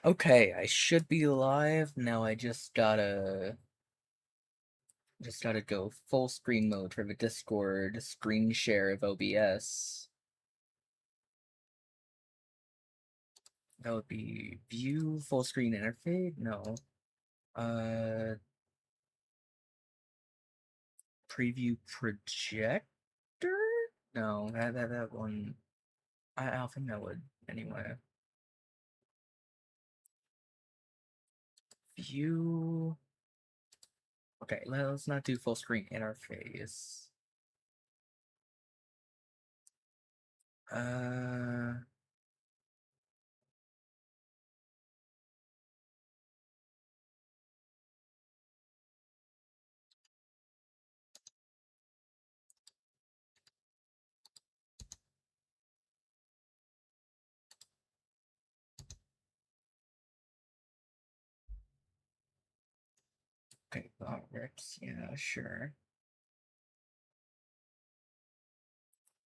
Okay, I should be live. Now I just gotta go full screen mode for the Discord screen share of OBS. That would be view full screen interface? No. Uh Preview projector? No, that one I don't think that would anyway. View. Okay, let's not do full screen interface. Uh okay, that works. Yeah, sure.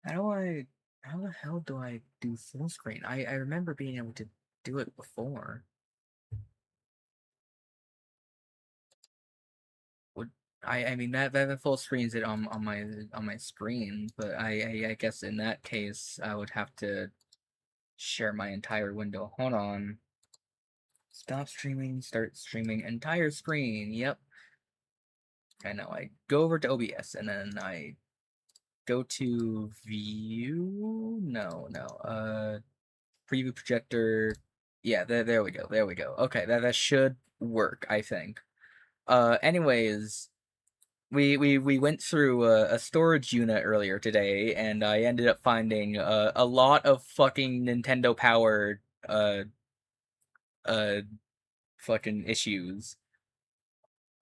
How the hell do I do full screen? I remember being able to do it before. Would I mean that full screens it on my screen, but I guess in that case I would have to share my entire window. Hold on. Stop streaming, start streaming, entire screen. Yep. I know. I go over to OBS and then I go to view. No. Preview projector. Yeah, there we go. There we go. Okay, that should work, I think. Anyways, we went through a storage unit earlier today, and I ended up finding a lot of fucking Nintendo Power uh uh fucking issues.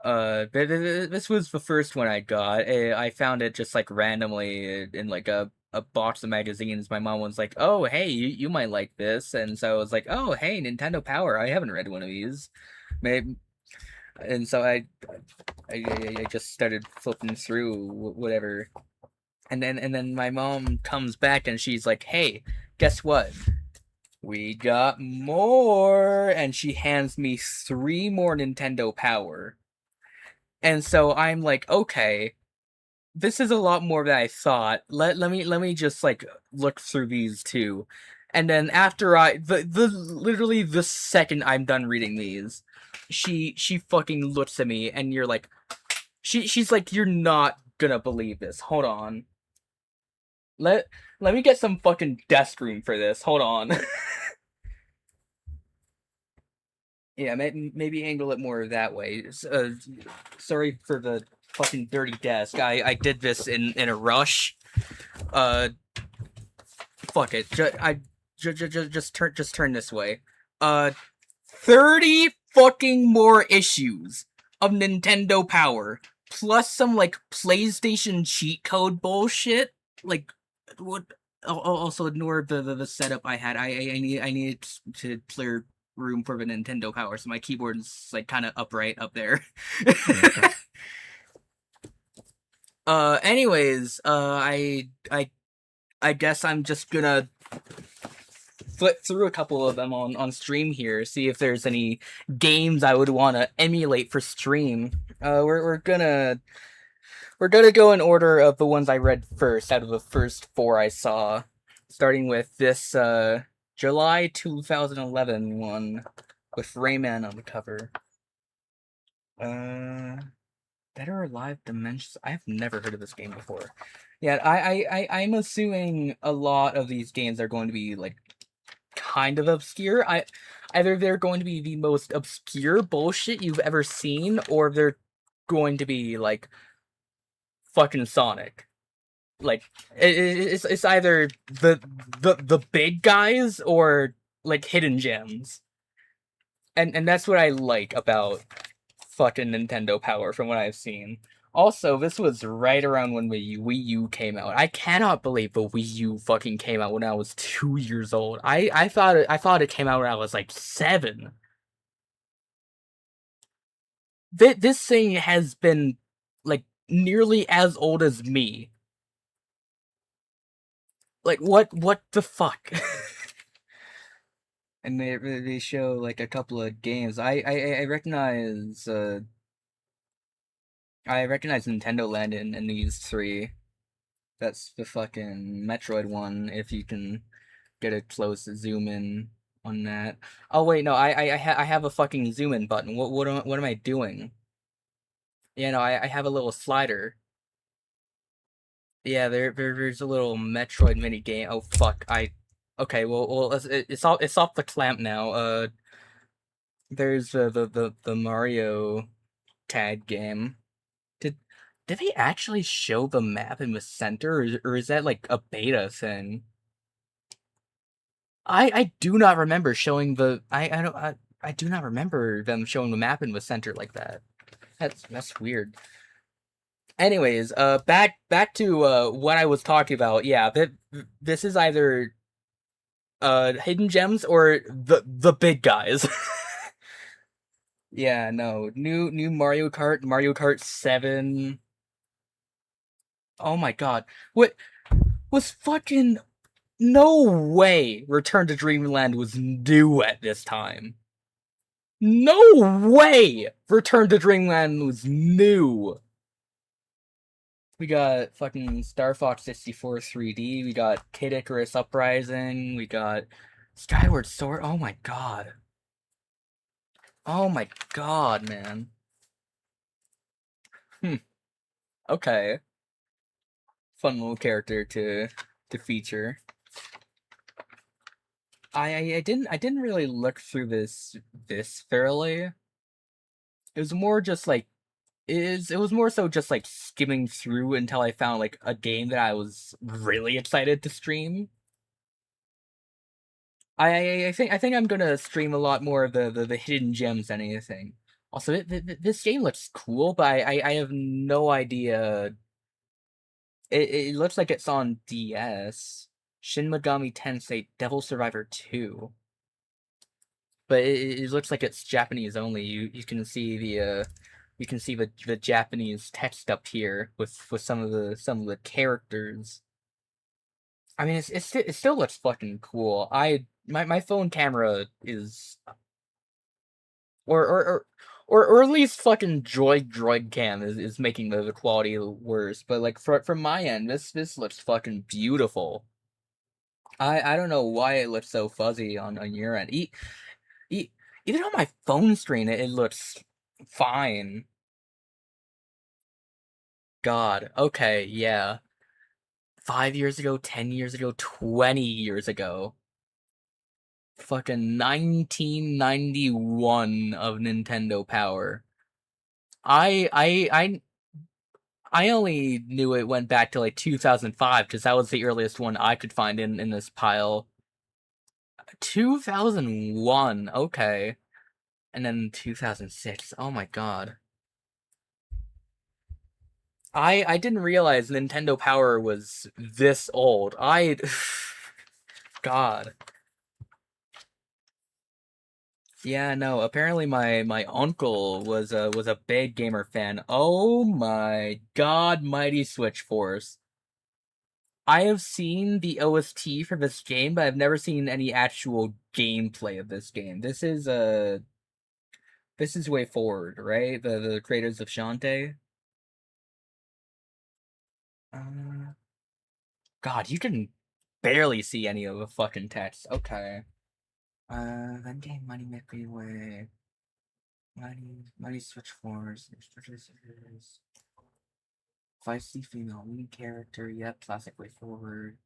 This was the first one I got. I found it just like randomly in like a box of magazines. My mom was like, "Oh, hey, you might like this," and so I was like, "Oh, hey, Nintendo Power. I haven't read one of these." Maybe, and so I just started flipping through whatever, and then my mom comes back and she's like, "Hey, guess what? We got more," and she hands me 3 more Nintendo Power. And so I'm like, okay, this is a lot more than I thought. Let me just like look through these two. And then after the literally the second I'm done reading these, she fucking looks at me and you're like she's like, "You're not gonna believe this. Hold on. Let let me get some fucking desk room for this. Hold on." Yeah, maybe angle it more that way. Sorry for the fucking dirty desk. I did this in a rush. Uh, Fuck it. Just turn this way. Uh, 30 fucking more issues of Nintendo Power, plus some like PlayStation cheat code bullshit. Like what? Also ignore the setup I had. I needed to clear room for the Nintendo Power, so my keyboard is like kind of upright up there. Anyways, I guess I'm just gonna flip through a couple of them on stream here, see if there's any games I would want to emulate for stream. We're gonna go in order of the ones I read first out of the first 4 I saw, starting with this July 2011 one with Rayman on the cover. Dead or Alive Dimensions. I've never heard of this game before. Yeah, I'm assuming a lot of these games are going to be like kind of obscure. Either they're going to be the most obscure bullshit you've ever seen, or they're going to be like fucking Sonic. Like it's either the big guys or like hidden gems. And that's what I like about fucking Nintendo Power from what I've seen. Also, this was right around when the Wii U came out. I cannot believe the Wii U fucking came out when I was 2 years old. I thought it came out when I was like 7. This thing has been like nearly as old as me. Like what the fuck? and they show like a couple of games. I recognize Nintendo Land in these three. That's the fucking Metroid one. If you can get a close zoom in on that. Oh wait, no, I have a fucking zoom in button. What am I doing? Yeah, no, I have a little slider. Yeah, there's a little Metroid mini game. Oh fuck, okay, well it's off the clamp now. There's the Mario tag game. Did did they actually show the map in the center, or is that like a beta thing? I do not remember showing the I don't I do not remember them showing the map in the center like that. That's weird. Anyways, back to what I was talking about. Yeah, this is either hidden gems or the big guys. Yeah, no. New Mario Kart 7. Oh my god. What was fucking no way Return to Dreamland was new at this time. No way Return to Dreamland was new. We got fucking Star Fox 64 3D. We got Kid Icarus Uprising. We got Skyward Sword. Oh my god. Oh my god, man. Okay. Fun little character to feature. I didn't really look through this thoroughly. It was more just like it was more so just like skimming through until I found like a game that I was really excited to stream. I think I'm gonna stream a lot more of the hidden gems than anything. Also, this game looks cool, but I have no idea. It looks like it's on DS. Shin Megami Tensei Devil Survivor 2. But it looks like it's Japanese only. You can see the Japanese text up here with some of the characters. I mean, it still looks fucking cool. My phone camera is or or or or at least fucking Droid Cam is making the quality worse. But like from my end, this looks fucking beautiful. I don't know why it looks so fuzzy on your end. E Even on my phone screen, it looks fine. God. Okay, yeah. 5 years ago, 10 years ago, 20 years ago. Fucking 1991 of Nintendo Power. I I I I only knew it went back to like 2005 because that was the earliest one I could find in this pile. 2001, okay. And then 2006. Oh my god. I didn't realize Nintendo Power was this old. God. Yeah, no, apparently my uncle was a big gamer fan. Oh my god, Mighty Switch Force. I have seen the OST for this game, but I've never seen any actual gameplay of this game. This is Way Forward, right? The creators of Shantae. Uh, God, you can barely see any of the fucking text. Okay. Then game Money Make Me Way. Money Switch Force. Feisty female lead character. Yep, classic Way Forward.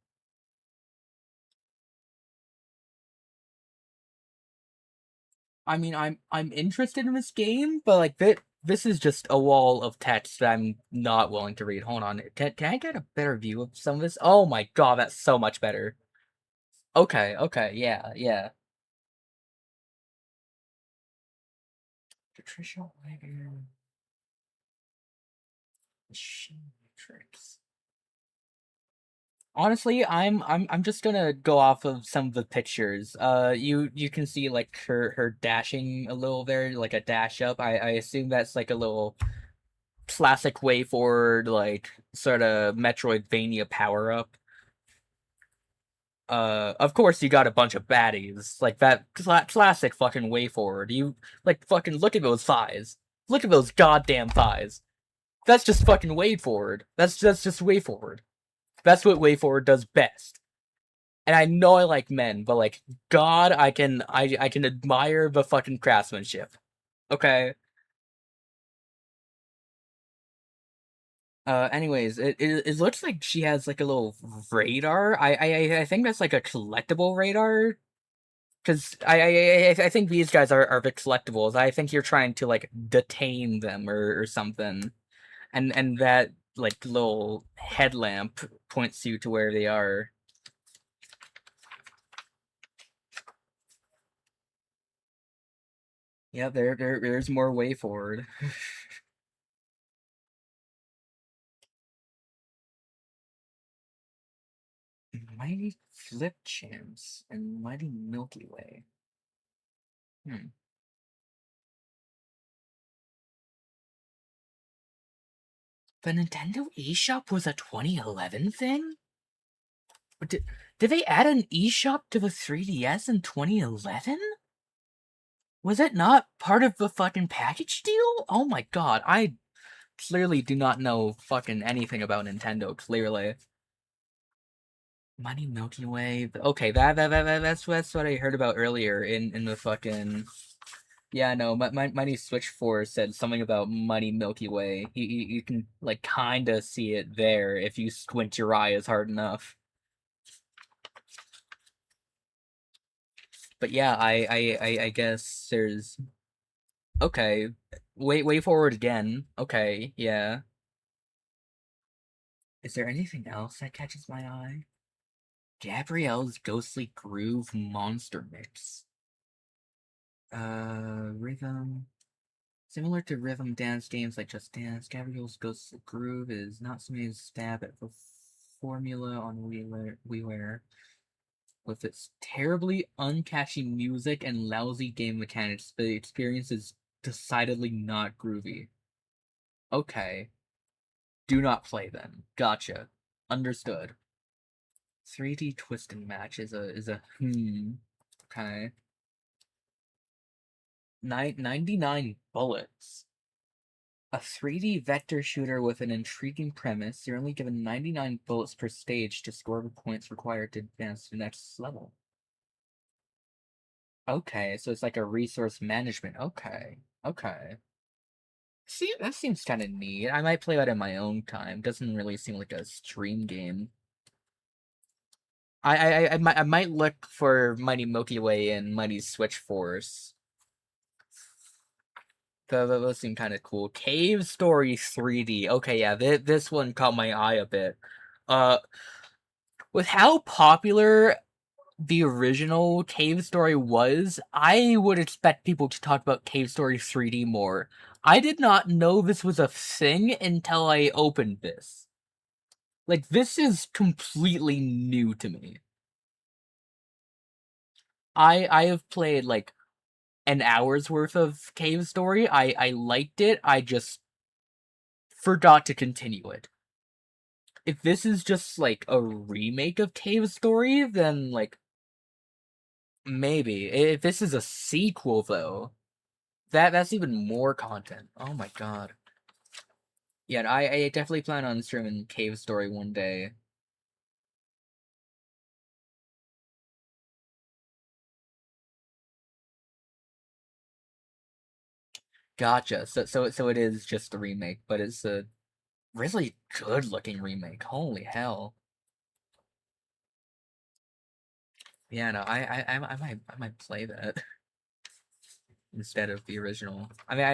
I mean, I'm interested in this game, but like this is just a wall of text that I'm not willing to read. Hold on, can I get a better view of some of this? Oh my god, that's so much better. Okay, okay, yeah, yeah. Patricia Wagon, Machine Matrix. Honestly, I'm just gonna go off of some of the pictures. You can see like her dashing a little there, like a dash up. I assume that's like a little classic way forward, like sort of Metroidvania power up. Of course you got a bunch of baddies, like that classic fucking way forward. You, like, fucking look at those thighs. Look at those goddamn thighs. That's just fucking way forward. That's just way forward. That's what way forward does best. And I know I like men, but like, God, I can admire the fucking craftsmanship. Okay. Anyways, it looks like she has like a little radar. I think that's like a collectible radar. Because I think these guys are the collectibles. I think you're trying to like detain them or something, and that like little headlamp points you to where they are. Yeah, there's more way forward. Mighty Flip Champs and Mighty Milky Way. Hmm. The Nintendo eShop was a 2011 thing? Did they add an eShop to the 3DS in 2011? Was it not part of the fucking package deal? Oh my god, I clearly do not know fucking anything about Nintendo, clearly. Mighty Milky Way. Okay, that's what I heard about earlier in the fucking. Yeah, no, Mighty Switch 4 said something about Mighty Milky Way. You can like kinda see it there if you squint your eyes hard enough. But yeah, I guess there's okay. Way forward again. Okay, yeah. Is there anything else that catches my eye? Gabrielle's Ghostly Groove Monster Mix. Rhythm. Similar to rhythm dance games like Just Dance, Gabrielle's Ghostly Groove is not so many stab at the formula on WiiWare. With its terribly uncatchy music and lousy game mechanics, the experience is decidedly not groovy. Okay. Do not play then. Gotcha. Understood. 3D twisting match is a Okay. 99 bullets. A 3D vector shooter with an intriguing premise. You're only given 99 bullets per stage to score the points required to advance to the next level. Okay, so it's like a resource management. Okay. Okay. See, that seems kind of neat. I might play that in my own time. Doesn't really seem like a stream game. I might look for Mighty Milky Way and Mighty Switch Force. Those seem kind of cool. Cave Story 3D. Okay, yeah, this one caught my eye a bit. Uh, with how popular the original Cave Story was, I would expect people to talk about Cave Story 3D more. I did not know this was a thing until I opened this. Like, this is completely new to me. I have played like an hour's worth of Cave Story. I liked it. I just forgot to continue it. If this is just like a remake of Cave Story, then like maybe. If this is a sequel though, that's even more content. Oh my god. Yeah, I definitely plan on streaming Cave Story one day. Gotcha. So it is just a remake, but it's a really good looking remake. Holy hell. Yeah, no, I might play that instead of the original. I mean,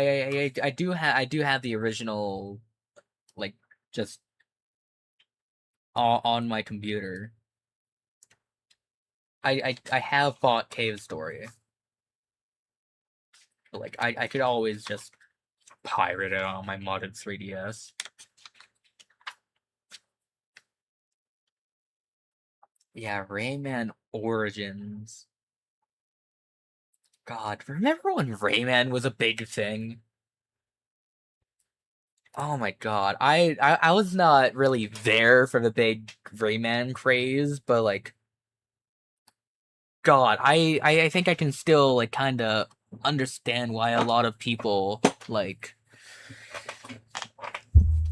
I do have the original, like, just on my computer. I have bought Cave Story, but like I could always just pirate it on my modded 3DS. Yeah, Rayman Origins. God, remember when Rayman was a big thing? Oh my god, I was not really there for the big Rayman craze, but like God, I think I can still like kind of understand why a lot of people like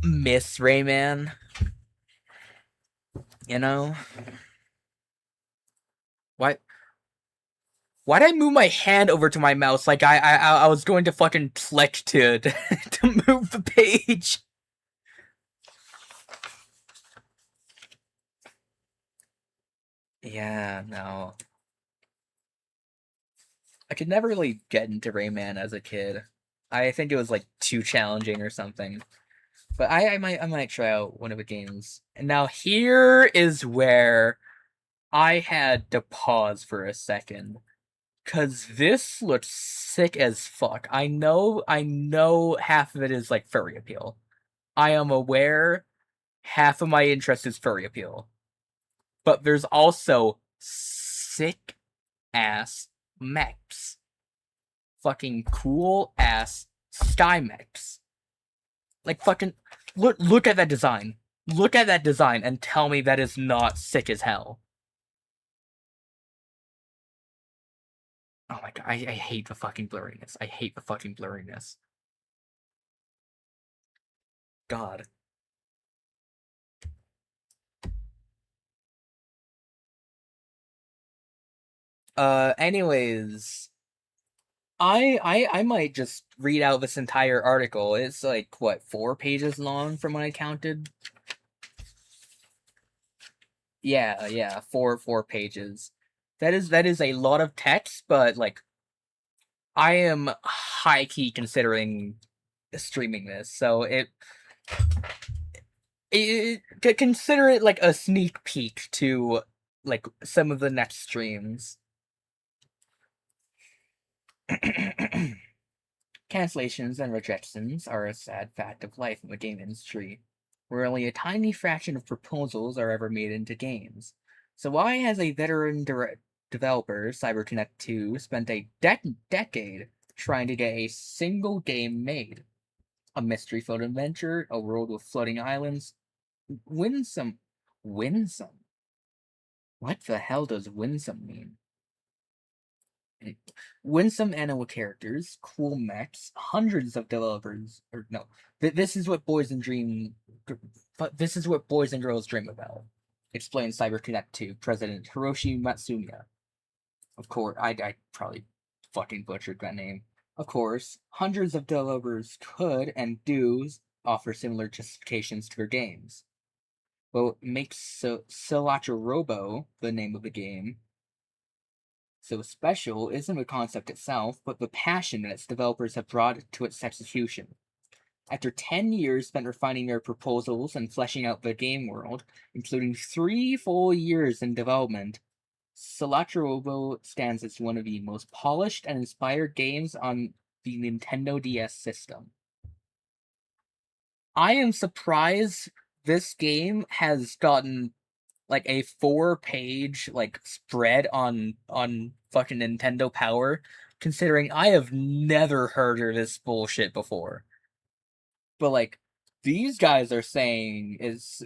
miss Rayman. You know why? Why did I move my hand over to my mouse like I was going to fucking click to move the page? Yeah, no. I could never really get into Rayman as a kid. I think it was like too challenging or something. But I might try out one of the games. And now here is where I had to pause for a second. Cause this looks sick as fuck. I know half of it is like furry appeal. I am aware half of my interest is furry appeal. But there's also sick ass mechs. Fucking cool ass sky mechs. Like fucking look at that design. Look at that design and tell me that is not sick as hell. Oh my god, I hate the fucking blurriness. I hate the fucking blurriness. God. Anyways, I might just read out this entire article. It's like what, 4 pages long from what I counted? Yeah, four pages. That is a lot of text, but like I am high key considering streaming this, so consider it like a sneak peek to like some of the next streams. Cancellations and rejections are a sad fact of life in the game industry, where only a tiny fraction of proposals are ever made into games. So why has a veteran developer, CyberConnect 2, spent a decade trying to get a single game made? A mystery-filled adventure, a world with floating islands. Winsome. Winsome? What the hell does winsome mean? Winsome animal characters, cool mechs, hundreds of developers, or no, this is what boys and dream, but this is what boys and girls dream about. Explains CyberConnect 2 President Hiroshi Matsumiya. Of course, I probably fucking butchered that name. Of course, hundreds of developers could and do offer similar justifications to their games. What makes Cilantro Robo, the name of the game, so special isn't the concept itself, but the passion that its developers have brought to its execution. After 10 years spent refining their proposals and fleshing out the game world, including 3 full years in development, Cilantro stands as one of the most polished and inspired games on the Nintendo DS system. I am surprised this game has gotten like a 4 page like spread on fucking Nintendo Power, considering I have never heard of this bullshit before. But like these guys are saying is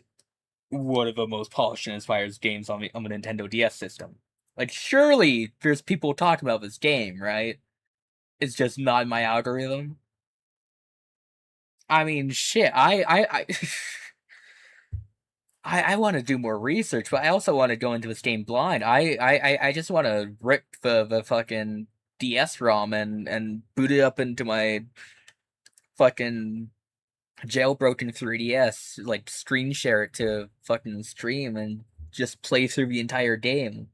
one of the most polished and inspired games on the Nintendo DS system. Like surely there's people talking about this game, right? It's just not in my algorithm. I mean, shit. I I want to do more research, but I also want to go into this game blind. I just want to rip the fucking DS ROM and boot it up into my fucking jailbroken 3DS, like screen share it to fucking stream and just play through the entire game.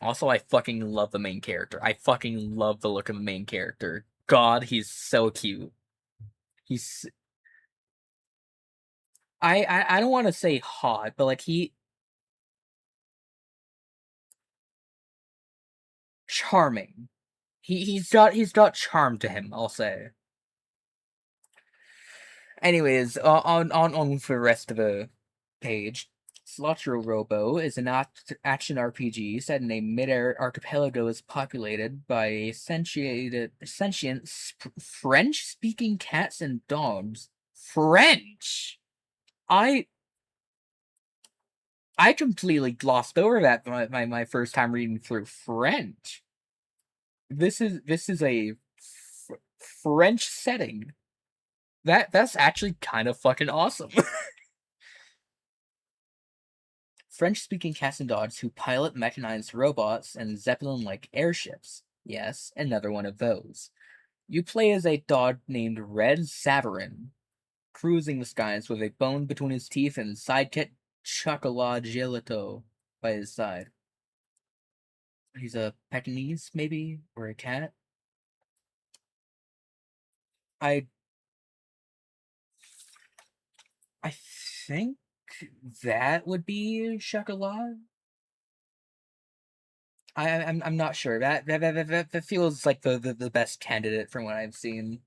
Also, I fucking love the main character. I fucking love the look of the main character. God, he's so cute. He's I don't want to say hot, but like charming. He's got charm to him, I'll say. Anyways, on with the rest of the page. Slotro Robo is an action RPG set in a mid-air archipelago is populated by sentient French-speaking cats and dogs. French! I I completely glossed over that my first time reading through French. This is a French setting. That's actually kind of fucking awesome. French-speaking Cassadogs who pilot mechanized robots and Zeppelin-like airships. Yes, another one of those. You play as a dog named Red Savarin, cruising the skies with a bone between his teeth and sidekick Chocolat Gelato by his side. He's a Pekingese, maybe? Or a cat? I I think that would be Chocolat. I'm not sure. That feels like the best candidate from what I've seen.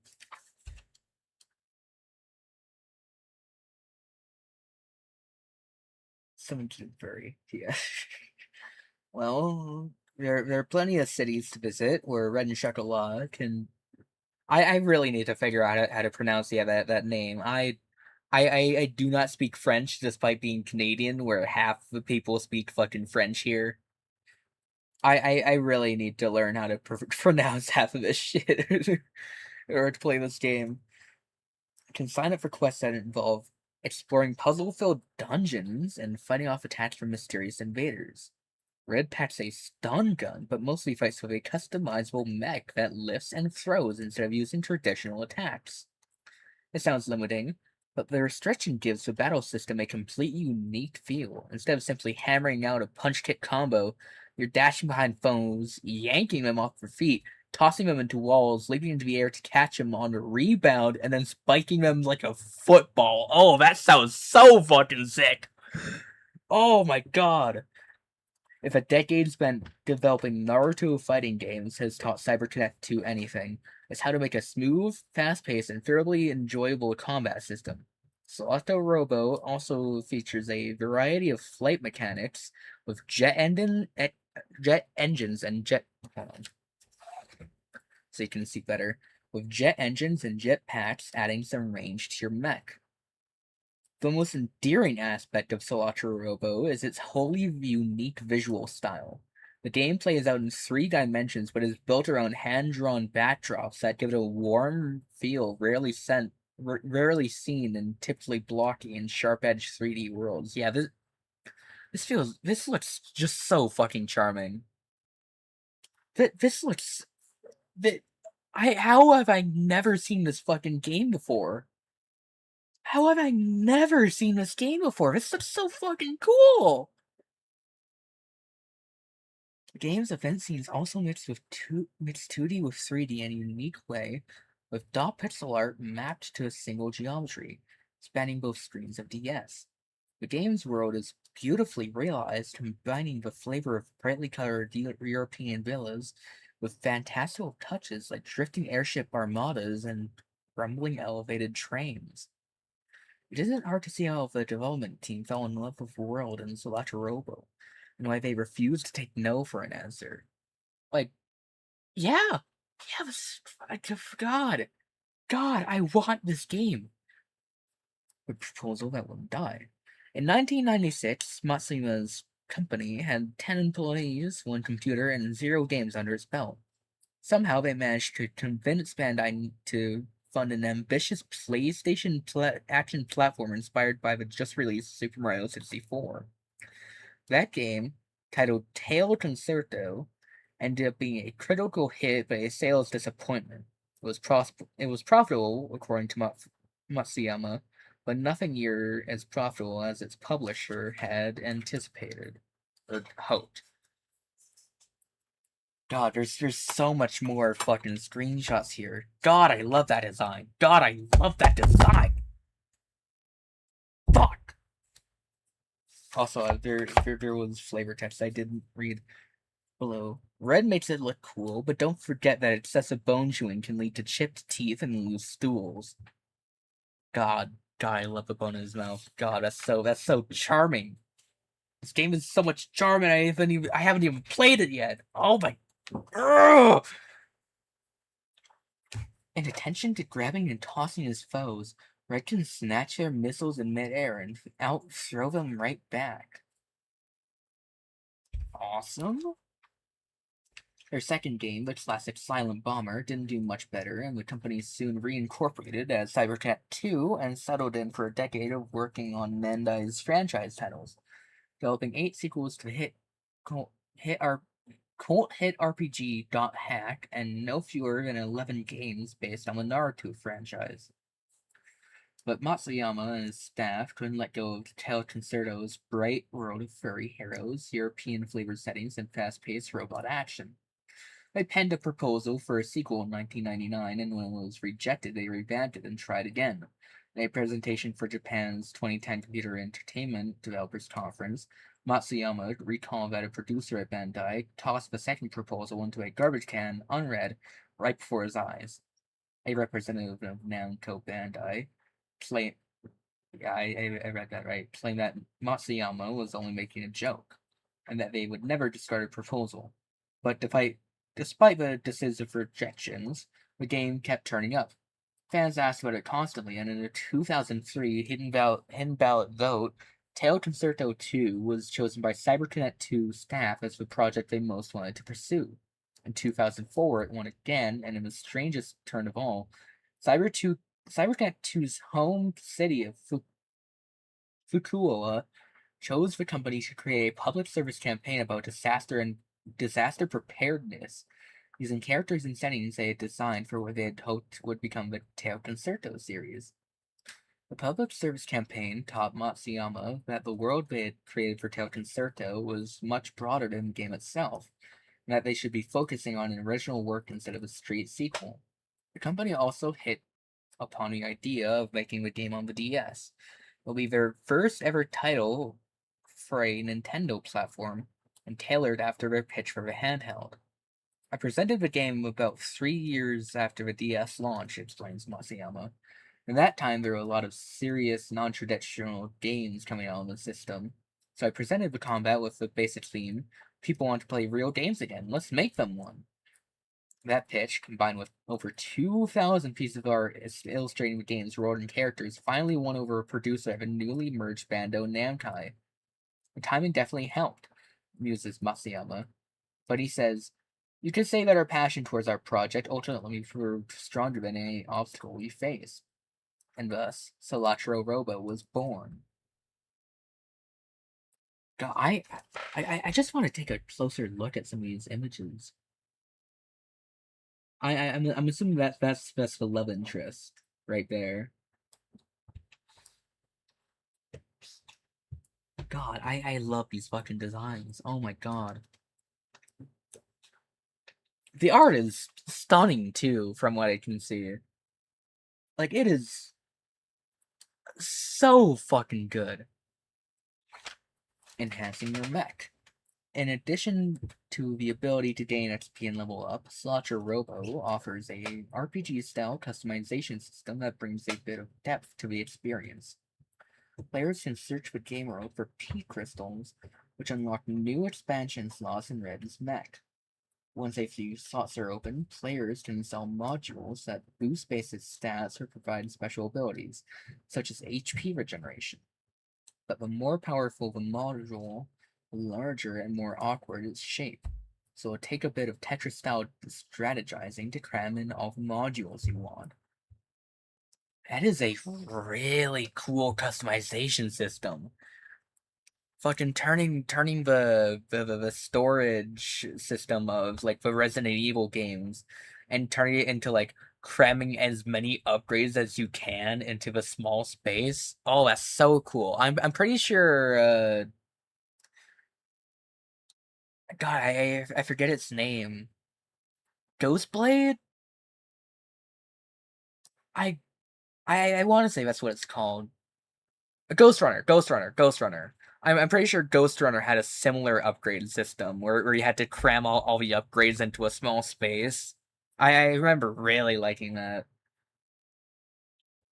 Someone to furry. Yeah. Well, there are plenty of cities to visit where Red and Chocolat can. I really need to figure out how to pronounce that name. I do not speak French despite being Canadian, where half the people speak fucking French here. I really need to learn how to pronounce half of this shit or to play this game. I can sign up for quests that involve exploring puzzle-filled dungeons and fighting off attacks from mysterious invaders. Red packs a stun gun, but mostly fights with a customizable mech that lifts and throws instead of using traditional attacks. It sounds limiting, but the restriction gives the battle system a completely unique feel. Instead of simply hammering out a punch-kick combo, you're dashing behind foes, yanking them off their feet, tossing them into walls, leaping into the air to catch them on a rebound, and then spiking them like a football. Oh, that sounds so fucking sick! Oh my god! If a decade spent developing Naruto fighting games has taught CyberConnect 2 anything, it's how to make a smooth, fast-paced, and thoroughly enjoyable combat system. Solito Robo also features a variety of flight mechanics with jet engines and jet. Hold on, so you can see better. With jet engines and jet packs adding some range to your mech. The most endearing aspect of Solatra Robo is its wholly unique visual style. The gameplay is out in 3 dimensions, but is built around hand-drawn backdrops that give it a warm feel rarely seen in typically blocky and sharp-edged 3D worlds. Yeah, this looks just so fucking charming. This looks that how have I never seen this fucking game before? How have I never seen this game before? This looks so fucking cool! The game's event scenes also mix 2D with 3D in a unique way, with dot pixel art mapped to a single geometry, spanning both screens of DS. The game's world is beautifully realized, combining the flavor of brightly colored European villas with fantastical touches like drifting airship armadas and rumbling elevated trains. It isn't hard to see how the development team fell in love with the world in Solata Robo, and why they refused to take no for an answer. Like, yeah, yeah, God, God, I want this game. A proposal that wouldn't die. In 1996, Matsuma's company had 10 employees, 1 computer, and 0 games under its belt. Somehow they managed to convince Bandai to fund an ambitious PlayStation action platform inspired by the just released Super Mario 64. That game, titled Tail Concerto, ended up being a critical hit but a sales disappointment. It was profitable, according to Matsuyama, but nothing near as profitable as its publisher had anticipated or hoped. God, there's so much more fucking screenshots here. God, I love that design. God, I love that design. Fuck. Also, there was flavor text I didn't read below. Red makes it look cool, but don't forget that excessive bone chewing can lead to chipped teeth and loose stools. God, I love the bone in his mouth. God, that's so charming. This game is so much charm, and I haven't even played it yet. Oh my. Ugh! In attention to grabbing and tossing his foes, Red can snatch their missiles in midair and throw them right back. awesome. Their second game, the classic Silent Bomber, didn't do much better, and the company soon reincorporated as Cybercat 2 and settled in for a decade of working on Bandai's franchise titles, developing 8 sequels to cult hit RPG Dot Hack and no fewer than 11 games based on the Naruto franchise. But Matsuyama and his staff couldn't let go of Tail Concerto's bright world of furry heroes, European flavored settings, and fast paced robot action. They penned a proposal for a sequel in 1999, and when it was rejected, they revamped it and tried again. In a presentation for Japan's 2010 Computer Entertainment Developers Conference, Matsuyama recalled that a producer at Bandai tossed the second proposal into a garbage can, unread, right before his eyes. A representative of Namco Bandai claimed, yeah, I read that right, claimed that Matsuyama was only making a joke, and that they would never discard a proposal. But despite the decisive rejections, the game kept turning up. Fans asked about it constantly, and in a 2003 hidden ballot vote, Tail Concerto 2 was chosen by CyberConnect 2 staff as the project they most wanted to pursue. In 2004, it won again, and in the strangest turn of all, CyberConnect 2's home city of Fukuoka chose the company to create a public service campaign about disaster preparedness, using characters and settings they had designed for what they had hoped would become the Tail Concerto series. The public service campaign taught Matsuyama that the world they had created for Tail Concerto was much broader than the game itself, and that they should be focusing on an original work instead of a straight sequel. The company also hit upon the idea of making the game on the DS. It will be their first ever title for a Nintendo platform, and tailored after their pitch for the handheld. I presented the game about 3 years after the DS launch, explains Matsuyama. In that time, there were a lot of serious, non-traditional games coming out on the system. So I presented the combat with the basic theme, people want to play real games again, let's make them one. That pitch, combined with over 2,000 pieces of art illustrating the game's world and characters, finally won over a producer of a newly merged Bandai Namco. The timing definitely helped, muses Matsuyama. But he says, you could say that our passion towards our project ultimately proved stronger than any obstacle we faced. And thus, Solatro Robo was born. God, I just want to take a closer look at some of these images. I'm assuming that's the love interest right there. God, I love these fucking designs. Oh my god. The art is stunning too, from what I can see. Like, it is so fucking good. Enhancing your mech. In addition to the ability to gain XP and level up, Slotcher Robo offers a RPG-style customization system that brings a bit of depth to the experience. Players can search the game world for P crystals, which unlock new expansion slots in Red's mech. Once a few slots are open, players can install modules that boost basic stats or provide special abilities, such as HP regeneration. But the more powerful the module, the larger and more awkward its shape. So it'll take a bit of Tetris-style strategizing to cram in all the modules you want. That is a really cool customization system. Fucking turning the storage system of like the Resident Evil games and turning it into like cramming as many upgrades as you can into the small space. Oh, that's so cool. I'm pretty sure God, I forget its name. Ghostblade? I I want to say that's what it's called. Ghost Runner. I'm pretty sure Ghost Runner had a similar upgrade system where you had to cram all the upgrades into a small space. I remember really liking that.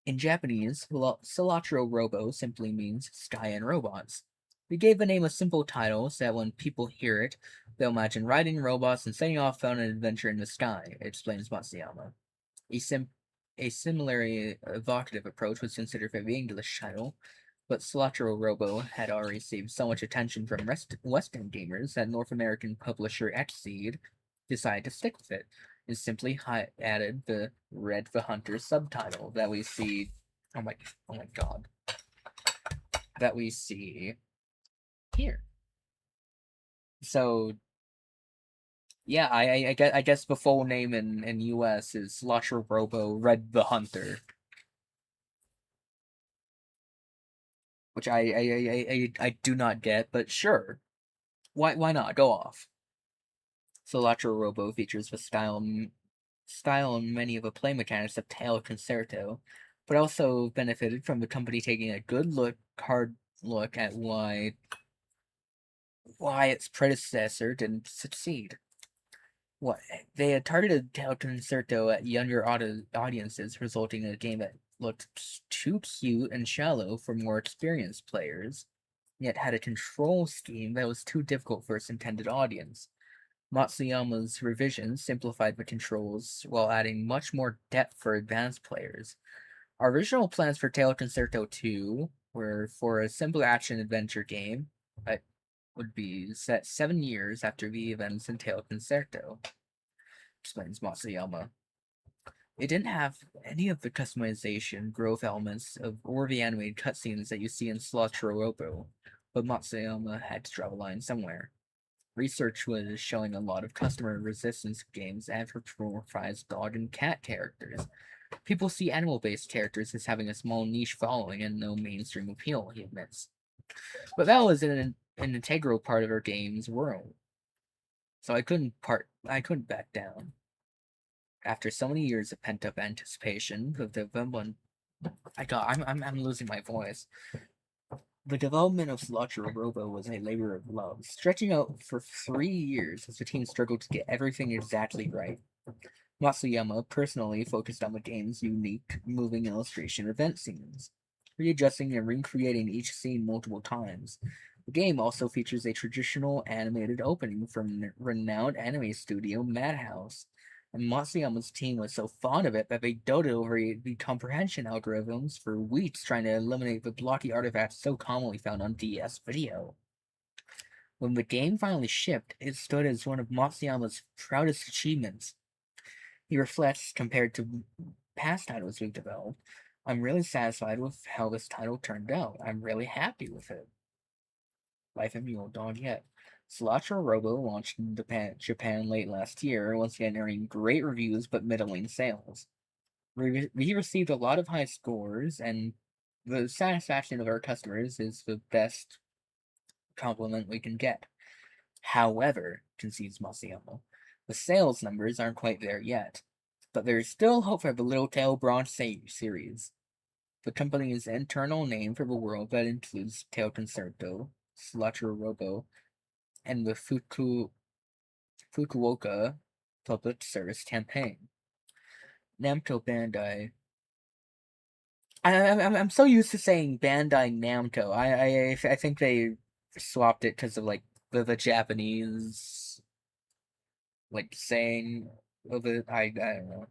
In Japanese, Solatro Robo simply means sky and robots. We gave the name a simple title so that when people hear it, they'll imagine riding robots and setting off on an adventure in the sky, explains Matsuyama. A similarly evocative approach was considered for the English title, But Cilantro Robo had already received so much attention from Western gamers that North American publisher Xseed decided to stick with it, and simply added the Red the Hunter subtitle that we see. Oh my god! That we see here. So yeah, I guess the full name in US is Cilantro Robo Red the Hunter, which I do not get, but sure, why not? Go off. Cilantro Robo features the style and many of the play mechanics of Tail Concerto, but also benefited from the company taking a hard look at why its predecessor didn't succeed. What they had targeted Tail Concerto at younger audiences, resulting in a game that looked too cute and shallow for more experienced players, yet had a control scheme that was too difficult for its intended audience. Matsuyama's revisions simplified the controls while adding much more depth for advanced players. Our original plans for Tail Concerto 2 were for a simple action-adventure game that would be set 7 years after the events in Tail Concerto, explains Matsuyama. It didn't have any of the customization, growth elements, or the animated cutscenes that you see in Cilantro Robo, but Matsuyama had to draw a line somewhere. Research was showing a lot of customer resistance games anthropomorphized dog and cat characters. People see animal-based characters as having a small niche following and no mainstream appeal, he admits. But that was an integral part of our game's world. So I couldn't back down. After so many years of pent-up anticipation, the development I'm losing my voice. The development of Cilantro Robo was a labor of love, stretching out for 3 years as the team struggled to get everything exactly right. Matsuyama personally focused on the game's unique, moving illustration event scenes, readjusting and recreating each scene multiple times. The game also features a traditional animated opening from renowned anime studio Madhouse, and Matsuyama's team was so fond of it that they doted over the comprehension algorithms for weeks trying to eliminate the blocky artifacts so commonly found on DS Video. When the game finally shipped, it stood as one of Matsuyama's proudest achievements. He reflects, compared to past titles we've developed, I'm really satisfied with how this title turned out. I'm really happy with it. Life of Mule Dog yet. Cilantro Robo launched in Japan late last year, once again earning great reviews but middling sales. We received a lot of high scores, and the satisfaction of our customers is the best compliment we can get. However, concedes Matsuyama, the sales numbers aren't quite there yet, but there is still hope for the Little Tail Bronze series. The company's internal name for the world that includes Tail Concerto, Cilantro Robo, and the Fukuoka Public Service Campaign. Namco Bandai. I'm so used to saying Bandai Namco. I think they swapped it because of like the Japanese like saying of it. I don't know.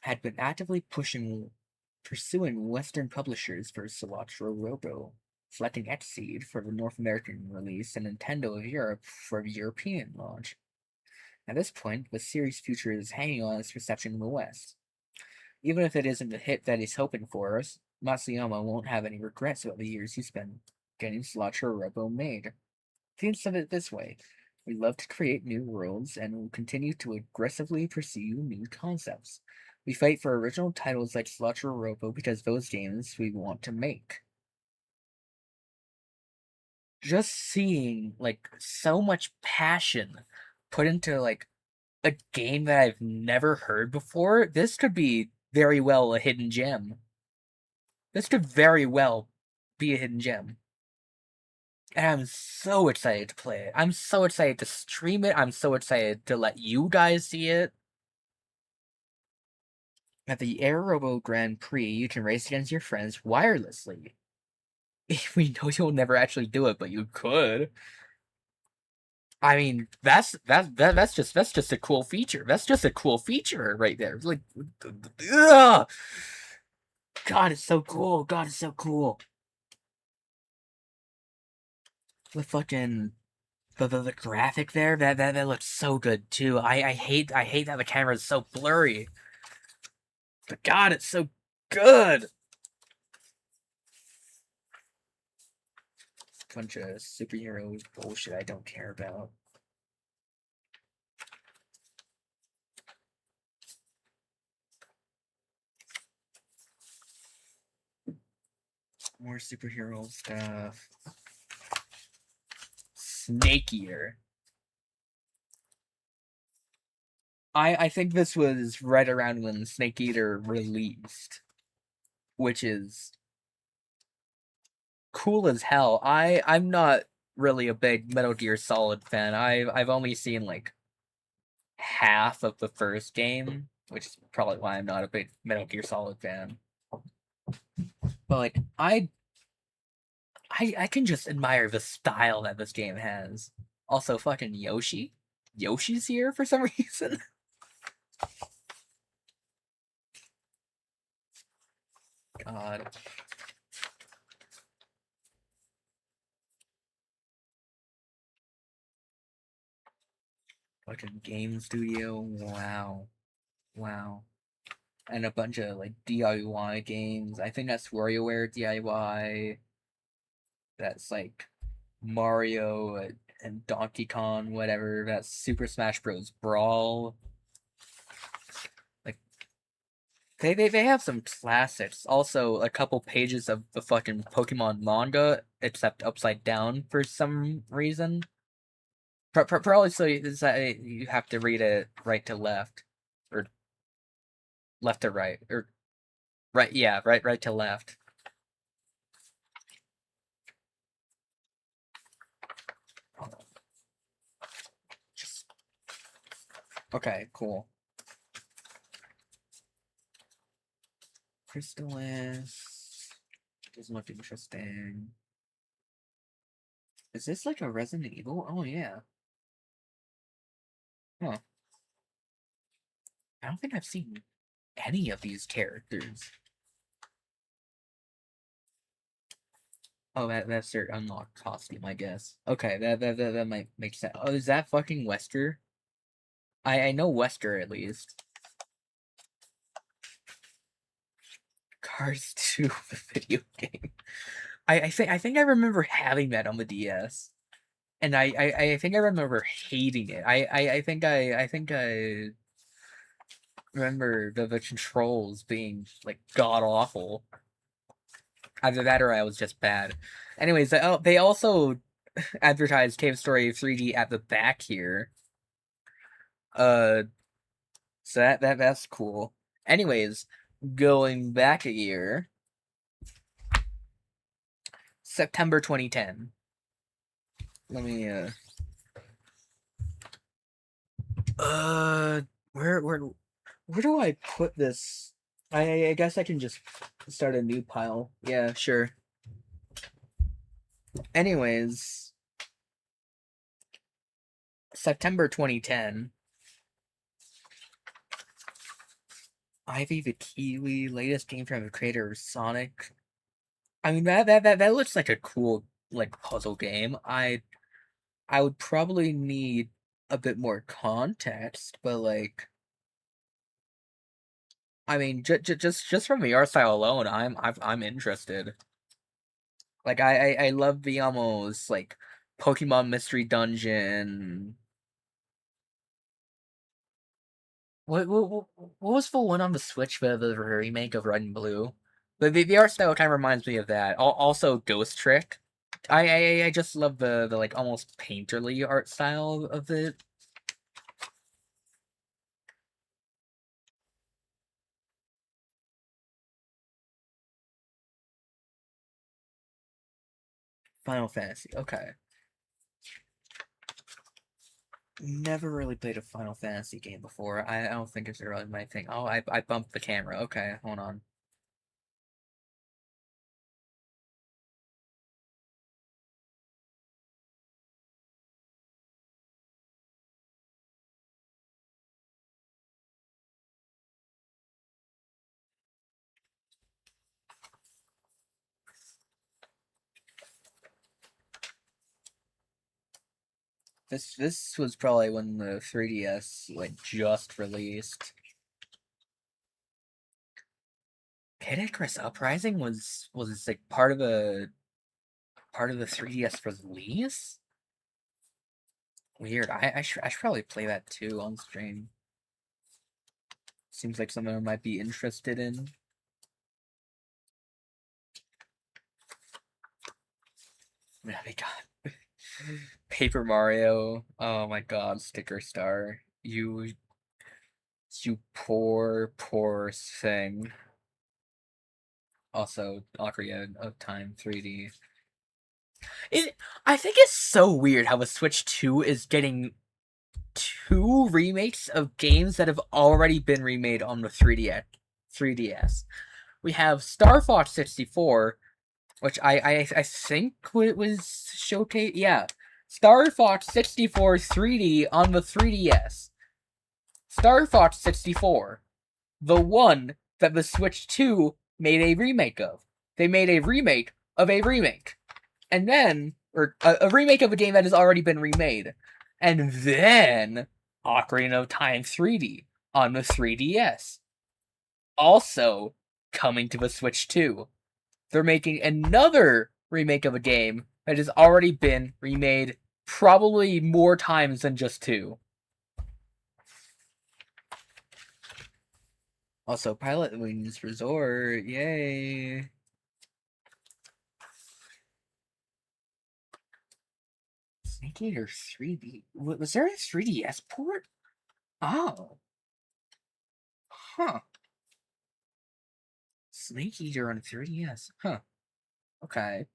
Had been actively pursuing Western publishers for Cilantro Robo, selecting Xseed for the North American release and Nintendo of Europe for the European launch. At this point, the series' future is hanging on its reception in the West. Even if it isn't the hit that he's hoping for, Matsuyama won't have any regrets about the years he spent getting Cilantro Robo made. Think of it this way: we love to create new worlds and will continue to aggressively pursue new concepts. We fight for original titles like Cilantro Robo because those games we want to make. Just seeing like so much passion put into like a game that I've never heard before, this could be very well a hidden gem. This could very well be a hidden gem. And I'm so excited to play it. I'm so excited to stream it. I'm so excited to let you guys see it. At the Air Robo Grand Prix, you can race against your friends wirelessly. We know you'll never actually do it, but you could. I mean, that's just a cool feature. That's just a cool feature right there. Like, ugh. God, it's so cool. God, it's so cool. The fucking the graphic there, that looks so good too. I hate that the camera is so blurry. But God, it's so good. Bunch of superhero bullshit I don't care about. More superhero stuff. Snake Eater. I think this was right around when Snake Eater released, which is cool as hell. I'm not really a big Metal Gear Solid fan. I've only seen like half of the first game, which is probably why I'm not a big Metal Gear Solid fan. But like I can just admire the style that this game has. Also, fucking Yoshi. Yoshi's here for some reason. God. Fucking game studio. Wow. Wow. And a bunch of like DIY games. I think that's WarioWare DIY. That's like Mario and Donkey Kong, whatever. That's Super Smash Bros. Brawl. Like they have some classics. Also, a couple pages of the fucking Pokemon manga, except upside down for some reason. Probably so is that you have to read it right to left, or left to right, or right. Yeah, right to left. Just okay, cool. Crystallis doesn't look interesting. Is this like a Resident Evil? Oh yeah. Huh. I don't think I've seen any of these characters. Oh, that's their unlocked costume, I guess. Okay, that might make sense. Oh, is that fucking Wesker? I know Wesker at least. Cars 2, the video game. I think I remember having that on the DS, and I think I remember hating it. I think I remember the controls being like god awful. Either that or I was just bad. Anyways, they also advertised Cave Story 3D at the back here. Uh, so that's cool. Anyways, going back a year, September 2010. Let me uh where do I put this? I guess I can just start a new pile. Yeah, sure. Anyways, September 2010. Ivy the Kiwi, latest game from the creator of Sonic. I mean that looks like a cool like puzzle game. I would probably need a bit more context, but like I mean just from the art style alone, I'm interested. Like I love the almost like Pokemon Mystery Dungeon. What was the one on the Switch for the remake of Red and Blue? The art style kind of reminds me of that. Also, Ghost Trick. I just love the like almost painterly art style of it. Final Fantasy. Okay. Never really played a Final Fantasy game before. I don't think it's really my thing. Oh, I bumped the camera. Okay, hold on. This was probably when the 3DS like just released. Kid Icarus Uprising was like part of the 3DS release? Weird. I should probably play that too on stream. Seems like something I might be interested in. Oh my god. Paper Mario. Oh my god, Sticker Star. You poor thing. Also, Ocarina of Time 3D. I think it's so weird how the Switch 2 is getting 2 remakes of games that have already been remade on the 3DS. We have Star Fox 64, which I think it was showcase. Yeah, Star Fox 64 3D on the 3DS. Star Fox 64, the one that the Switch 2 made a remake of. They made a remake of a remake. And then, or a remake of a game that has already been remade. And then, Ocarina of Time 3D on the 3DS. Also, coming to the Switch 2. They're making another remake of a game that has already been remade probably more times than just 2. Also, Pilot Wings Resort, yay! Snake Eater 3D. Was there a 3DS port? Oh. Huh. Snake Eater on 3DS. Huh. Okay.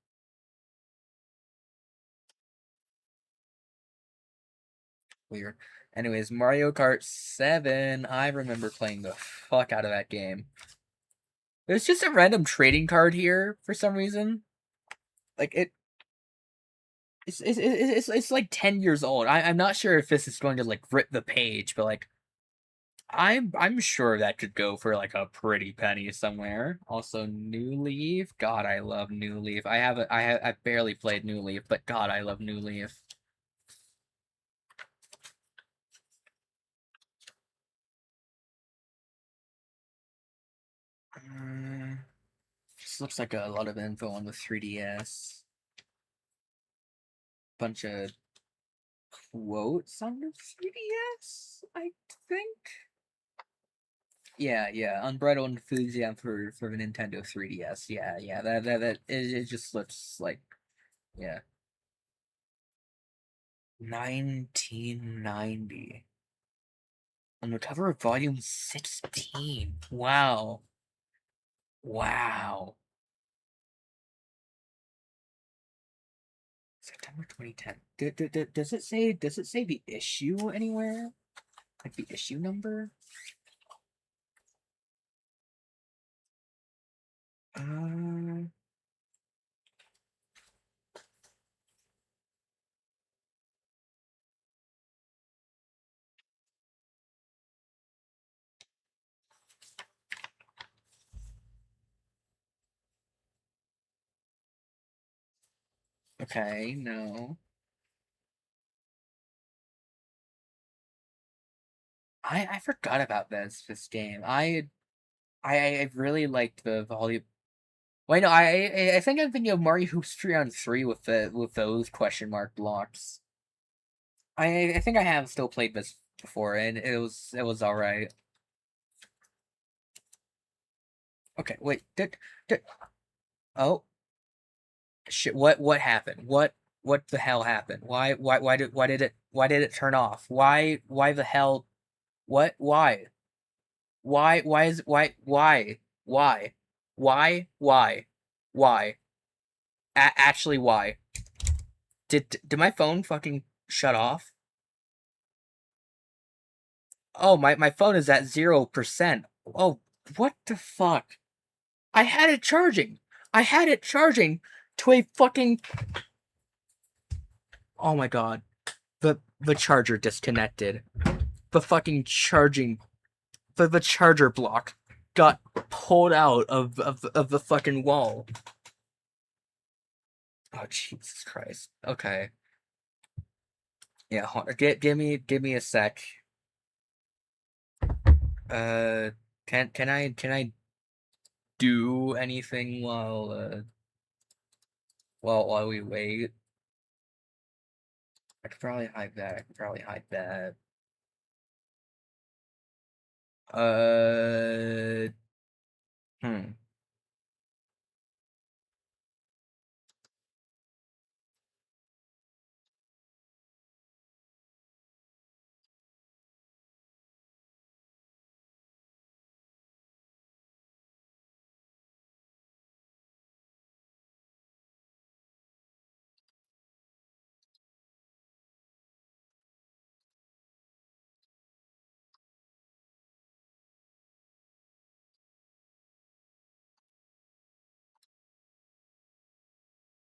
Weird. Anyways, Mario Kart 7. I remember playing the fuck out of that game. There's just a random trading card here for some reason. Like it's like 10 years old. I'm not sure if this is going to like rip the page, but like I'm sure that could go for like a pretty penny somewhere. Also, New Leaf. God, I love New Leaf. I've barely played New Leaf, but God, I love New Leaf. Just looks like a lot of info on the 3DS. Bunch of quotes on the 3DS, I think. Yeah, unbridled enthusiasm for the Nintendo 3DS. Yeah, that it just looks like, yeah. 1990. On the cover of volume 16. Wow. Wow. September 2010. Does it say the issue anywhere? Like the issue number? Okay, no. I forgot about this game. I really liked the volume. Wait, no, I think I'm thinking of Mario Hoops 3 on 3 with those question mark blocks. I think I have still played this before, and it was alright. Okay, wait, oh shit! What happened? What the hell happened? Why did it turn off? Why the hell? What? Why is why? Actually, why? Did my phone fucking shut off? Oh, my phone is at 0%. Oh, what the fuck? I had it charging. I had it charging to a fucking. Oh my god. The charger disconnected. The fucking charging. The charger block got pulled out of the fucking wall. Oh, Jesus Christ. Okay. Yeah, give me a sec. Uh, can I do anything while we wait? I could probably hide that. I could probably hide that. Uh, hmm.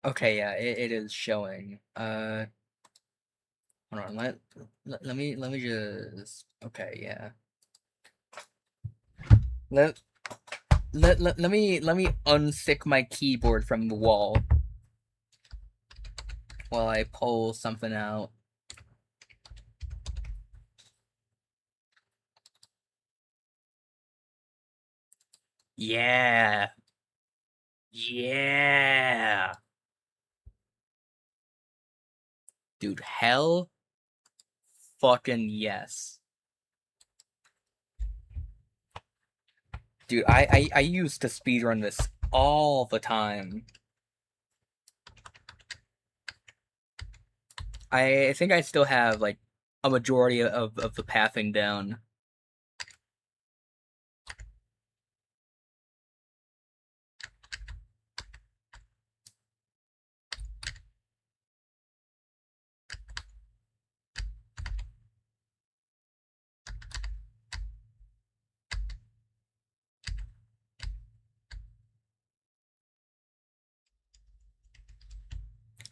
Okay, yeah, it is showing. Hold on. Let me just. Okay, yeah. Let let me unstick my keyboard from the wall while I pull something out. Yeah. Yeah. Dude, hell fucking yes. Dude, I used to speedrun this all the time. I think I still have like a majority of the pathing down.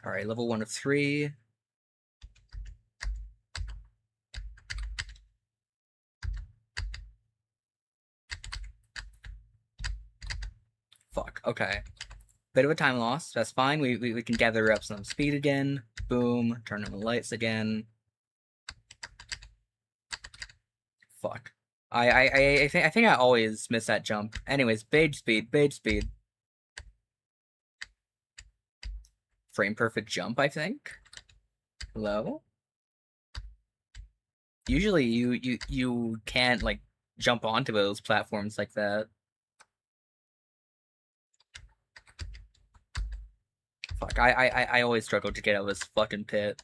Alright, level 1 of 3. Fuck, okay. Bit of a time loss, that's fine. We can gather up some speed again. Boom, turn on the lights again. Fuck. I think I always miss that jump. Anyways, beige speed, beige speed. Frame perfect jump, I think. Hello? Usually you can't like jump onto those platforms like that. Fuck, I always struggle to get out of this fucking pit.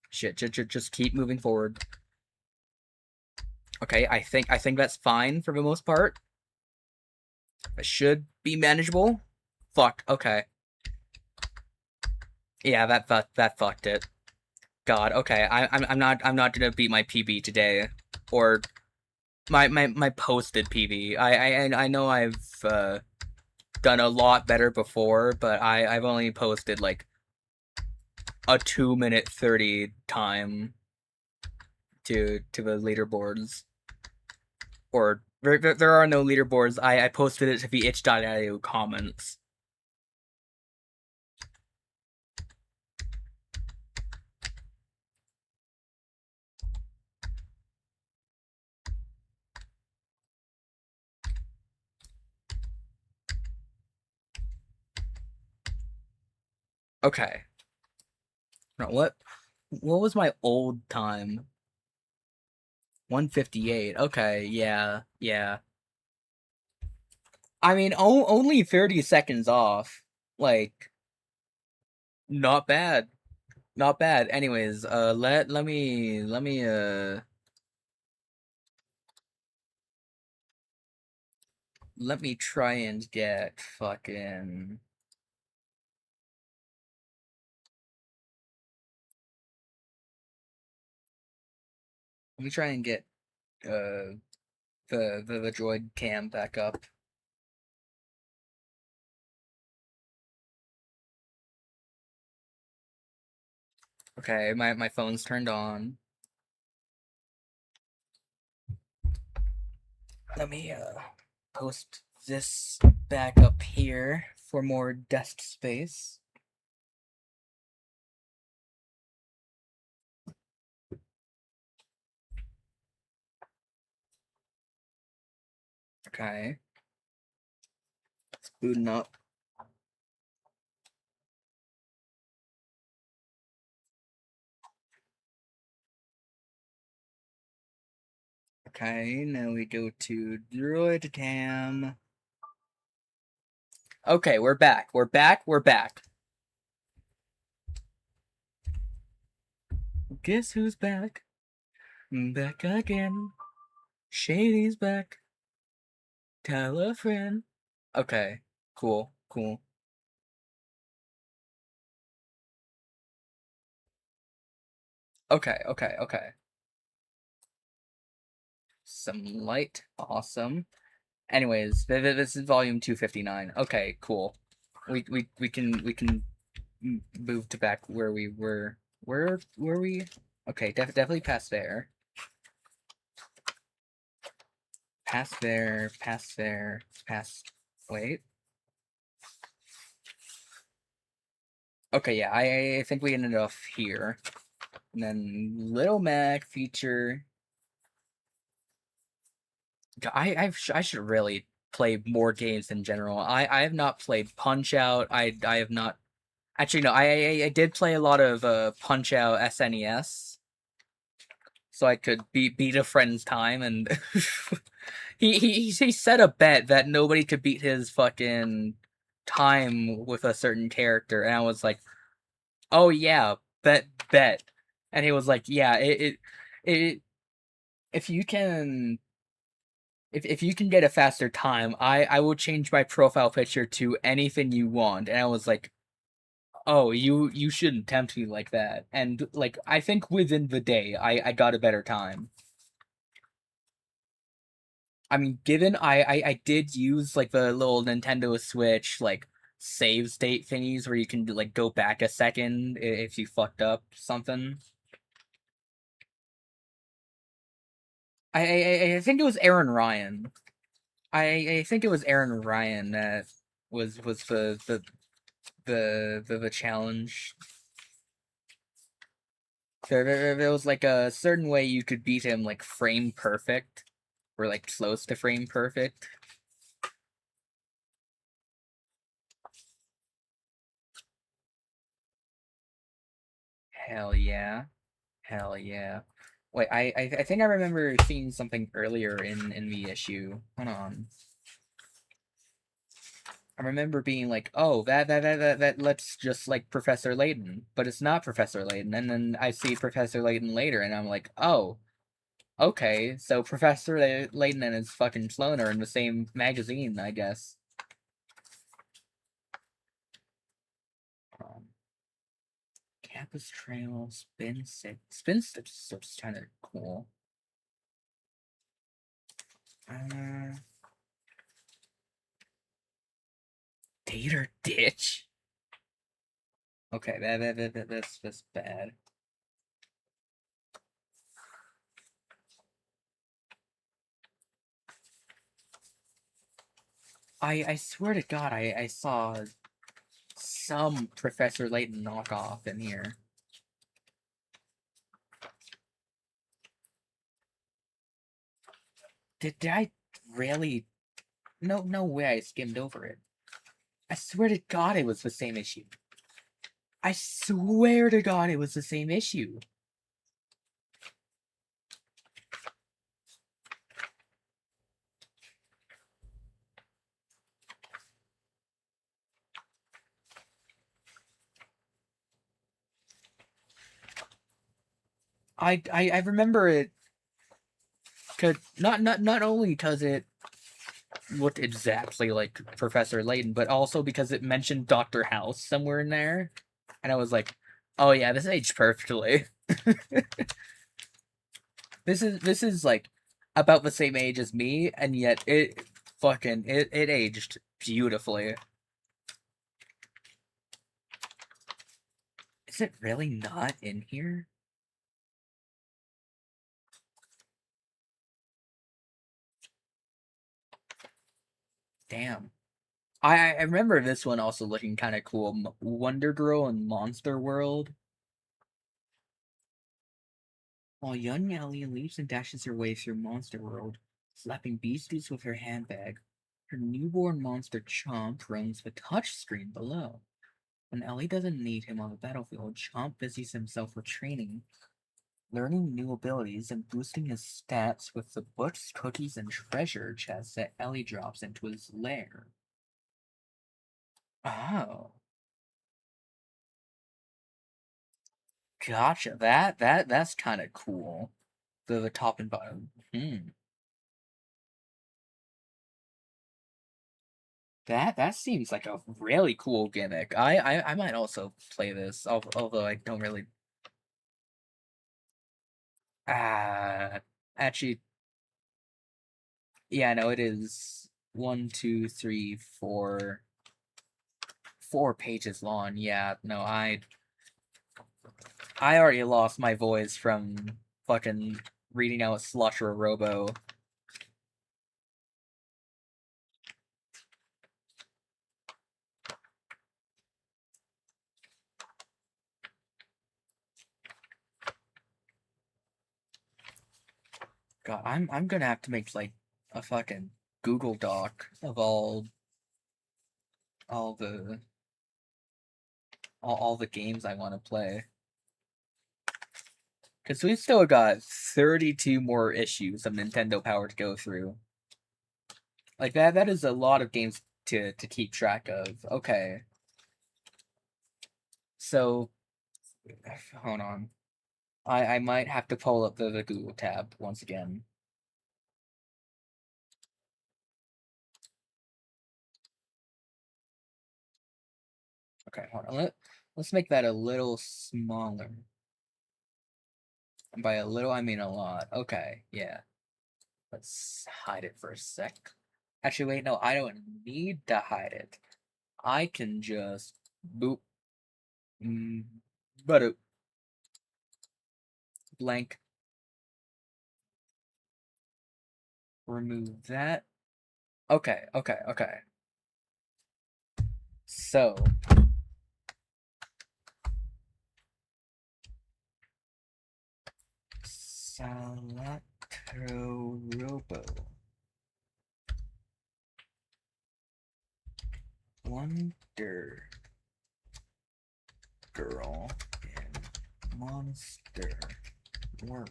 Shit, just keep moving forward. Okay, I think that's fine for the most part. It should be manageable. Fuck, okay. Yeah, that fucked it. God, okay. I'm not gonna beat my PB today. Or my posted PB. I know I've done a lot better before, but I've only posted like a 2-minute 30 time to the leaderboards. Or there are no leaderboards. I posted it to the itch.io comments. Okay. No, what was my old time? 158. Okay, yeah, yeah. I mean, only 30 seconds off. Like, not bad. Not bad. Anyways, let me let me try and get fucking let me try and get the droid cam back up. Okay, my phone's turned on. Let me post this back up here for more desk space. Okay. It's booting up. Okay, now we go to Droid Cam. Okay, we're back. We're back. We're back. Guess who's back? Back again. Shady's back. Tell a friend. Okay, cool, cool. Okay, okay, okay. Some light. Awesome. Anyways, this is volume 259. Okay, cool. We can move to back where we were. Where were we? Okay, definitely past there. Past there, past there, past. Wait. Okay, yeah, I think we ended off here. And then Little Mac feature. I should really play more games in general. I have not played Punch Out. I have not. Actually, no. I did play a lot of Punch Out SNES, so I could beat a friend's time, and he set a bet that nobody could beat his fucking time with a certain character, and I was like, oh yeah, bet, and he was like, yeah, it if you can if you can get a faster time, I will change my profile picture to anything you want. And I was like, oh, you shouldn't tempt me like that. And like I think within the day I got a better time. I mean, given I did use like the little Nintendo Switch like save state thingies where you can like go back a second if you fucked up something. I think it was Aaron Ryan. I think it was Aaron Ryan that was the challenge. There was like a certain way you could beat him like frame perfect, or like close to frame perfect. Hell yeah, hell yeah. Wait, I think I remember seeing something earlier in the issue. Hold on. I remember being like, oh, that looks just like Professor Layton, but it's not Professor Layton. And then I see Professor Layton later, and I'm like, oh, okay, so Professor Layton and his fucking clone are in the same magazine, I guess. Um, Campus Trail, Spin Six. Spin Six looks kind of cool. Tater Ditch. Okay, that's bad. I swear to God, I saw some Professor Layton knockoff in here. Did I really? No way I skimmed over it. I swear to God it was the same issue. I swear to God it was the same issue. I remember it. Cause not only because it looked exactly like Professor Layton, but also because it mentioned Dr. House somewhere in there. And I was like, oh yeah, this aged perfectly. This is like about the same age as me, and yet it aged beautifully. is it really not in here? Damn. I remember this one also looking kind of cool. Wonder Girl and Monster World. While young Ellie leaps and dashes her way through Monster World, slapping beasties with her handbag, her newborn monster Chomp roams the touchscreen below. When Ellie doesn't need him on the battlefield, Chomp busies himself with training, learning new abilities, and boosting his stats with the books, cookies, and treasure chests that Ellie drops into his lair. Oh. Gotcha. That's kind of cool. The top and bottom. That seems like a really cool gimmick. I might also play this, although I don't really. Ah, actually, yeah, no, it is 1, 2, 3, 4, 4 pages long. Yeah, no, I already lost my voice from fucking reading out Slush or Robo. God, I'm gonna have to make like a fucking Google Doc of all the all the games I want to play. Because we've still got 32 more issues of Nintendo Power to go through. Like that is a lot of games to keep track of. Okay. So hold on. I might have to pull up the Google tab once again. Okay, hold on. Let's make that a little smaller. And by a little, I mean a lot. Okay, yeah. Let's hide it for a sec. Actually, wait, no, I don't need to hide it. I can just boop. But blank. Remove that. Okay, okay, okay. So. Salatro Robo. Wonder Girl and Monster World.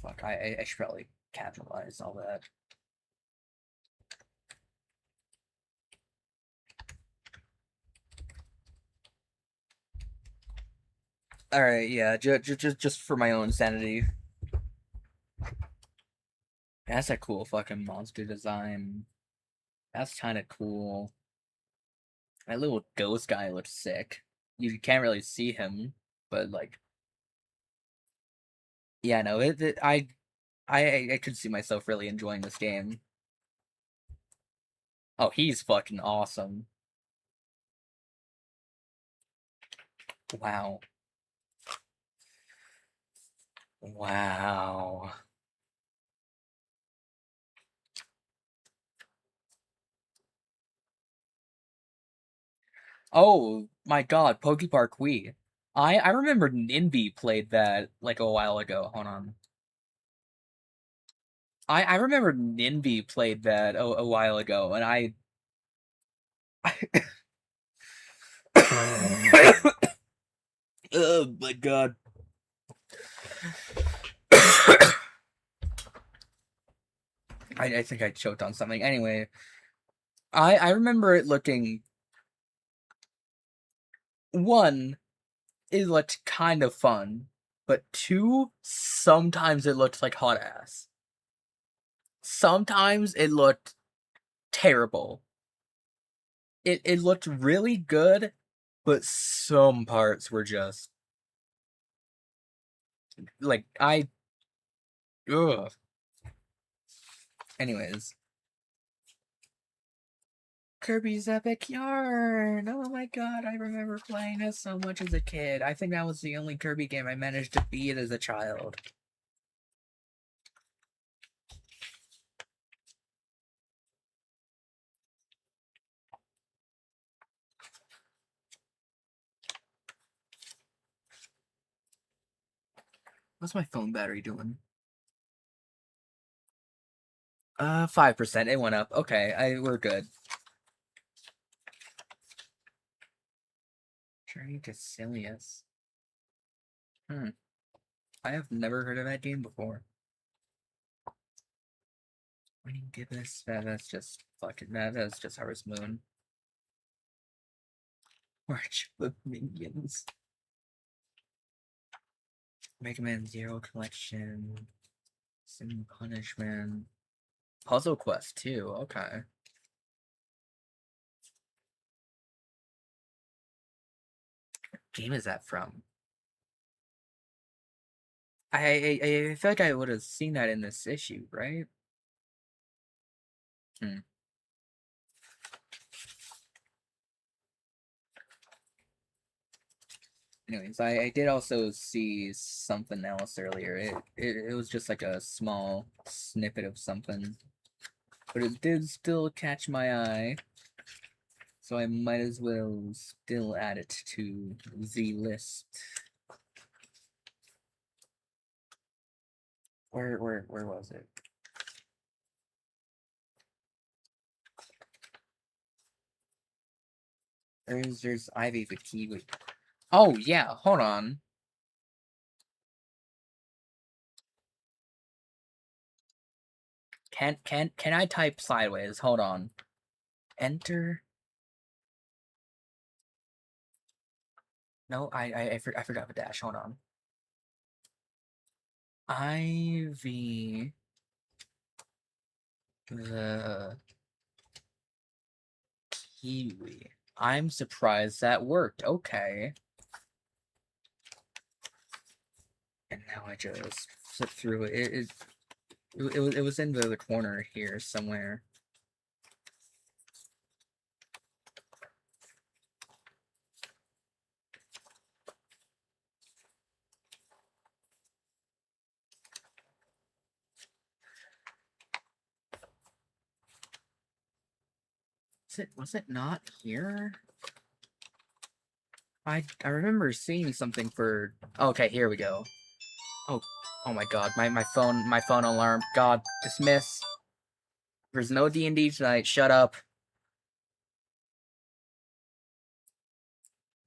Fuck, I should probably capitalize all that. Alright, yeah, just for my own sanity. That's a cool fucking monster design. That's kind of cool. That little ghost guy looks sick. You can't really see him, but like, yeah, no, I could see myself really enjoying this game. Oh, he's fucking awesome. Wow. Wow. Oh my god, Pokepark Wii. I remember Ninby played that like a while ago. Hold on. I remember Ninby played that a while ago, and I oh my god. I think I choked on something. Anyway, I remember it looking one, it looked kind of fun, but two, sometimes it looked like hot ass. Sometimes it looked terrible. It looked really good, but some parts were just like ugh. Anyways, Kirby's Epic Yarn! Oh my god, I remember playing this so much as a kid. I think that was the only Kirby game I managed to beat as a child. What's my phone battery doing? 5%. It went up. Okay, we're good. Journey to Silius. I have never heard of that game before. Winning Gibbous? That's just fucking... That's just Harvest Moon. March of Minions. Mega Man Zero Collection. Sim Punishment. Puzzle Quest, too. Okay. What game is that from? I feel like I would have seen that in this issue, right? Anyways, I did also see something else earlier. It was just like a small snippet of something, but it did still catch my eye, so I might as well still add it to the list. Where was it? There's Ivy the Kiwi. Oh yeah, hold on. Can I type sideways? Hold on. Enter. No, I forgot the dash. Hold on. Ivy the Kiwi. I'm surprised that worked. Okay. And now I just flip through it. It was in the corner here somewhere. Was it not here? I remember seeing something for... Okay, here we go. Oh my god, my phone alarm. God, dismiss. There's no D&D tonight. Shut up.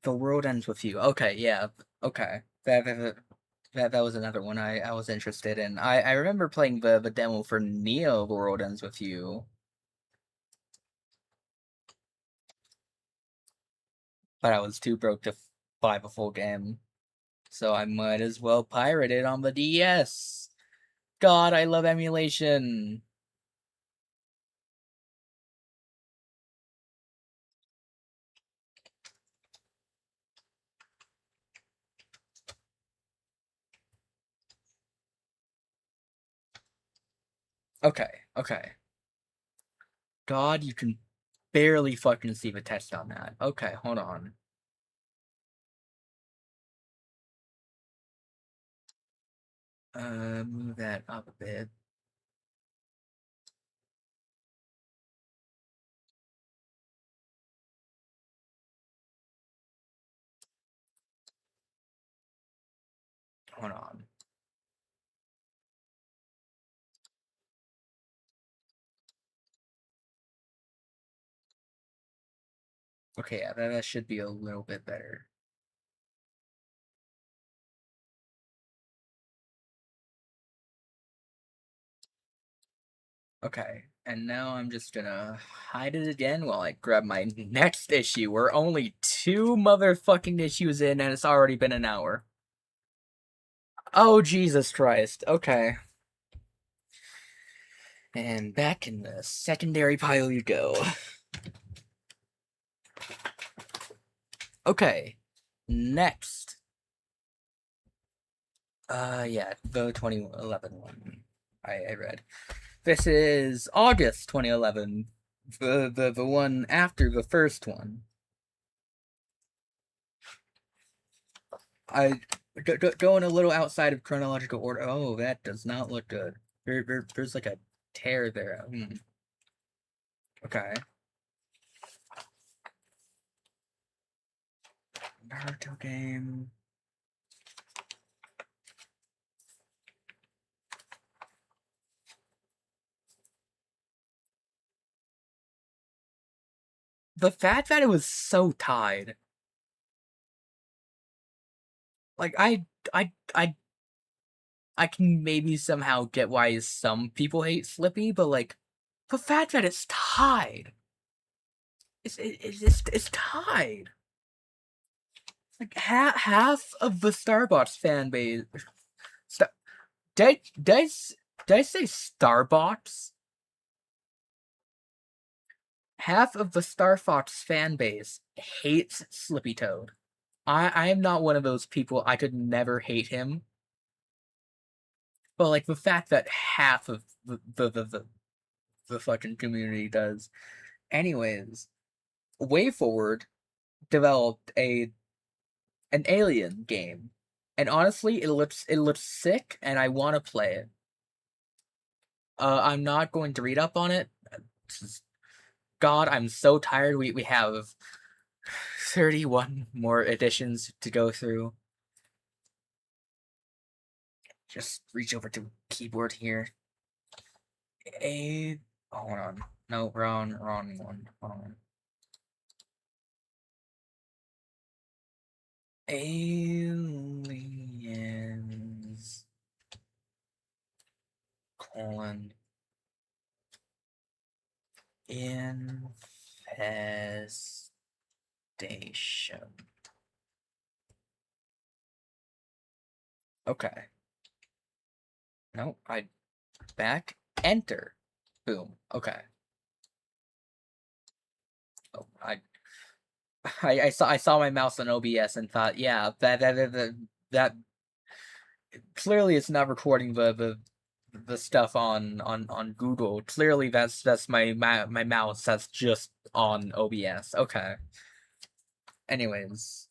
The world ends with you. Okay, yeah. Okay. That was another one I was interested in. I remember playing the demo for Neo The World Ends With You. But I was too broke to buy the full game. So I might as well pirate it on the DS. God, I love emulation. Okay. God, you can barely fucking see the text on that. Okay, hold on. Move that up a bit. Hold on. Okay, yeah, that should be a little bit better. Okay, and now I'm just gonna hide it again while I grab my next issue. We're only 2 motherfucking issues in and it's already been an hour. Oh, Jesus Christ. Okay. And back in the secondary pile you go. Okay, next. Yeah, the 2011 one I read. This is August 2011. The one after the first one. Going a little outside of chronological order. Oh, that does not look good. There's like a tear there. Okay. Naruto game. The fact that it was so tied. Like I can maybe somehow get why some people hate Slippy, but like the fact that it's tied. It's tied. Like half of the Starbots fan base. Star, did I say Starbots? Half of the Star Fox fan base hates Slippy Toad. I am not one of those people. I could never hate him. But like the fact that half of the fucking community does. Anyways, WayForward developed an Alien game, and honestly, it looks sick, and I want to play it. I'm not going to read up on it. God, I'm so tired. We have 31 more editions to go through. Just reach over to keyboard here. Hold on. No, wrong one. Hold on. Aliens colon infestation. Okay. No, back enter. Boom. Okay. Oh, I saw my mouse on OBS and thought, yeah, that clearly it's not recording the stuff on Google. Clearly that's my mouse that's just on OBS. Okay. Anyways.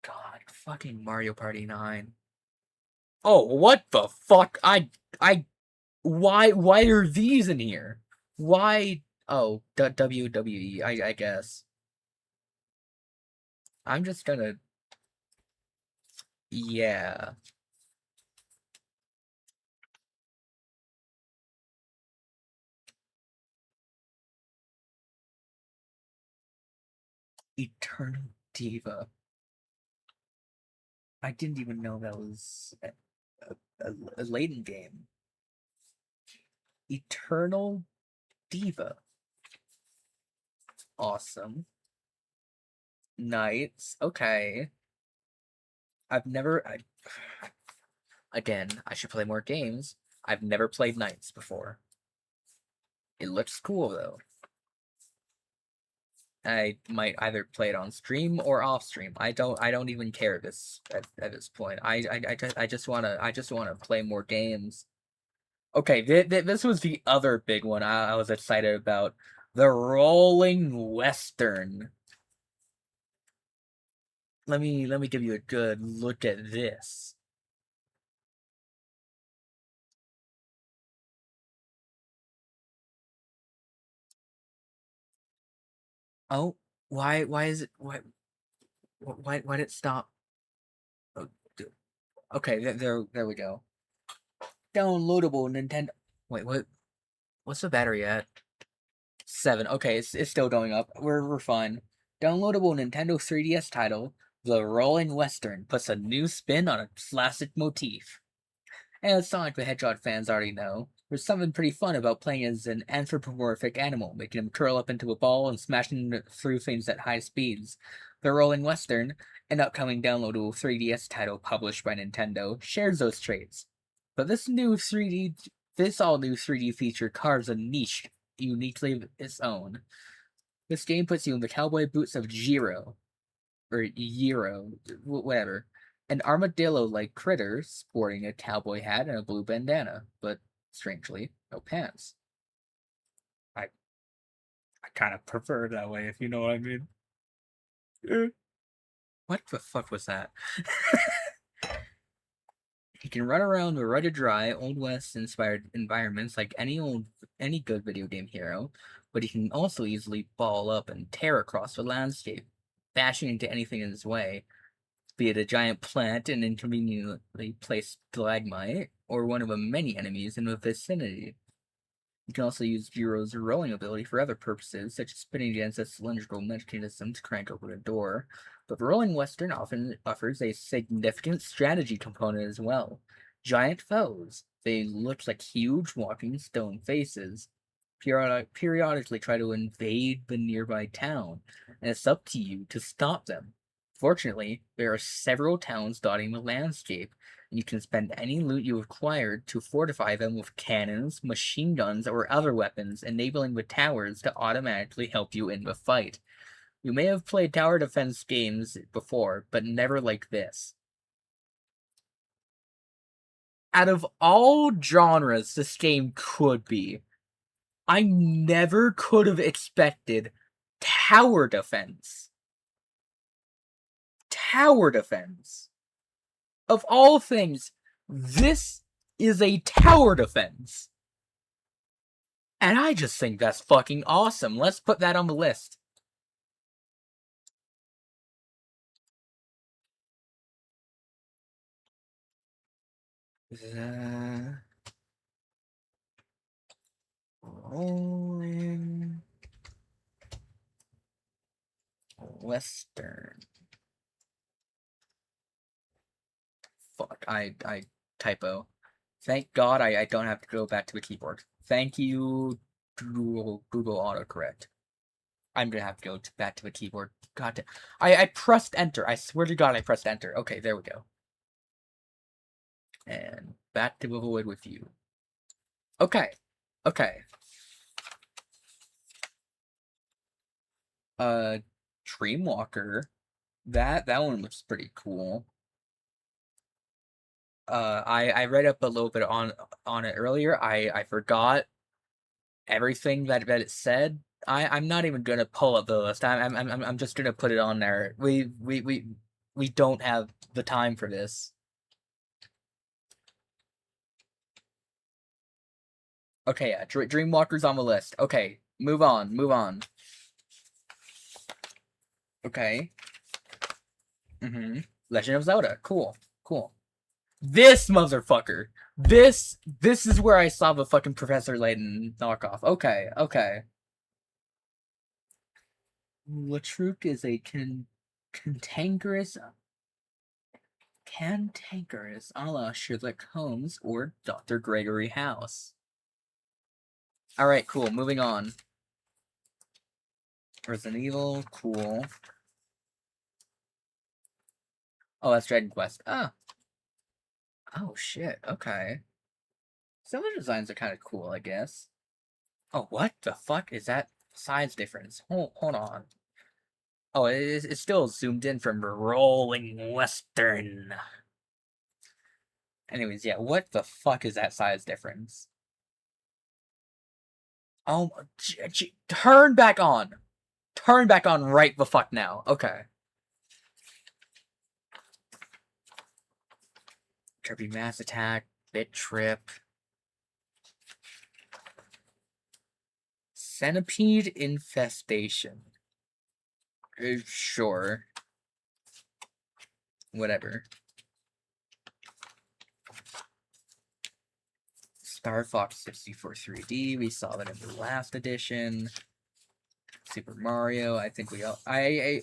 God, fucking Mario Party 9. Oh, what the fuck? Why are these in here? Why? Oh, WWE, I guess. I'm just gonna, yeah. Eternal Diva. I didn't even know that was a Layton game. Eternal Diva. Awesome. Knights. Okay. Again, I should play more games. I've never played Knights before. It looks cool though. I might either play it on stream or off stream. I don't even care at this point. I just wanna play more games. Okay, this was the other big one I was excited about. The Rolling Western. Let me give you a good look at this. Oh, why is it why did it stop? Oh, okay, there we go. Downloadable Nintendo. Wait, what's the battery at? 7. Okay, it's still going up. We're fine. Downloadable Nintendo 3DS title, The Rolling Western, puts a new spin on a classic motif. And as Sonic the Hedgehog fans already know, there's something pretty fun about playing as an anthropomorphic animal, making him curl up into a ball and smashing through things at high speeds. The Rolling Western, an upcoming downloadable 3DS title published by Nintendo, shares those traits. But this all new 3D feature carves a niche uniquely of its own. This game puts you in the cowboy boots of Jiro, or Yiro, whatever, an armadillo-like critter sporting a cowboy hat and a blue bandana. But Strangely, no pants. I kind of prefer it that way, if you know what I mean. Eh. What the fuck was that? He can run around the rugged, dry, Old West-inspired environments like any good video game hero, but he can also easily ball up and tear across the landscape, bashing into anything in his way, be it a giant plant, an inconveniently placed stalagmite, or one of the many enemies in the vicinity. You can also use Bureau's rolling ability for other purposes, such as spinning against a cylindrical mechanism to crank open a door, but the Rolling Western often offers a significant strategy component as well. Giant foes. They look like huge walking stone faces. Periodically try to invade the nearby town, and it's up to you to stop them. Fortunately, there are several towns dotting the landscape, and you can spend any loot you acquired to fortify them with cannons, machine guns, or other weapons, enabling the towers to automatically help you in the fight. You may have played tower defense games before, but never like this. Out of all genres this game could be, I never could have expected tower defense. Tower defense. Of all things, this is a tower defense. And I just think that's fucking awesome. Let's put that on the list. Rolling Western. Fuck, I typo. Thank God I don't have to go back to the keyboard. Thank you, Google autocorrect. I'm gonna have to go back to the keyboard. God damn. I pressed enter. I swear to God I pressed enter. Okay, there we go. And back to the void with you. Okay. Okay. Dreamwalker. That one looks pretty cool. I read up a little bit on it earlier. I forgot everything that it said. I'm not even gonna pull up the list. I'm just gonna put it on there. We don't have the time for this. Okay, yeah, Dreamwalker's on the list. Okay, move on. Okay. Legend of Zelda. Cool. This motherfucker. This is where I saw the fucking Professor Layton knockoff. Okay. Latruk is a cantankerous a la Sherlock Holmes or Dr. Gregory House. Alright, cool. Moving on. Resident Evil. Cool. Oh, that's Dragon Quest. Oh, shit. Okay. Some of the designs are kind of cool, I guess. Oh, what the fuck is that size difference? Hold on. Oh, it's still zoomed in from Rolling Western. Anyways, yeah, what the fuck is that size difference? Oh, turn back on. Turn back on right the fuck now. Okay. Kirby Mass Attack, Bit Trip. Centipede Infestation. Sure. Whatever. Star Fox 64 3D. We saw that in the last edition. Super Mario. I think we all. I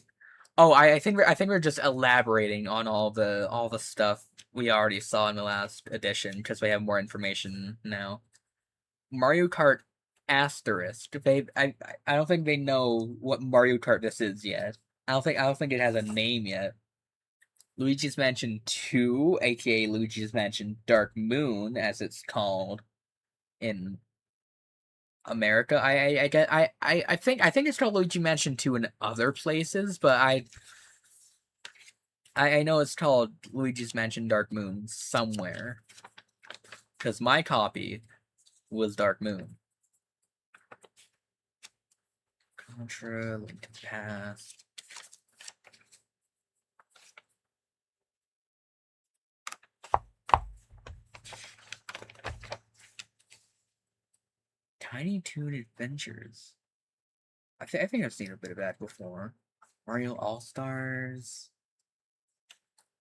think we're just elaborating on all the stuff we already saw in the last edition because we have more information now. Mario Kart Asterisk. I don't think they know what Mario Kart this is yet. I don't think it has a name yet. Luigi's Mansion 2, aka Luigi's Mansion Dark Moon, as it's called in America. I think it's called Luigi Mansion 2 in other places, but I know it's called Luigi's Mansion Dark Moon somewhere. Because my copy was Dark Moon. Contra, Link to the Past. Tiny Toon Adventures. I think I've seen a bit of that before. Mario All Stars.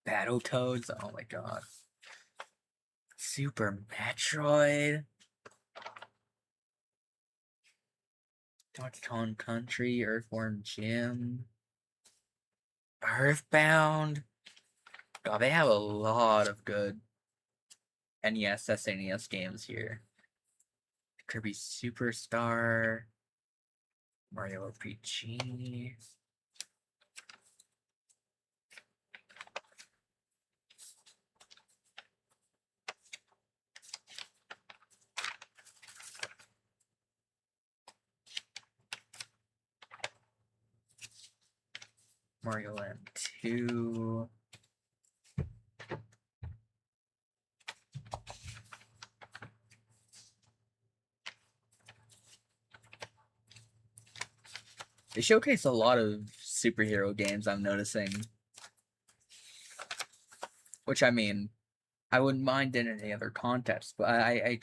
Battletoads. Oh my god. Super Metroid. Donkey Kong Country. Earthworm Jim. Earthbound. God, they have a lot of good NES, SNES games here. Kirby Superstar. Mario RPG. Mario Land 2. They showcase a lot of superhero games, I'm noticing. Which, I mean, I wouldn't mind in any other context, but I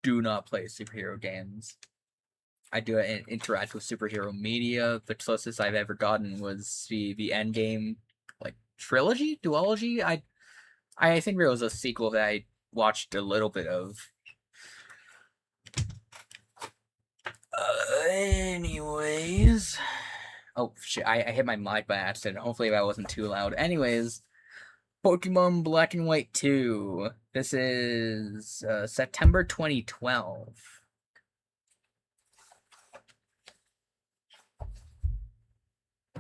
do not play superhero games. I do interact with superhero media. The closest I've ever gotten was the Endgame, like, trilogy? Duology? I think there was a sequel that I watched a little bit of. Anyways. Oh, shit, I hit my mic by accident. Hopefully that wasn't too loud. Anyways, Pokemon Black and White 2. This is September 2012.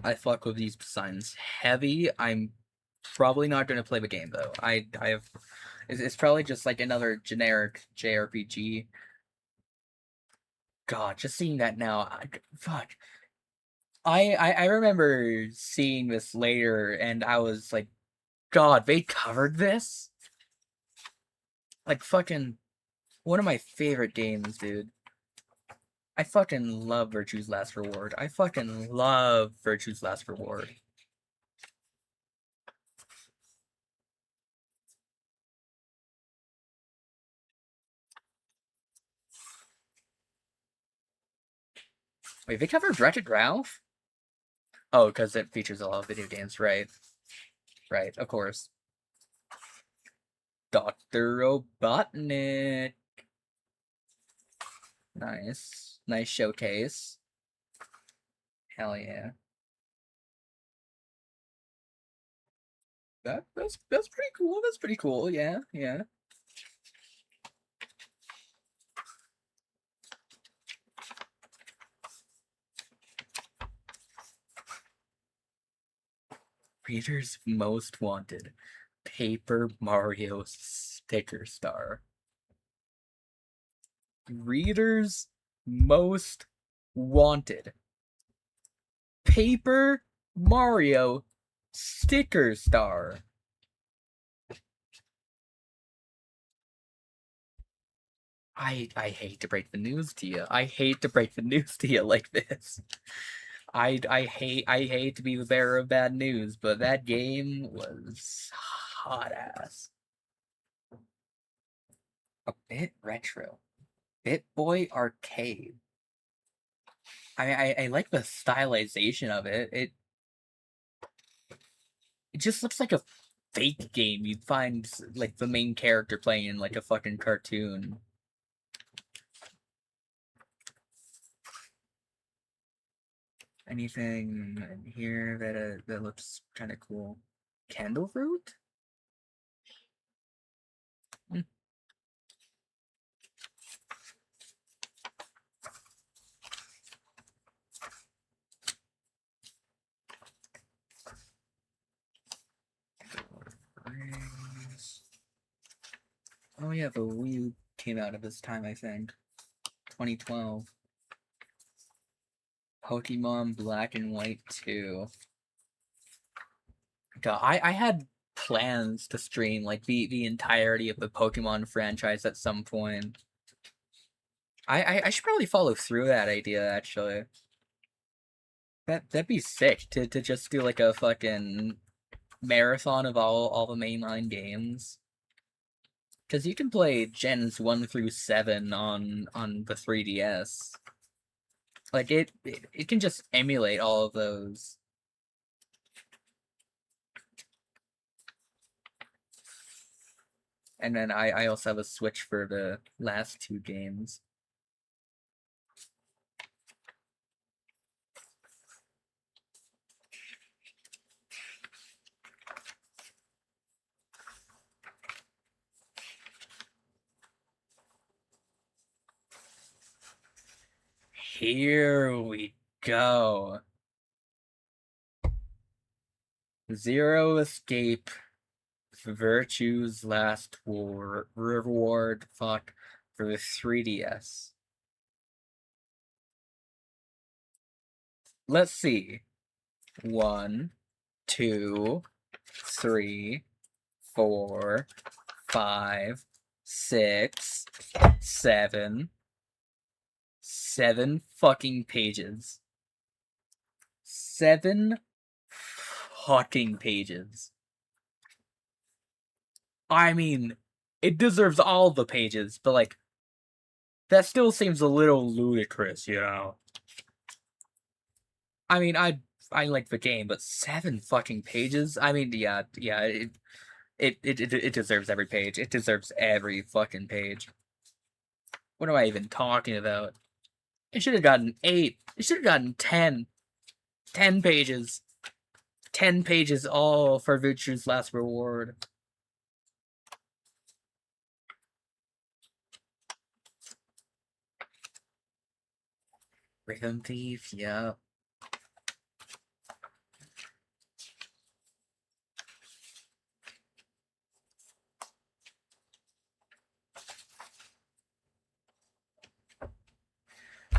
I fuck with these designs heavy. I'm probably not going to play the game, though. I have... It's probably just like another generic JRPG. God, just seeing that now, fuck. I remember seeing this later, and I was like, God, they covered this? Like, fucking, one of my favorite games, dude. I fucking love Virtue's Last Reward. I fucking love Virtue's Last Reward. Wait, they covered Wreck-It Ralph? Oh, because it features a lot of video games, right? Right, of course. Dr. Robotnik. Nice. Nice showcase. Hell yeah. That's pretty cool. That's pretty cool. Yeah, yeah. Reader's Most Wanted. Paper Mario Sticker Star. Reader's Most Wanted. Paper Mario Sticker Star. I hate to break the news to you. I hate to break the news to you like this. I hate to be the bearer of bad news, but that game was hot ass. A bit retro. BitBoy Arcade. I like the stylization of it. It just looks like a fake game you'd find like the main character playing in like a fucking cartoon. Anything in here that looks kind of cool? Candle fruit? Hmm. Oh yeah, the Wii U came out at this time, I think. 2012. Pokemon Black and White 2. God, I had plans to stream like the entirety of the Pokemon franchise at some point. I should probably follow through that idea, actually. That'd be sick to just do like a fucking marathon of all the mainline games. Because you can play Gens 1 through 7 on the 3DS. Like, it can just emulate all of those. And then I also have a Switch for the last 2 games. Here we go. Zero Escape, Virtue's Last Reward, fuck, for the 3DS. Let's see. 1, 2, 3, 4, 5, 6, 7. 7 fucking pages. 7 fucking pages. I mean, it deserves all the pages, but like, that still seems a little ludicrous, you know? I mean, I like the game, but 7 fucking pages? I mean, yeah, it deserves every page. It deserves every fucking page. What am I even talking about? It should have gotten 8. It should have gotten 10. 10 pages. 10 pages all for Virtue's Last Reward. Rhythm Thief, yeah.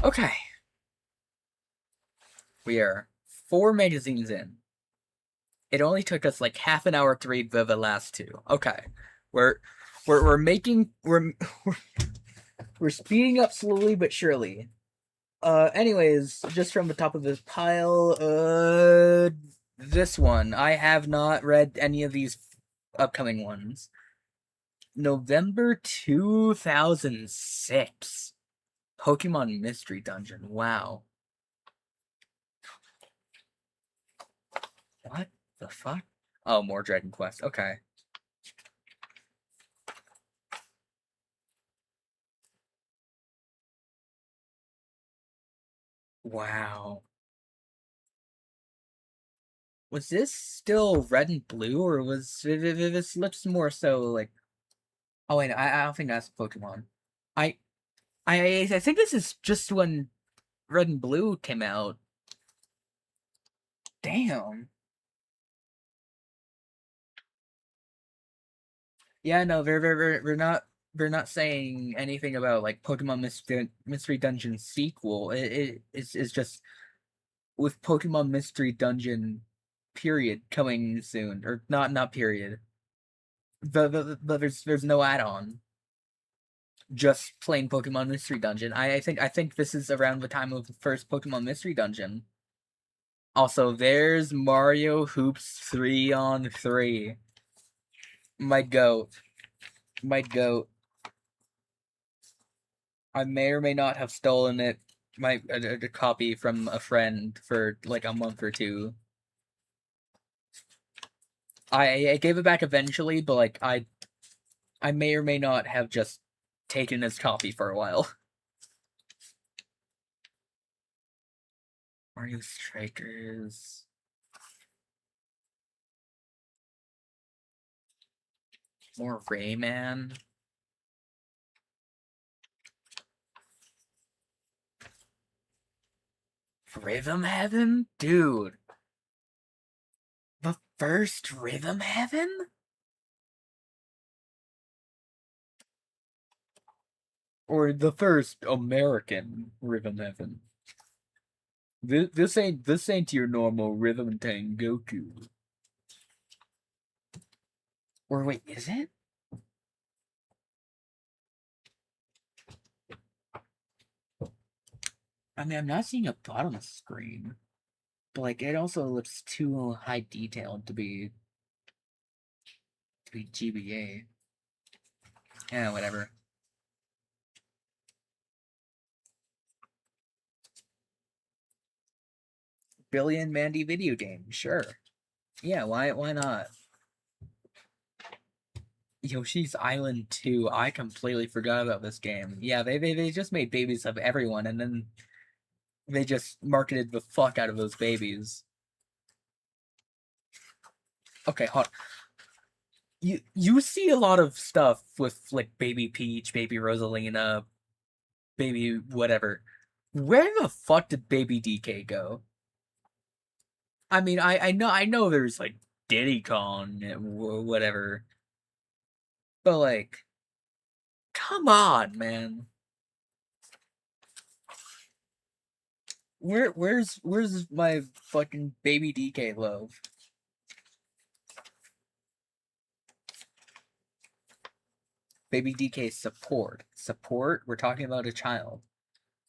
Okay. We are 4 magazines in. It only took us like half an hour to read the last 2. Okay. We're making we're speeding up slowly but surely. Anyways, just from the top of this pile, this one. I have not read any of these upcoming ones. November 2006. Pokemon Mystery Dungeon. Wow. What the fuck? Oh, more Dragon Quest. Okay. Wow. Was this still red and blue, or was this looks more so like? Oh wait, I don't think that's Pokemon. I I think this is just when red and blue came out. Damn. Yeah, no, we're not saying anything about like Pokemon Mystery Dungeon sequel. It's just with Pokemon Mystery Dungeon period coming soon, or not period. There's no add-on. Just plain Pokemon Mystery Dungeon. I think this is around the time of the first Pokemon Mystery Dungeon. Also, there's Mario Hoops 3-on-3. My goat. My goat. I may or may not have stolen it, a copy from a friend for like a month or 2. I gave it back eventually, but like I may or may not have just taken his copy for a while. Mario Strikers. More Rayman. Rhythm Heaven? Dude. The first Rhythm Heaven? Or the first American Rhythm Heaven? This ain't your normal Rhythm Tengoku. Or wait, is it? I mean, I'm not seeing a bottom screen, but like it also looks too high detailed to be GBA. Yeah, whatever. Billion Mandy video game, sure. Yeah, why not? Yoshi's Island 2, I completely forgot about this game. Yeah, they just made babies of everyone, and then they just marketed the fuck out of those babies. Okay, hold on. You see a lot of stuff with like Baby Peach, Baby Rosalina, Baby whatever. Where the fuck did Baby DK go? I mean, I know there's like Diddy Kong, whatever, but like, come on, man. Where's my fucking Baby DK love? Baby DK support. Support? We're talking about a child.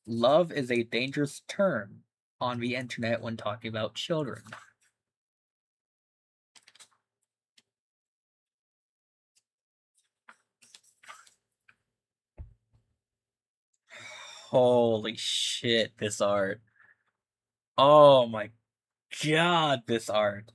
Love is a dangerous term on the internet when talking about children. Holy shit, this art. Oh my god, this art.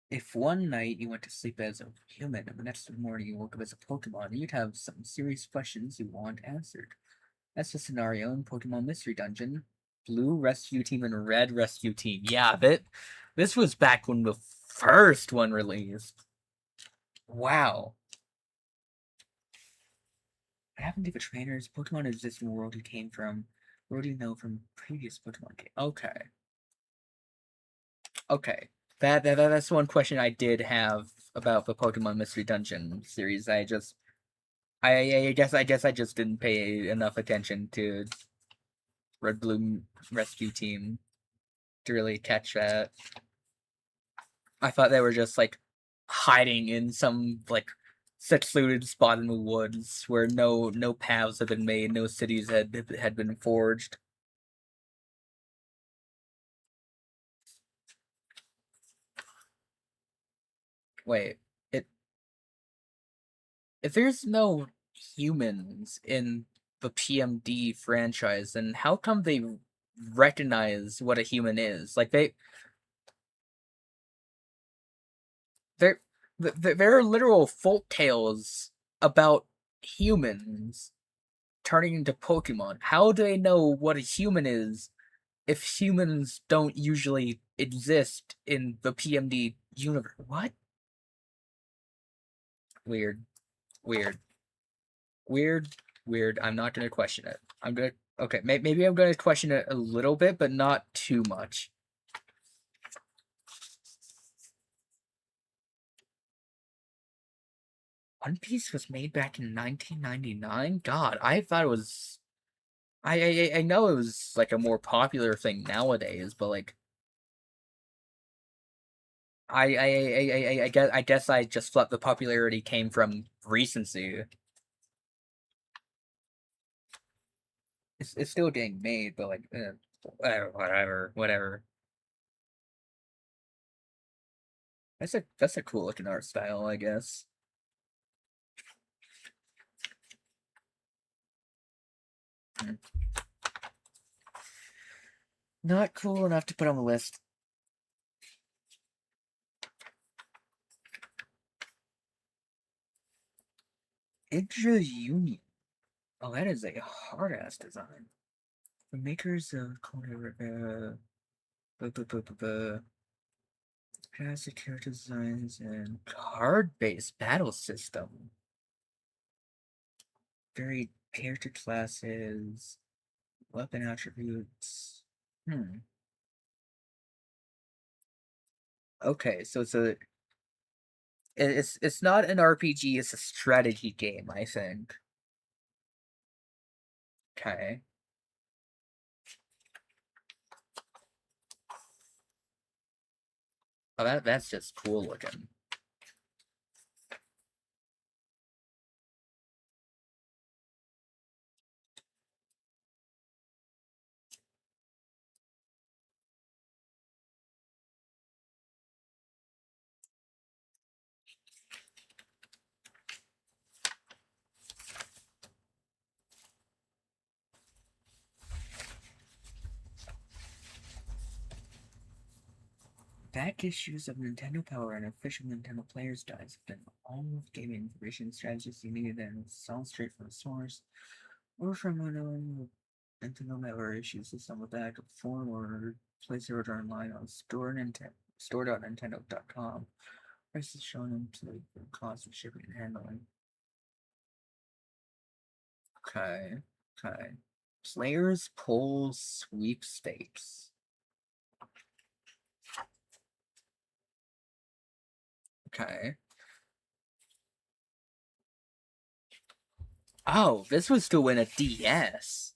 If one night you went to sleep as a human and the next morning you woke up as a Pokemon, you'd have some serious questions you want answered. That's the scenario in Pokemon Mystery Dungeon. Blue Rescue Team and Red Rescue Team. Yeah, this was back when the first one released. Wow. What happened to the trainers? Pokemon exist in the world you came from. What do you know from previous Pokemon game? Okay. Okay. That's one question I did have about the Pokemon Mystery Dungeon series. I guess I just didn't pay enough attention to Red Blue Rescue Team to really catch that. I thought they were just like hiding in some like secluded spot in the woods where no paths had been made, no cities had been forged. Wait, it if there's no humans in the PMD franchise, then how come they recognize what a human is? Like there there are literal folk tales about humans turning into Pokemon. How do they know what a human is if humans don't usually exist in the PMD universe? What? Weird. Weird. Weird. Weird. I'm not gonna question it. I'm gonna okay, maybe I'm gonna question it a little bit, but not too much. One Piece was made back in 1999? God, I thought it was I know it was like a more popular thing nowadays, but like I guess I just thought the popularity came from recency. It's still getting made, but like whatever. That's a cool looking art style, I guess. Hmm. Not cool enough to put on the list. Idra Union. Oh, that is a hard ass design. The makers of classic character designs and card-based battle system. Varied character classes, weapon attributes. Okay, so it's not an RPG, it's a strategy game, I think. Okay. Oh, that's just cool looking. Back issues of Nintendo Power and official Nintendo Players Guides have been all of gaming information strategies you need, and it's all straight from the source or from unknown Nintendo Power issues is some of that form or place your order online on store.nintendo.com. Prices shown into the cost of shipping and handling. Okay, okay. Players Poll Sweepstakes. Okay. Oh, this was to win a DS.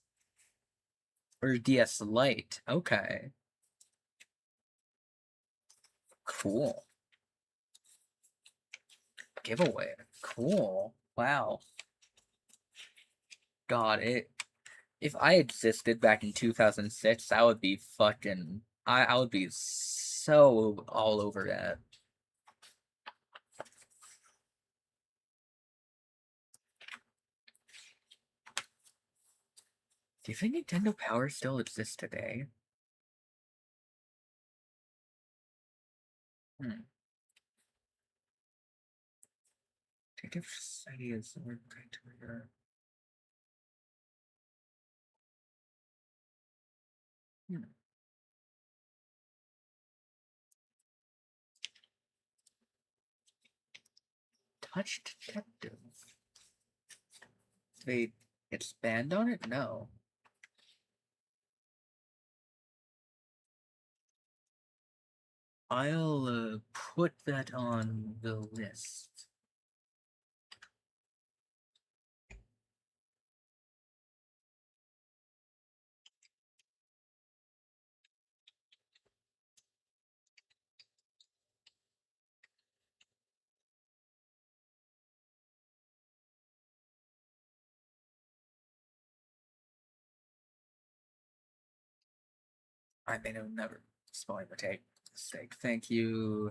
Or DS Lite. Okay. Cool. Giveaway. Cool. Wow. God, if I existed back in 2006, I would be fucking I would be so all over that. Do you think Nintendo Power still exists today? Detective Society is the word criteria. Touch Detective. They expand on it? No. I'll put that on the list. I may have never spoiled the mistake. Thank you,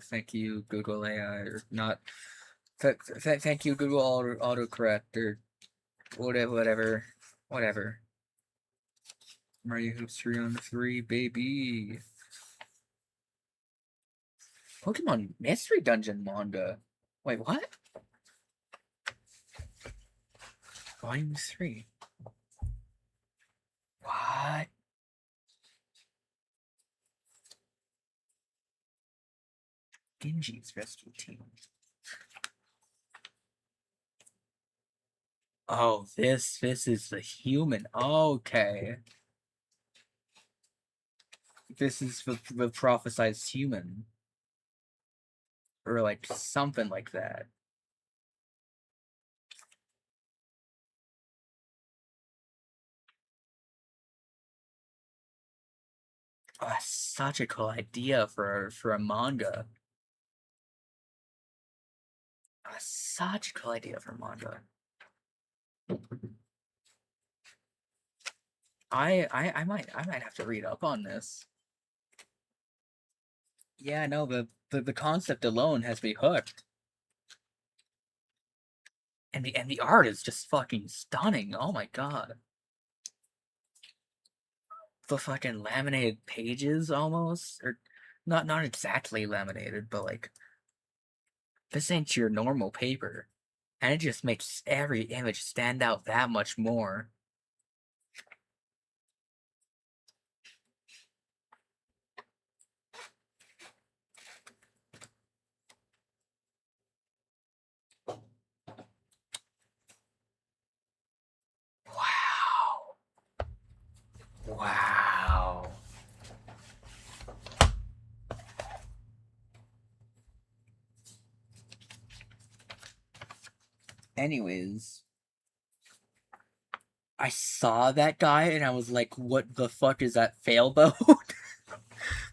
Google AI, or not. Thank you, Google autocorrect, or whatever. Mario Hoops 3-on-3, baby. Pokemon Mystery Dungeon manga. Wait, what? Volume 3. What? Genji's rescue team. Oh, this is the human. Okay. This is the prophesized human. Or like something like that. Oh, that's such a cool idea for a manga. Such a cool idea for manga. I might have to read up on this. Yeah, no, the concept alone has me hooked. And the art is just fucking stunning. Oh my god. The fucking laminated pages almost, or not exactly laminated, but like this ain't your normal paper. And it just makes every image stand out that much more. Wow. Wow. Anyways, I saw that guy and I was like, what the fuck is that failboat?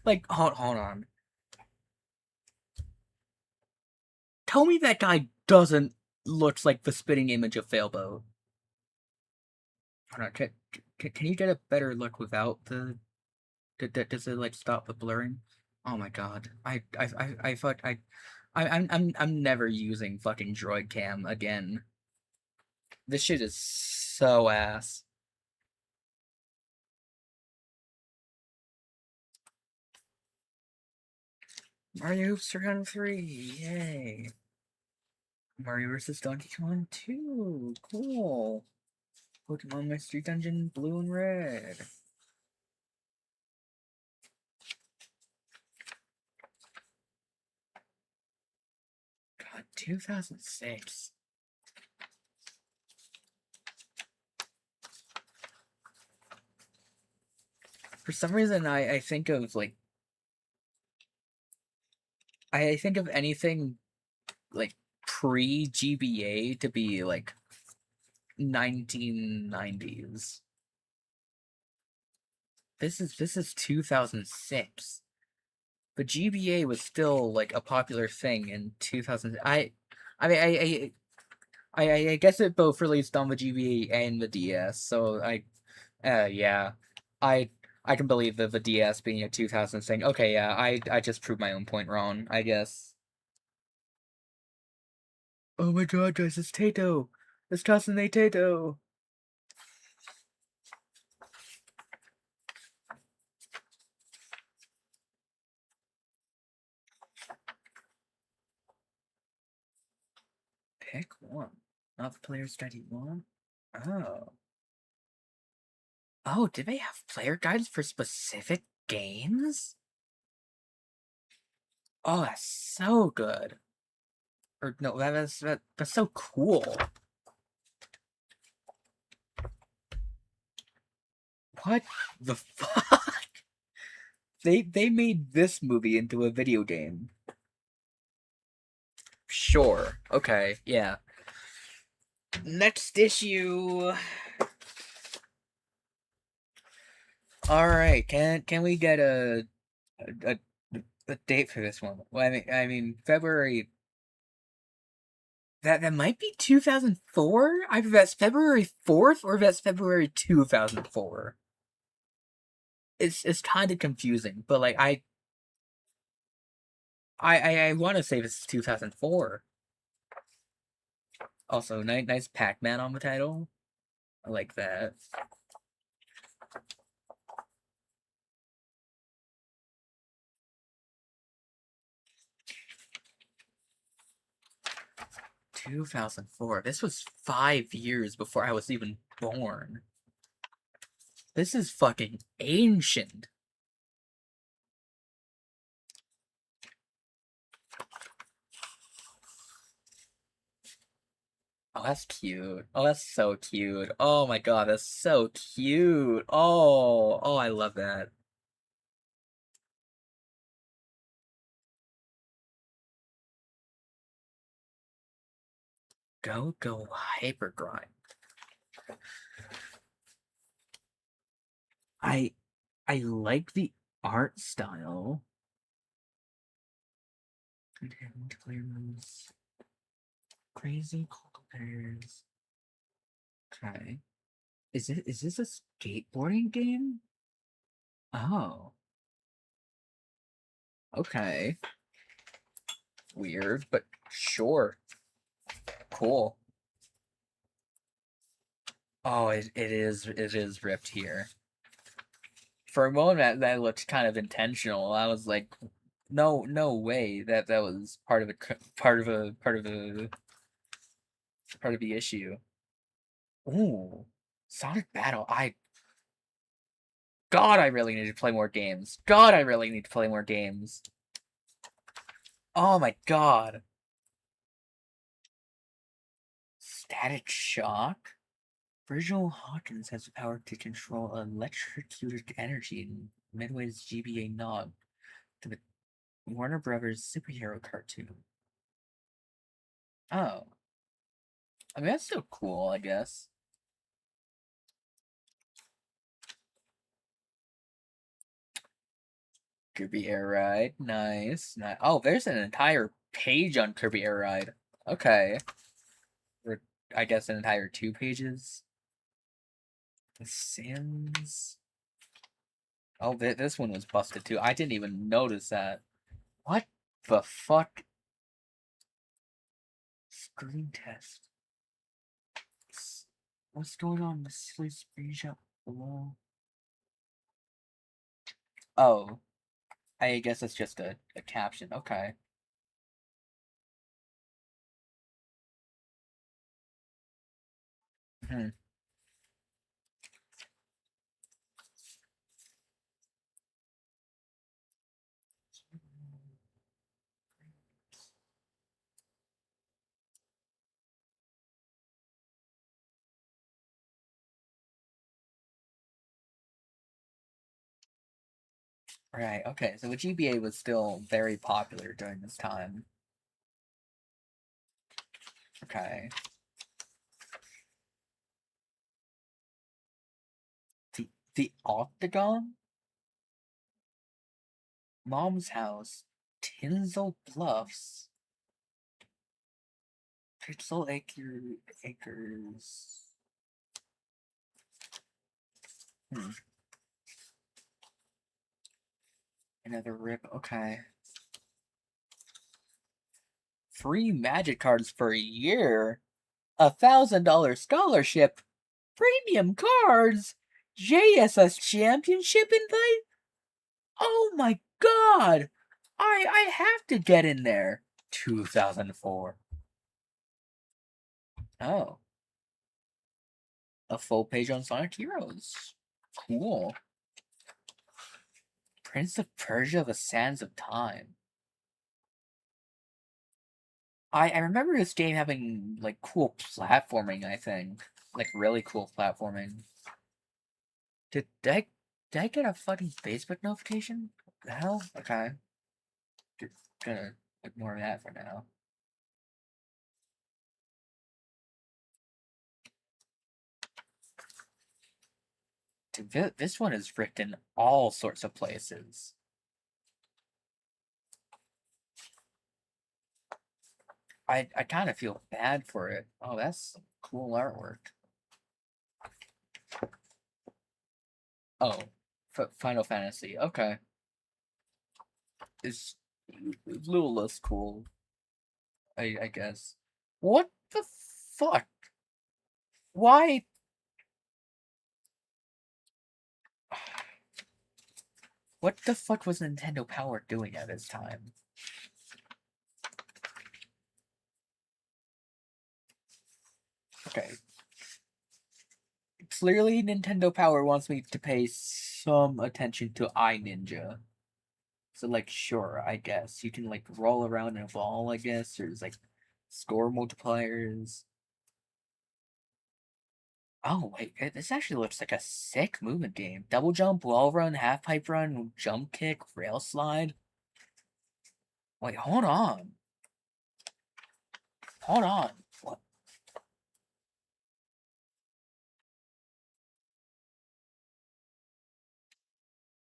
Like, hold on. Tell me that guy doesn't looks like the spitting image of Failboat. Hold on, can you get a better look without the? Does it like stop the blurring? Oh my god, I'm never using fucking Droid Cam again. This shit is so ass. Mario Hoops 303, yay! Mario vs. Donkey Kong 2, cool. Pokemon Mystery Dungeon Blue and Red. God, 2006. For some reason, I think of like I think of anything like pre GBA to be like 1990s. This is 2006. But GBA was still like a popular thing in 2000. I mean I guess it both released on the GBA and the DS. So yeah. I I can believe the DS being a 2000 thing. Okay, yeah. I just proved my own point wrong, I guess. Oh my god, guys, it's Tato. It's Kasane Tato. Pick one. Not the player's that you want. Oh. Oh, did they have player guides for specific games? Oh, that's so good. Or no, that's so cool. What the fuck? They made this movie into a video game. Sure. Okay. Yeah. Next issue. All right. Can we get a, a date for this one? Well, I mean February. That might be 2004. Either that's February 4th or that's February 2004. It's kind of confusing, but like I want to say this is 2004. Also, nice Pac-Man on the title. I like that. "2004. This was 5 years before I was even born. This is fucking ancient. Oh, that's cute. Oh, that's so cute. Oh my god, that's so cute. Oh, I love that. Go Hypergrind. I I like the art style. Multiplayer moves. Crazy competitors. Okay. Is this a skateboarding game? Oh. Okay. Weird, but sure. Cool. Oh, it is ripped here. For a moment that looked kind of intentional. I was like, no way that was part of the issue. Ooh, Sonic Battle. God, I really need to play more games. God, I really need to play more games. Oh my god. Static Shock? Virgil Hawkins has the power to control electrocuted energy in Midway's GBA nod to the Warner Brothers superhero cartoon. Oh. I mean, that's still cool, I guess. Could be Air Ride. Nice. Oh, there's an entire page on Kirby Air Ride. Okay. Or, I guess an entire 2 pages. The Sims. Oh, this one was busted too. I didn't even notice that. What the fuck? Screen test. What's going on in the silly screenshot below? Oh, I guess it's just a caption. Okay. Hmm. Right, okay, so the GBA was still very popular during this time. Okay. The Octagon? Mom's House. Tinsel Bluffs. Pixel Acres. Hmm. Another rip, okay. Free magic cards for a year? $1,000 scholarship? Premium cards? JSS Championship invite? Oh my god! I have to get in there. 2004. Oh. A full page on Sonic Heroes. Cool. Prince of Persia: The Sands of Time. I remember this game having, like, cool platforming, I think. Like, really cool platforming. Did I get a fucking Facebook notification? What the hell? Okay. Just gonna ignore that for now. Dude, this one is ripped in all sorts of places. I kind of feel bad for it. Oh, that's some cool artwork. Oh, Final Fantasy. Okay. It's a little less cool, I guess. What the fuck? Why? What the fuck was Nintendo Power doing at this time? Okay. Clearly, Nintendo Power wants me to pay some attention to iNinja. So, like, sure, I guess. You can, like, roll around in a ball, I guess. There's, like, score multipliers. Oh, wait, this actually looks like a sick movement game. Double jump, wall run, half pipe run, jump kick, rail slide. Wait, hold on. Hold on. What?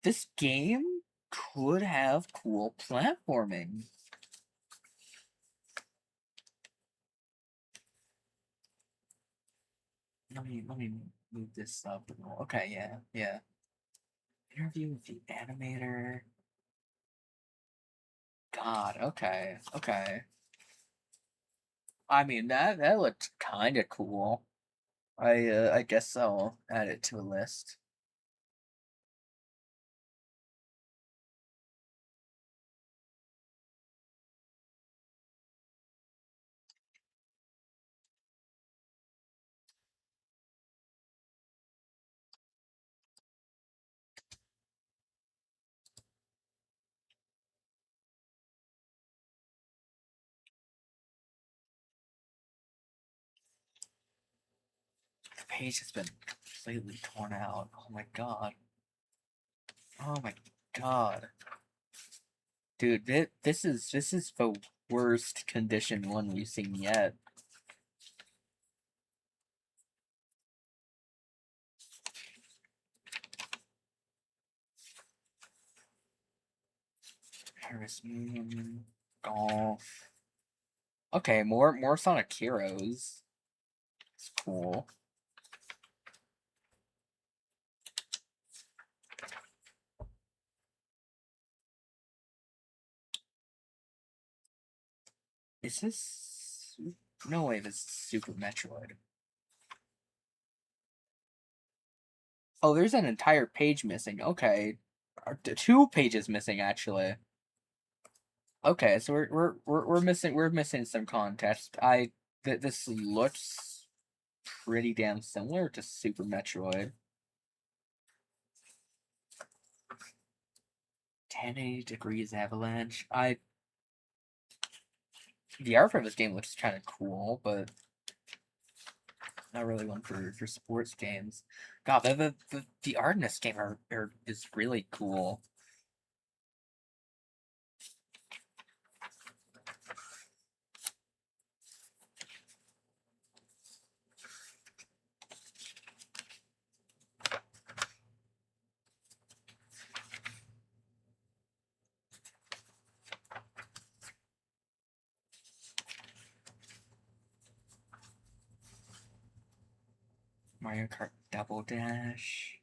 This game could have cool platforming. Let me move this up. Okay, yeah. Interview with the animator. God, okay. I mean that looked kind of cool. I guess I'll add it to a list. The page has been completely torn out. Oh my god. Oh my god. Dude, this is the worst condition one we've seen yet. Harvest Moon, Golf. Okay, more Sonic Heroes. It's cool. Is this... No way, this is Super Metroid. Oh, there's an entire page missing. Okay. 2 pages missing, actually. Okay, so we're missing some context. This looks pretty damn similar to Super Metroid. 1080 degrees avalanche. The art for this game looks kind of cool, but not really one for sports games. God, the art in this game is really cool. Mario Kart Double Dash.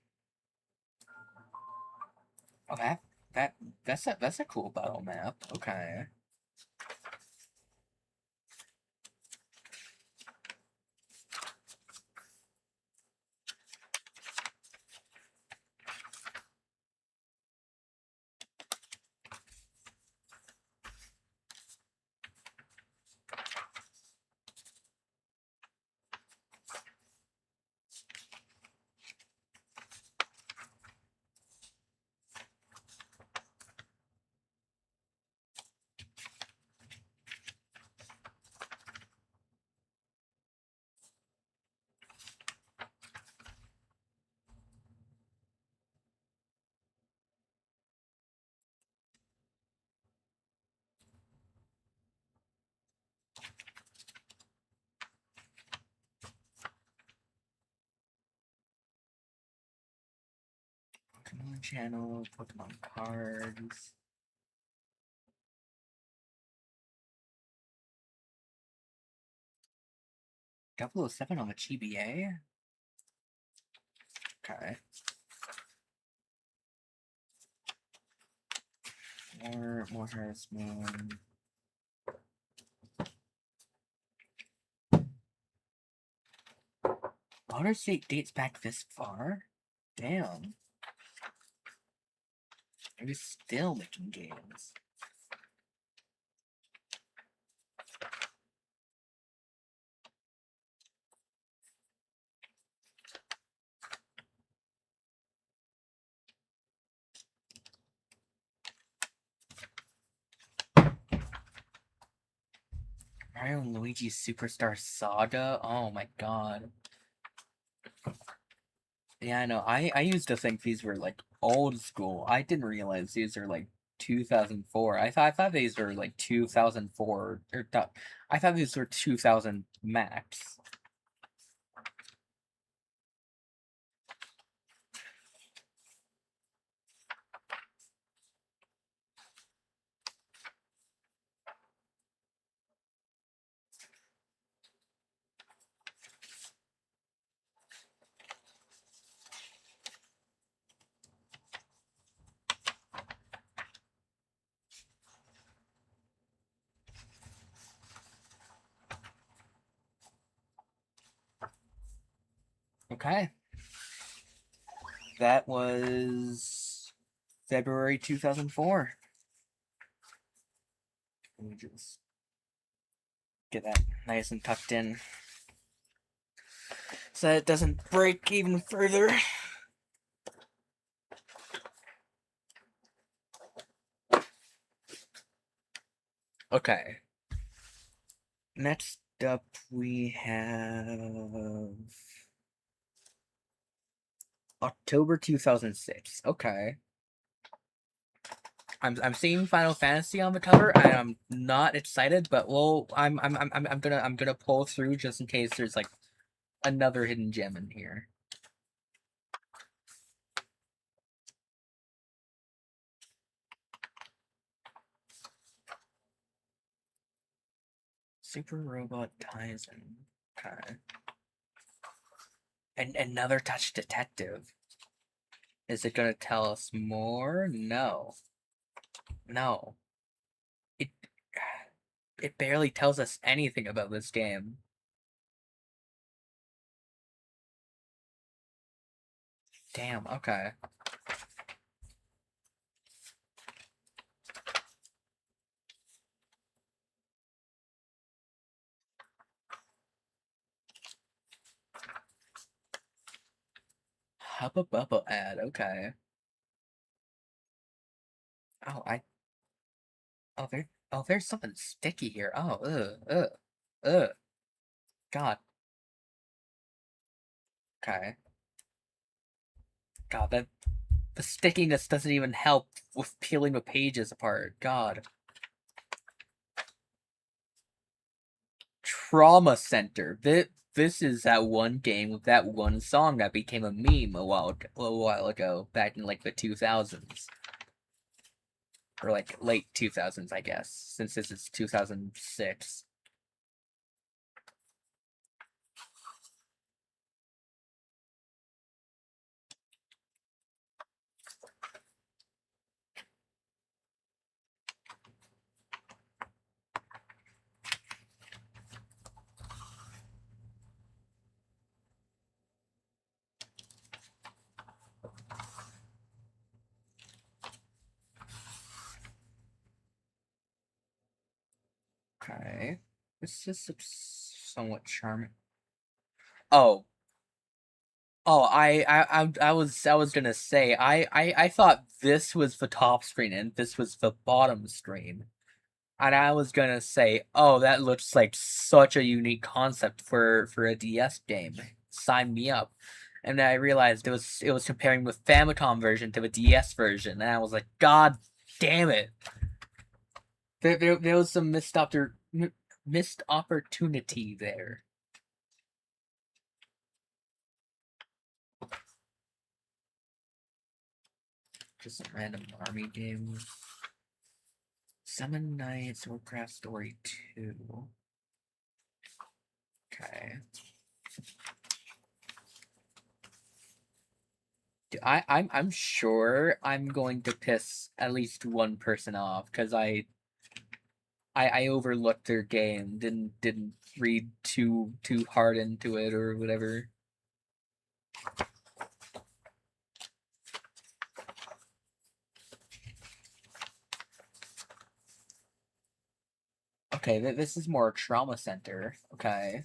Oh, that's a cool battle map. Okay. Pokemon channel, Pokemon cards. 007 on the GBA? Okay. More Harvest Moon. Honor State dates back this far? Damn. They're still making games. Mario and Luigi Superstar Saga? Oh my god. Yeah, I know. I used to think these were like old school. I didn't realize these are like 2004. I thought these were like 2004 or I thought these were 2000 max. Okay. That was February 2004. Let me just get that nice and tucked in so that it doesn't break even further. Okay. Next up we have October 2006. Okay. I'm seeing Final Fantasy on the cover, and I'm not excited, but I'm gonna pull through just in case there's like another hidden gem in here. Super Robot Tyson. Okay. And another Touch Detective. Is it gonna tell us more? No. No. It it barely tells us anything about this game. Damn, okay. Hubba Bubba ad, okay. Oh, there's something sticky here. Oh, ugh. God. Okay. God, the stickiness doesn't even help with peeling the pages apart. God. Trauma Center. This is that one game with that one song that became a meme a while ago, back in like the 2000s. Or like late 2000s, I guess, since this is 2006. Okay. This is somewhat charming. Oh. Oh, I was gonna say I thought this was the top screen and this was the bottom screen. And I was gonna say, oh, that looks like such a unique concept for a DS game. Sign me up. And then I realized it was comparing the Famicom version to the DS version, and I was like, God damn it! There was some missed opportunity there. Just a random army game. Summon Knights, Warcraft Story 2. Okay. I'm sure I'm going to piss at least one person off because I overlooked their game, didn't read too hard into it or whatever. Okay, this is more Trauma Center. Okay.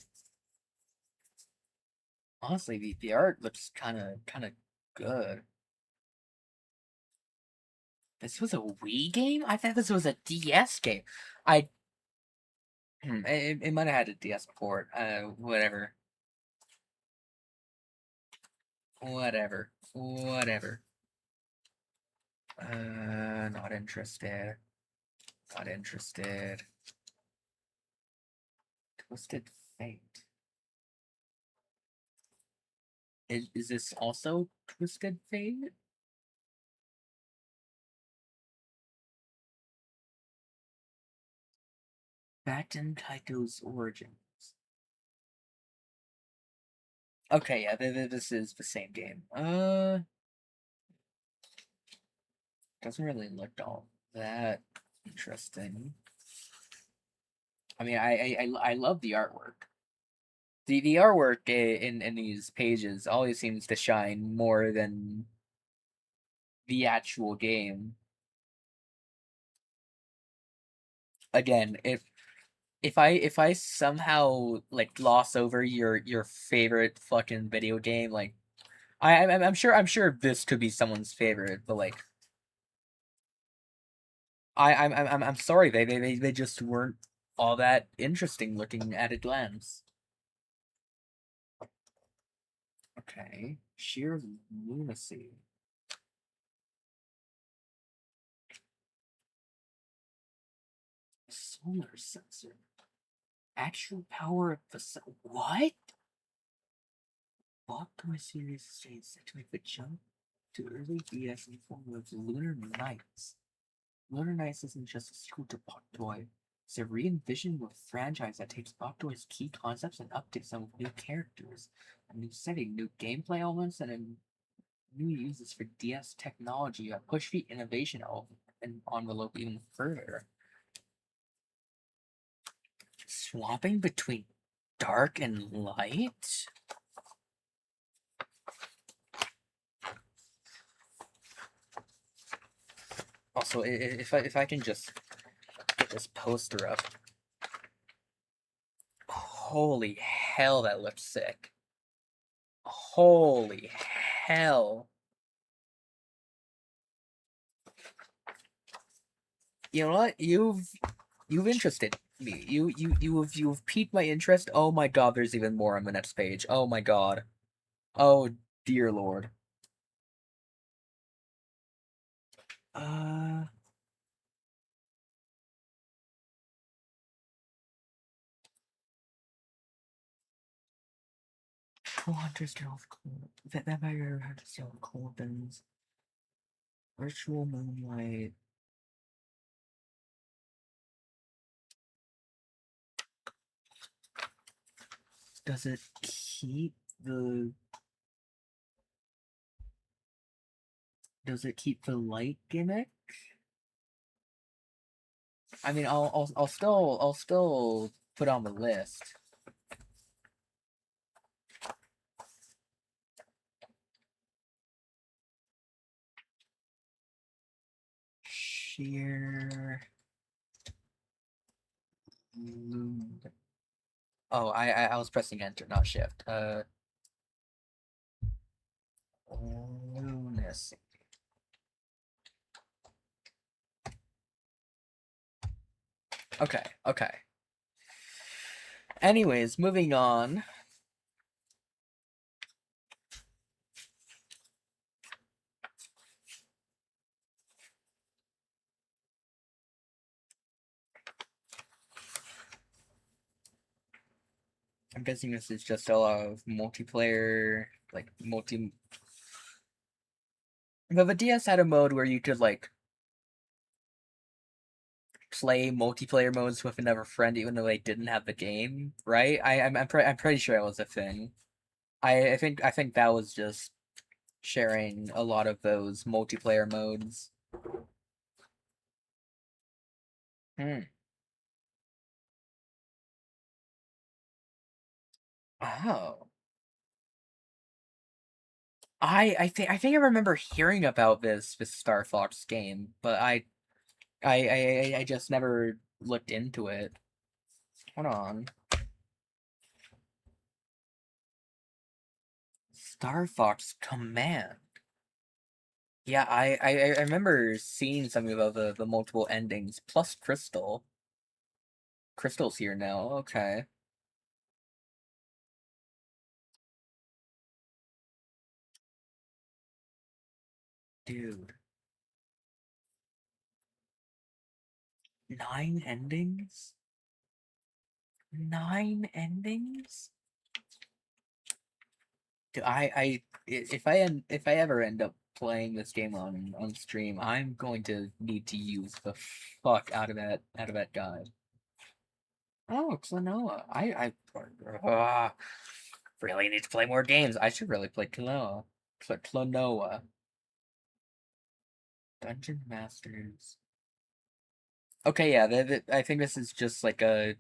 Honestly, the art looks kind of good. This was a Wii game? I thought this was a DS game. It might have had a DS port. Whatever. Whatever. Not interested. Not interested. Twisted Fate. Is this also Twisted Fate? Baten Kaito's Origins. Okay, yeah, this is the same game. Doesn't really look all that interesting. I mean, I love the artwork. The artwork in these pages always seems to shine more than the actual game. Again, if I somehow like gloss over your favorite fucking video game, like I'm sure this could be someone's favorite, but like I'm sorry, they just weren't all that interesting looking at a glance. Okay, sheer lunacy. Solar sensor. Actual power of the sun. What? Walk Toy series is set to make the jump to early DS in the form of Lunar Knights. Lunar Knights isn't just a scooter pop toy. It's a re-envision of a franchise that takes Octo's key concepts and updates them with new characters, a new setting, new gameplay elements, and a new uses for DS technology that push the innovation envelope even further. Swapping between dark and light? Also, if I can just get this poster up. Holy hell, that looks sick. Holy hell. You know what? You've interested me. You've piqued my interest. Oh my god, there's even more on the next page. Oh my god. Oh dear lord. Uh Hunters Guild Vampire Hunters Guild Corbins. Virtual Moonlight. Does it keep the light gimmick? I mean, I'll still put on the list. Sheer moon. Oh, I was pressing enter, not shift. Lunacy. Okay, okay. Anyways, moving on. I'm guessing this is just a lot of multiplayer, like But the DS had a mode where you could like play multiplayer modes with another friend, even though they didn't have the game, right? I'm pretty sure that was a thing. I think that was just sharing a lot of those multiplayer modes. Hmm. Oh. I think I remember hearing about this Star Fox game, but I just never looked into it. Hold on. Star Fox Command. Yeah, I remember seeing something about the multiple endings plus Crystal. Crystal's here now. Okay. Dude. 9 endings? 9 endings? Dude, if I ever end up playing this game on stream, I'm going to need to use the fuck out of that guide. Oh, Klonoa. Really need to play more games. I should really play Klonoa. Klonoa. Dungeon Masters. Okay, yeah, I think this is just like a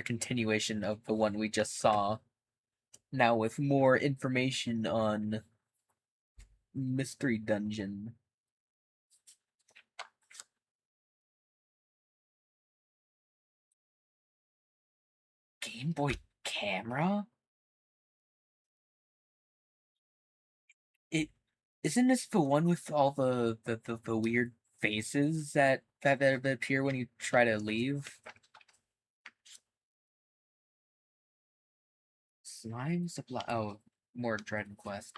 continuation of the one we just saw. Now with more information on Mystery Dungeon. Game Boy camera? It isn't this the one with all the weird faces that appear when you try to leave? Slime supply. Oh, more Dragon Quest.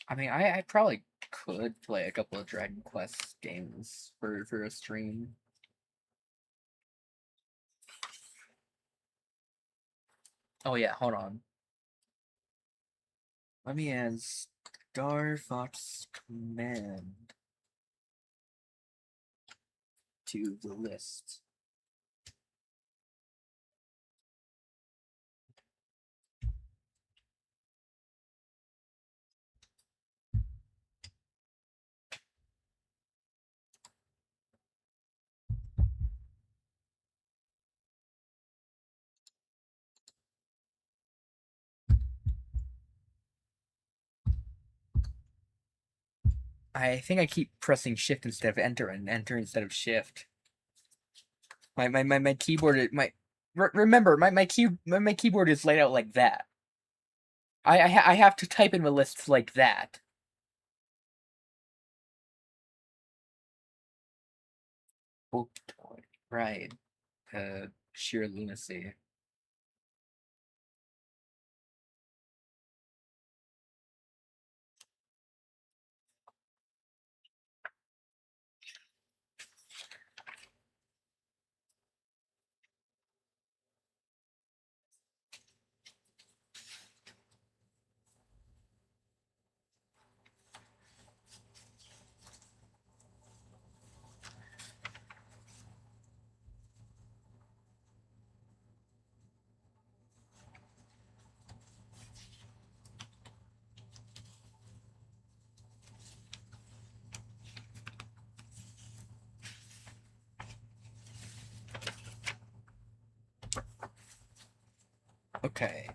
I mean, I probably could play a couple of Dragon Quest games for a stream. Oh yeah, hold on. Let me add Star Fox Command to the list. I think I keep pressing shift instead of enter and enter instead of shift. My keyboard remember my keyboard is laid out like that. I have to type in the lists like that. Oh, right. Sheer lunacy. Okay.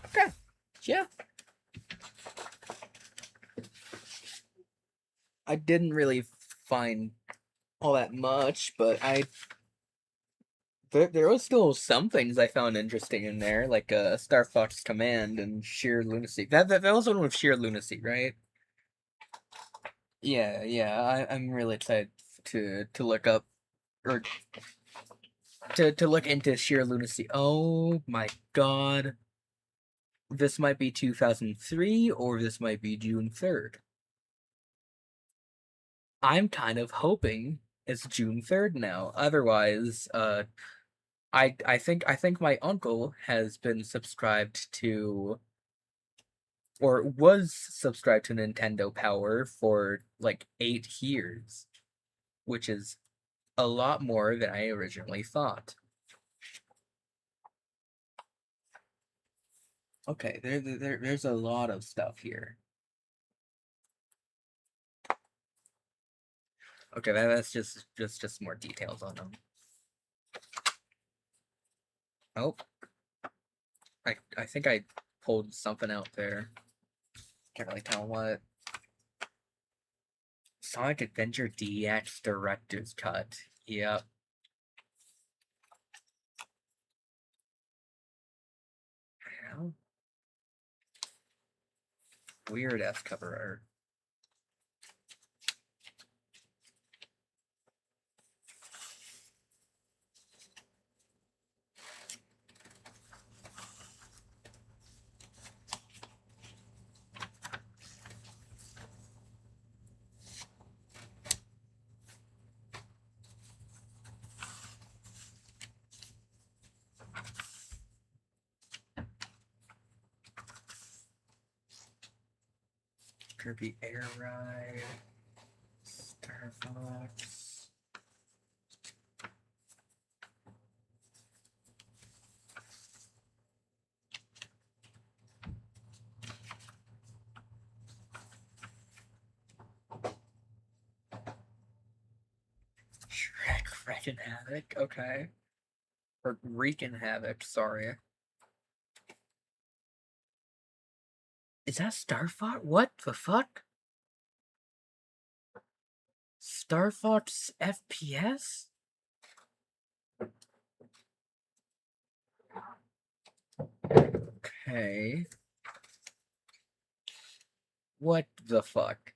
Okay. Yeah. I didn't really find all that much, but there was still some things I found interesting in there, like Star Fox Command and Sheer Lunacy. That was one with Sheer Lunacy, right? Yeah. I'm really excited to look up or to look into Sheer Lunacy. Oh my god. This might be 2003 or this might be June 3rd. I'm kind of hoping it's June 3rd now. Otherwise, I think my uncle has been subscribed to or was subscribed to Nintendo Power for like 8 years, which is a lot more than I originally thought. Okay, there's a lot of stuff here. Okay, that's just more details on them. Oh, I think I pulled something out there. Can't really tell what. Sonic Adventure DX Director's Cut. Yep. Well, weird ass cover art. Kirby Air Ride. Star Fox. Shrek Wrecking Havoc, okay. Or Wreaking Havoc, sorry. Is that Star Fox? What the fuck? Star Fox FPS? Okay. What the fuck?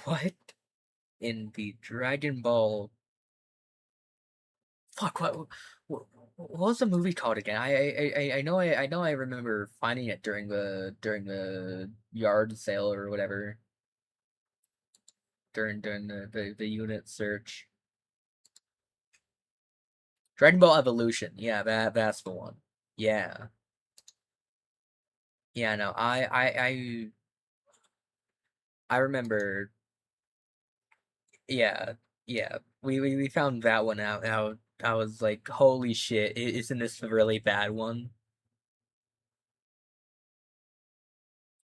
What in the Dragon Ball? Fuck, what was the movie called again? I know I remember finding it during the yard sale or whatever. During the unit search. Dragon Ball Evolution. Yeah, that's the one. Yeah. Yeah, no, I remember Yeah, yeah. We found that one out. And I was like, holy shit! Isn't this a really bad one?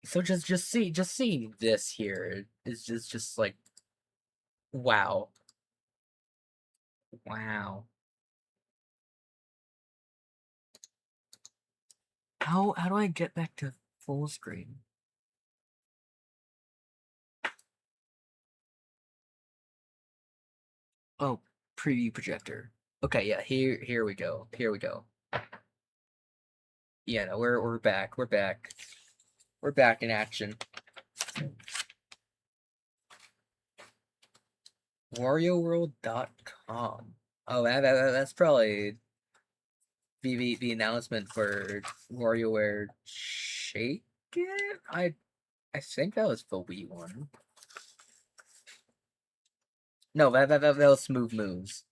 So just seeing this here is just like wow, wow. How do I get back to full screen? Oh, preview projector. Okay, yeah. Here we go. Here we go. Yeah, no, we're back. We're back. We're back in action. WarioWorld.com. Oh, that's probably the announcement for WarioWare Shake It? I think that was the Wii one. No, that was Smooth Moves.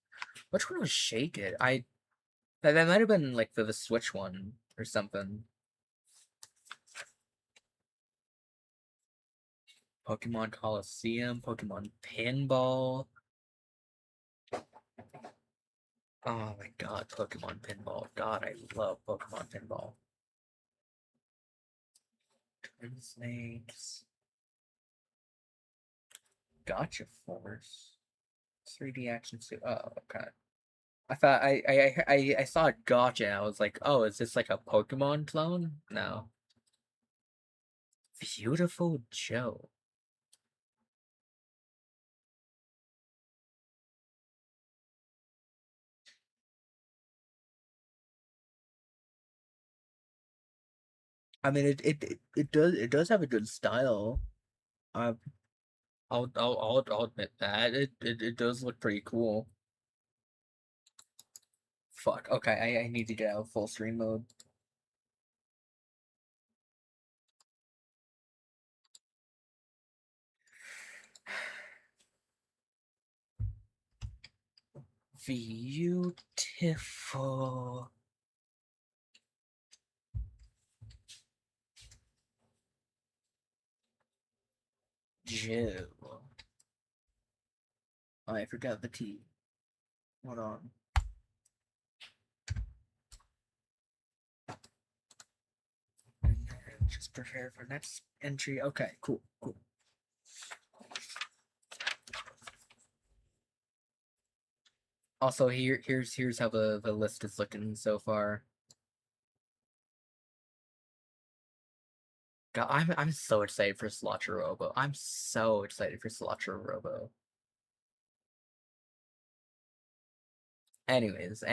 Which one was Shake It? That might have been like the Switch one or something. Pokemon Coliseum, Pokemon Pinball. Oh my god, Pokemon Pinball. God, I love Pokemon Pinball. Twin Snakes. Gotcha Force. 3D action suit. Oh, okay. I thought I saw a gotcha and I was like, oh, is this like a Pokemon clone? No. Beautiful Joe. I mean, it does have a good style. Uh, I'll admit that it does look pretty cool. Fuck. Okay, I need to get out of full screen mode. Beautiful. Joe. Oh, I forgot the T. Hold on. Just prepare for next entry. Okay, cool, cool. Also, here's how the list is looking so far. God, I'm so excited for Slotcher Robo. I'm so excited for Slotcher Robo. Anyways.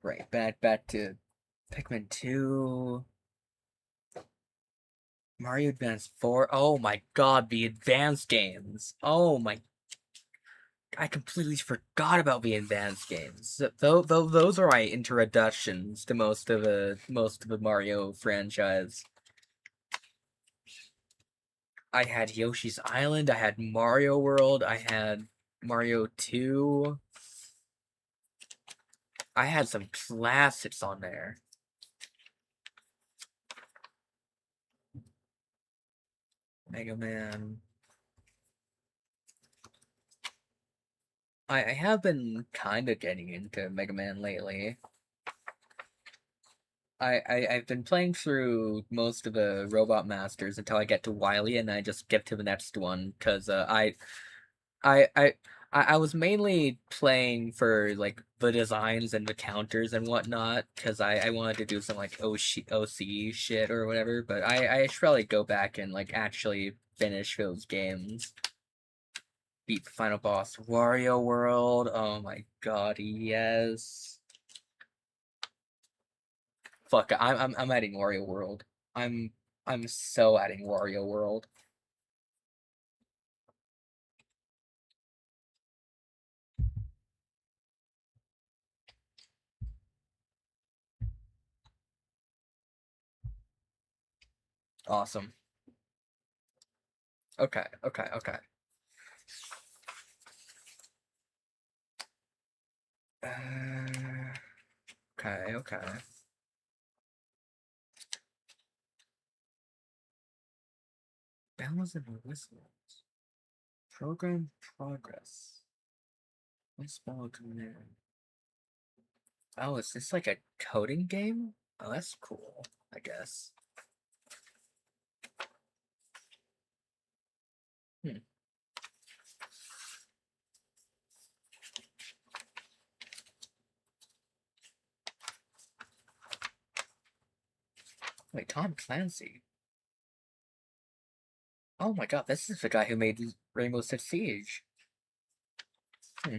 Right, back to Pikmin 2. Mario Advance 4. Oh my god, the advanced games. Oh my, I completely forgot about the advanced games. Those are my introductions to most of the Mario franchise. I had Yoshi's Island, I had Mario World, I had Mario 2. I had some classics on there. Mega Man. I have been kind of getting into Mega Man lately. I've been playing through most of the Robot Masters until I get to Wily, and I just get to the next one because I I I was mainly playing for like the designs and the counters and whatnot because I wanted to do some like OC shit or whatever. But I should probably go back and like actually finish those games. Beat the final boss, Wario World. Oh my god, yes. Fuck, I'm adding Wario World. I'm I'm so adding Wario World. Awesome. Okay. Uh, okay. bells and whistles. Program progress. Small command. Oh, is this like a coding game? Oh, that's cool, I guess. Hmm. Wait, Tom Clancy. Oh my god, this is the guy who made Rainbow Six Siege. Hmm.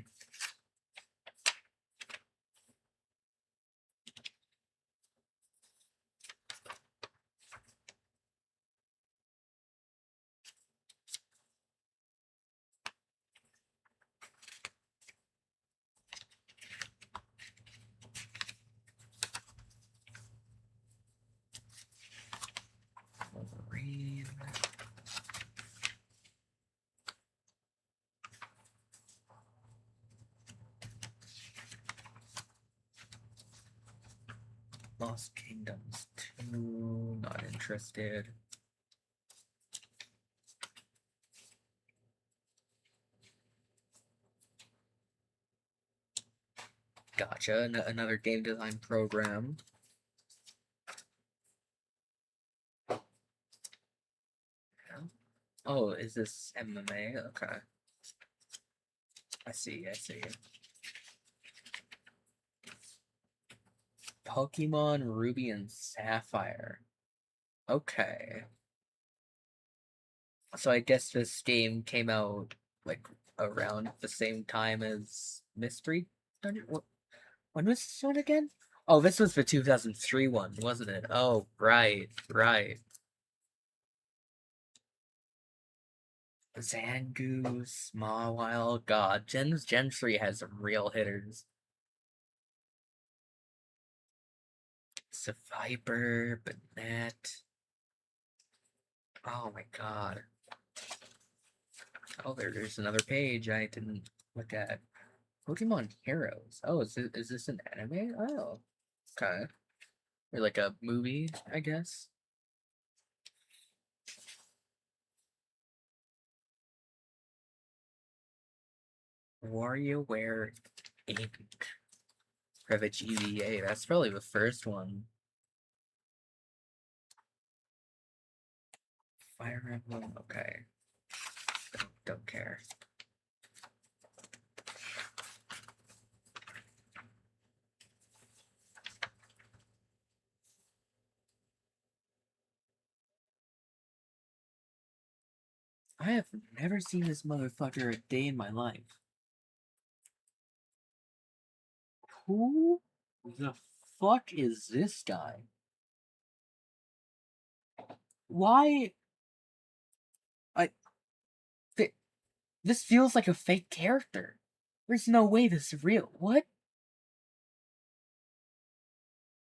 Wolverine. Lost Kingdoms 2. Not interested. Gotcha. Another game design program. Oh, is this MMA? Okay. I see, I see. Pokemon Ruby and Sapphire. Okay. So I guess this game came out like around the same time as Mystery Dungeon. When was this one again? Oh, this was the 2003 one, wasn't it? Oh, right, right. Zangoose, Mawile, God, Gen 3 has some real hitters. Viper, Banette. Oh my god. Oh, there's another page I didn't look at. Pokemon Heroes. Oh, is this an anime? Oh, okay. Or like a movie, I guess. WarioWare Inc. For the GBA. That's probably the first one. Fire Emblem. Okay. Don't care. I have never seen this motherfucker a day in my life. Who the fuck is this guy? Why? I. This feels like a fake character. There's no way this is real. What?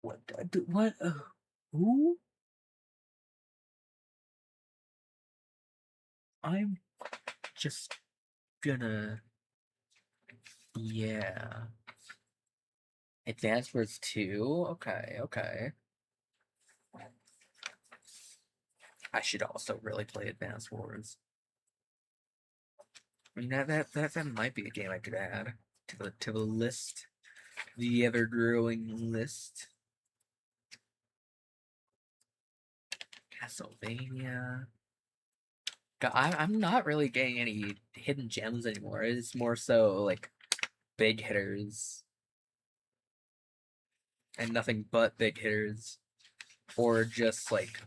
What? What? Who? I'm just gonna. Yeah. Advance Wars 2? Okay, okay. I should also really play Advance Wars. I mean, that might be a game I could add to the list. The ever-growing list. Castlevania. God, I'm not really getting any hidden gems anymore. It's more so, like, big hitters. And nothing but big hitters. Or just, like...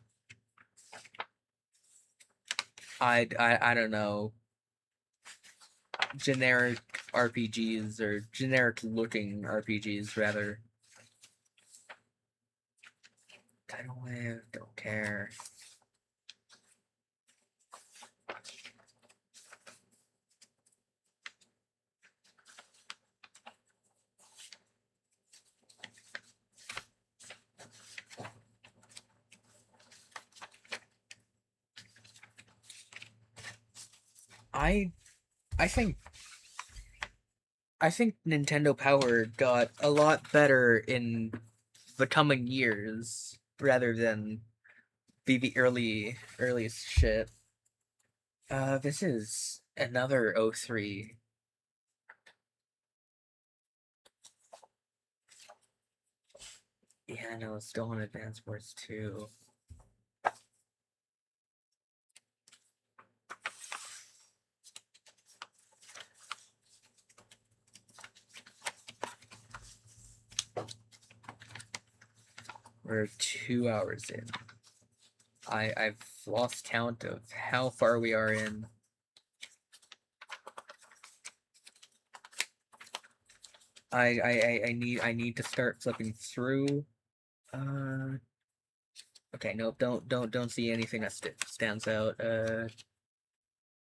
I don't know. Generic RPGs, or generic-looking RPGs, rather. Tidal Wave, don't care. I think Nintendo Power got a lot better in the coming years rather than be the earliest shit. This is another 03. Yeah, no, it's still on Advance Wars 2. We're 2 hours in. I've lost count of how far we are in. I need to start flipping through. Okay, nope, don't see anything that stands out.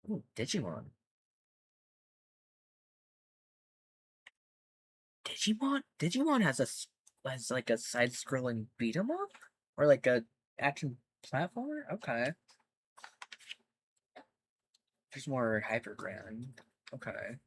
Ooh, Digimon. Digimon has like a side-scrolling beat 'em up, or like a action platformer. Okay, there's more hyper ground. Okay.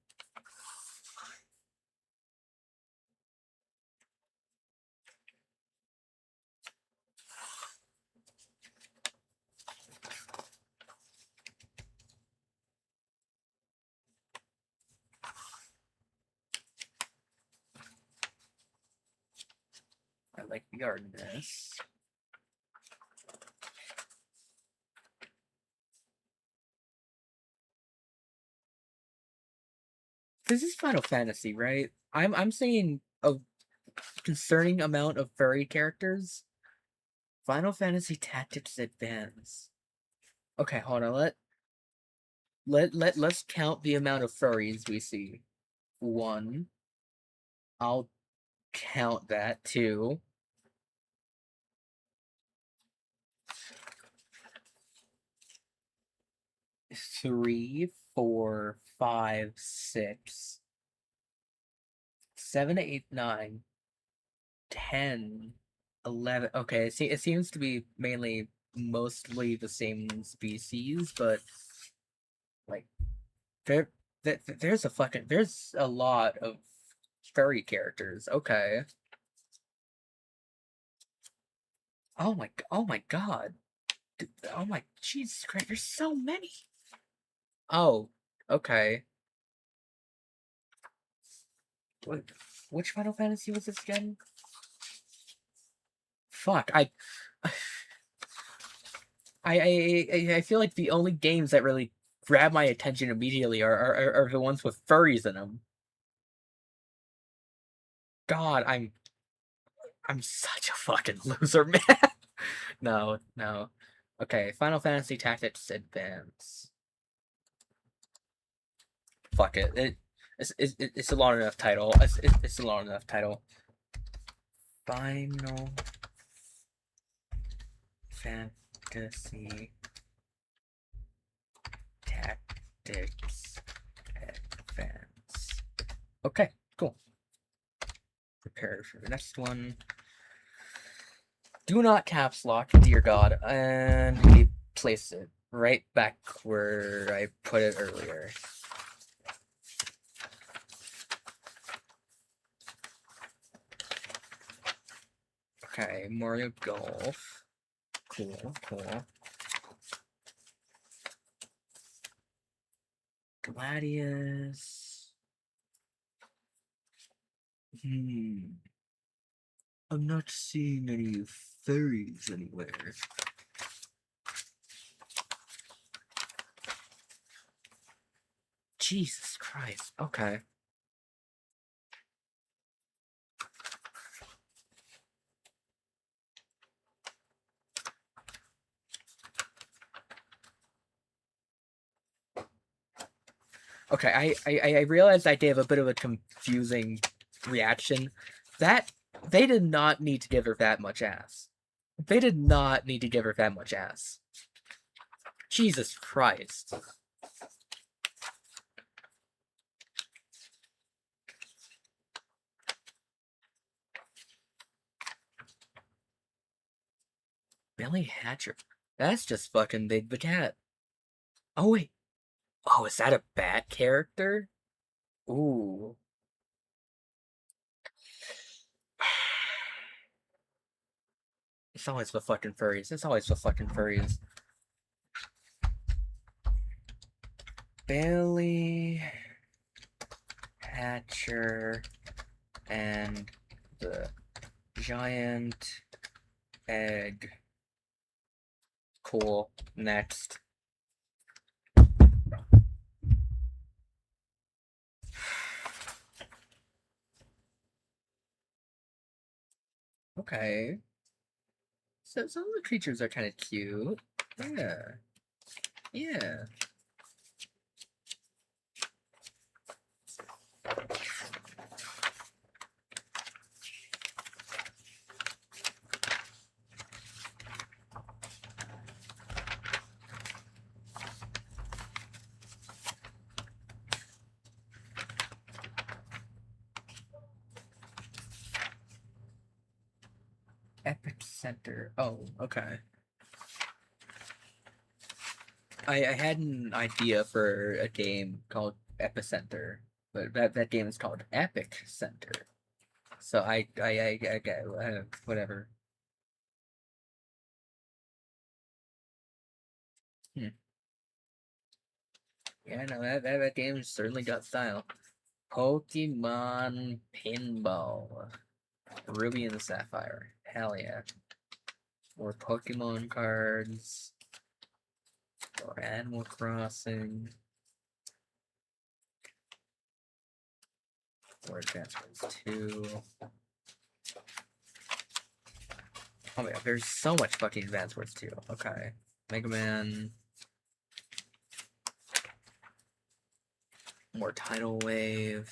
I like the art in this. This is Final Fantasy, right? I'm seeing a concerning amount of furry characters. Final Fantasy Tactics Advance. Okay, hold on. Let's count the amount of furries we see. 1. I'll count that. 2. 3, 4, 5, 6, 7, 8, 9, 10, 11. Okay, see, it seems to be mostly the same species, but like there, there's a lot of furry characters. Okay. Oh my god. Oh my Jesus Christ, there's so many. Oh, okay. What, which Final Fantasy was this again? Fuck, I feel like the only games that really grab my attention immediately are the ones with furries in them. God, I'm such a fucking loser, man. No, no. Okay, Final Fantasy Tactics Advance. Fuck it. It's a long enough title. It's a long enough title. Final Fantasy Tactics Advance. Okay, cool. Prepare for the next one. Do not caps lock, dear God, and we place it right back where I put it earlier. Okay, Mario Golf. Cool, cool. Gladius. I'm not seeing any furries anywhere. Jesus Christ. Okay. Okay, I realized I gave a bit of a confusing reaction. That they did not need to give her that much ass. They did not need to give her that much ass. Jesus Christ. Billy Hatcher. That's just fucking Big the Cat. Oh wait. Oh, is that a bat character? Ooh. It's always the fucking furries. It's always the fucking furries. Bailey, Hatcher, and the giant egg. Cool. Next. Okay. So some of the creatures are kind of cute. Yeah. Yeah. Epic Center. Oh, okay. I had an idea for a game called Epicenter, but that game is called Epic Center. So I get whatever. Hmm. Yeah, no, that game certainly got style. Pokemon Pinball, Ruby and Sapphire. Hell yeah! More Pokemon cards. More Animal Crossing. More Advance Wars 2. Oh my god, there's so much fucking Advance Wars 2. Okay. Mega Man. More Tidal Wave.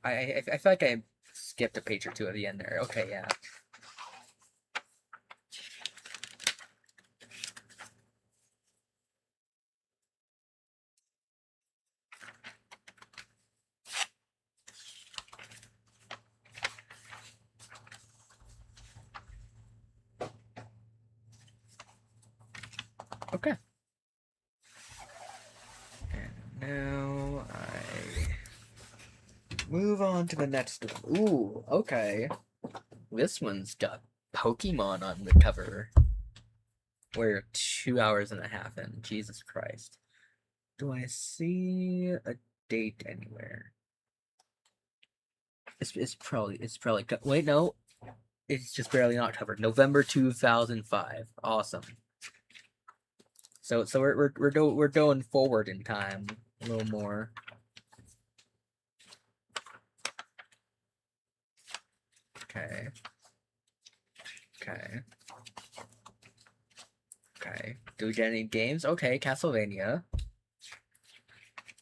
I feel like I skipped a page or two at the end there. Okay, yeah. Okay. And now I move on to the next one. Ooh, okay. This one's got Pokemon on the cover. We're 2 hours and a half in. Jesus Christ. Do I see a date anywhere? It's probably wait, no. It's just barely not covered. November 2005. Awesome. So we're going forward in time a little more. Okay. Okay. Okay. Do we get any games? Okay, Castlevania.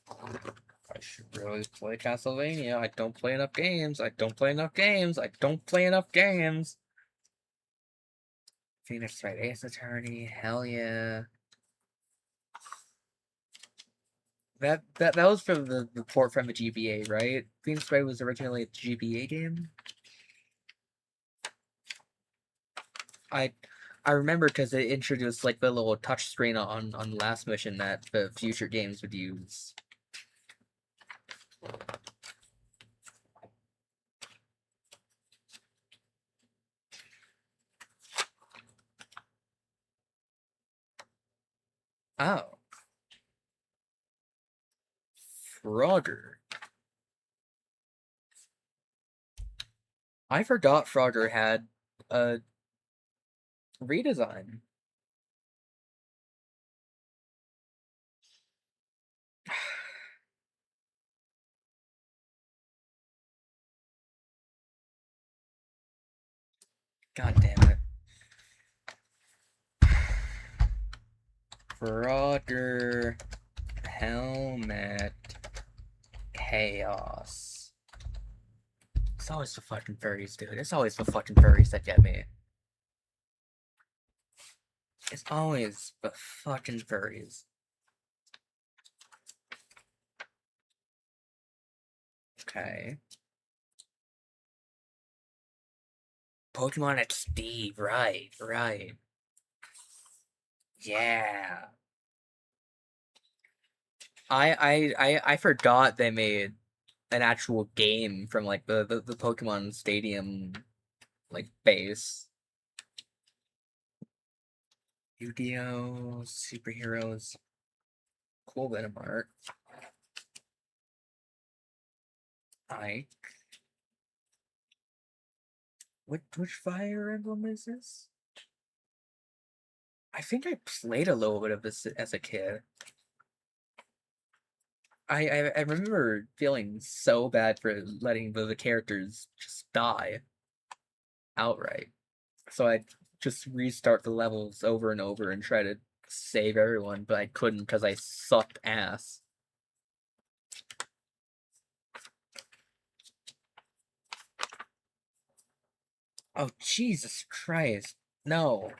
I should really play Castlevania. I don't play enough games. I don't play enough games. I don't play enough games. Phoenix Wright Ace Attorney. Hell yeah. That was from the port from the GBA, right? Phoenix Wright was originally a GBA game. I remember because it introduced like the little touch screen on the last mission that the future games would use. Oh. Frogger. I forgot Frogger had a redesign. God damn it. Frogger helmet chaos. It's always the fucking furries, dude. It's always the fucking furries that get me. It's always the fucking furries. Okay. Pokemon XD, right. Yeah. I forgot they made an actual game from like the Pokemon Stadium like base. Yu-Gi-Oh! Superheroes. Cool Venom art. Ike. Which Fire Emblem is this? I think I played a little bit of this as a kid. I remember feeling so bad for letting the characters just die outright. So I just restart the levels over and over and try to save everyone, but I couldn't because I sucked ass. Oh, Jesus Christ. No.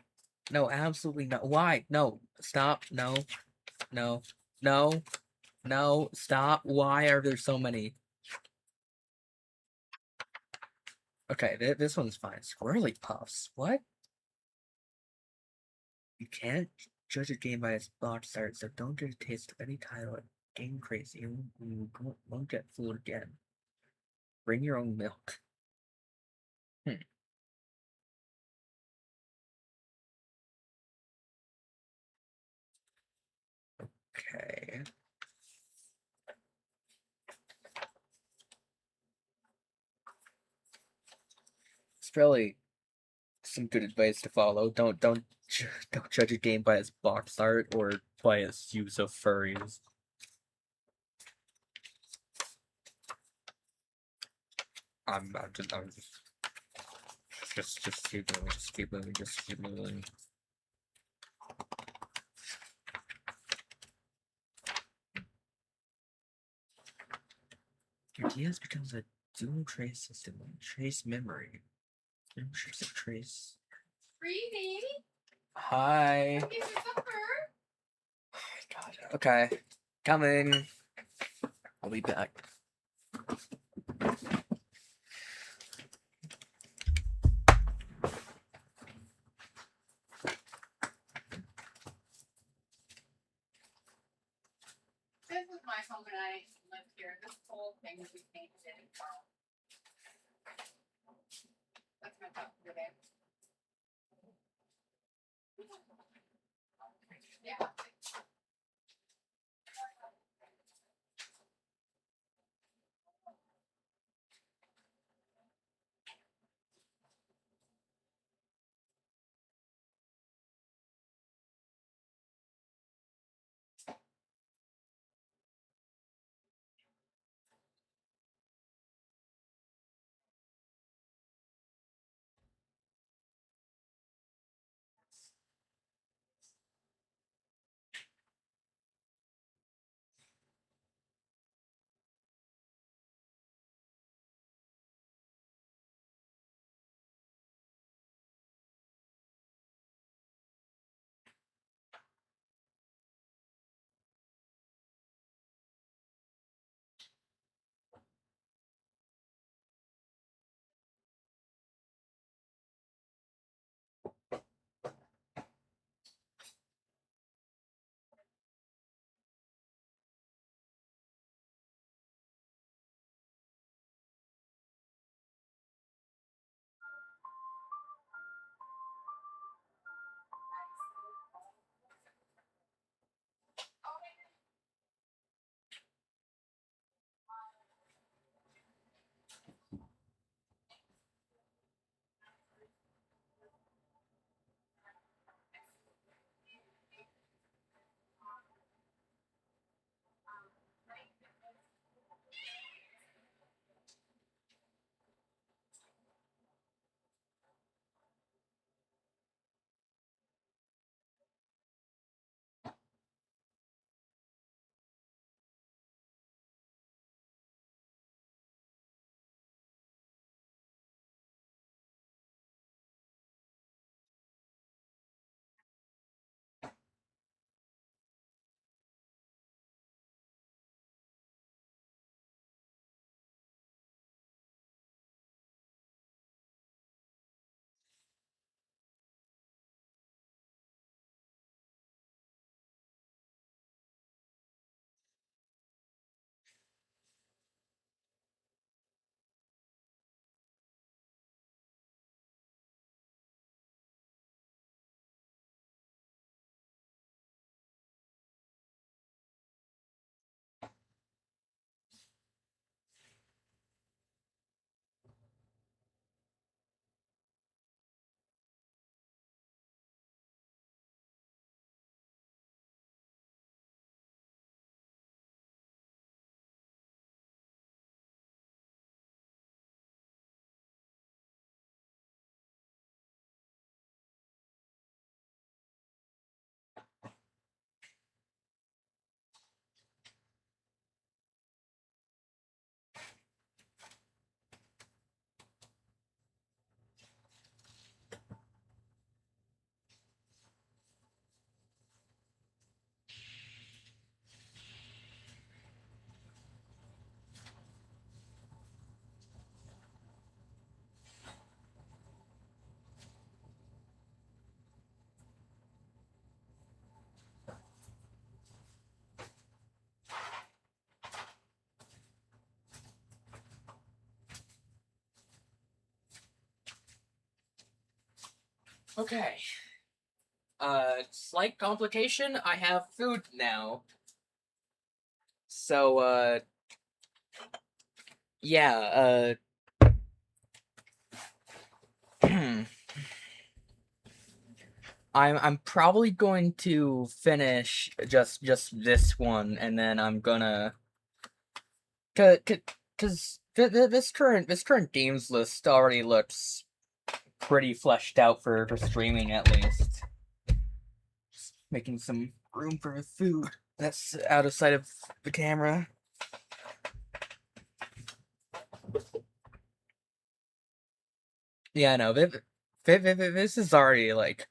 No, absolutely not. Why? No. Stop. No. No. No. No. Stop. Why are there so many? Okay, this one's fine. Squirrely Puffs. What? You can't judge a game by its box art, so don't get a taste of any title at Game Crazy. You won't get fooled again. Bring your own milk. Hmm. Okay. It's probably some good advice to follow. Don't judge a game by its box art or by its use of furries. I'm just keep moving, just keep moving, just keep moving. Your DS becomes a dual trace system. Trace memory. Trace of trace. Reading. Hi. Give me supper. Oh my god. Okay. Coming. I'll be back. This was my home and I lived here. This whole thing that we painted in. That's my thought for the day. Yeah. Okay. Slight complication. I have food now. So, yeah, I'm probably going to finish just this one, and then I'm gonna cause this current games list already looks pretty fleshed out for streaming at least. Just making some room for food that's out of sight of the camera. Yeah, no, this is already like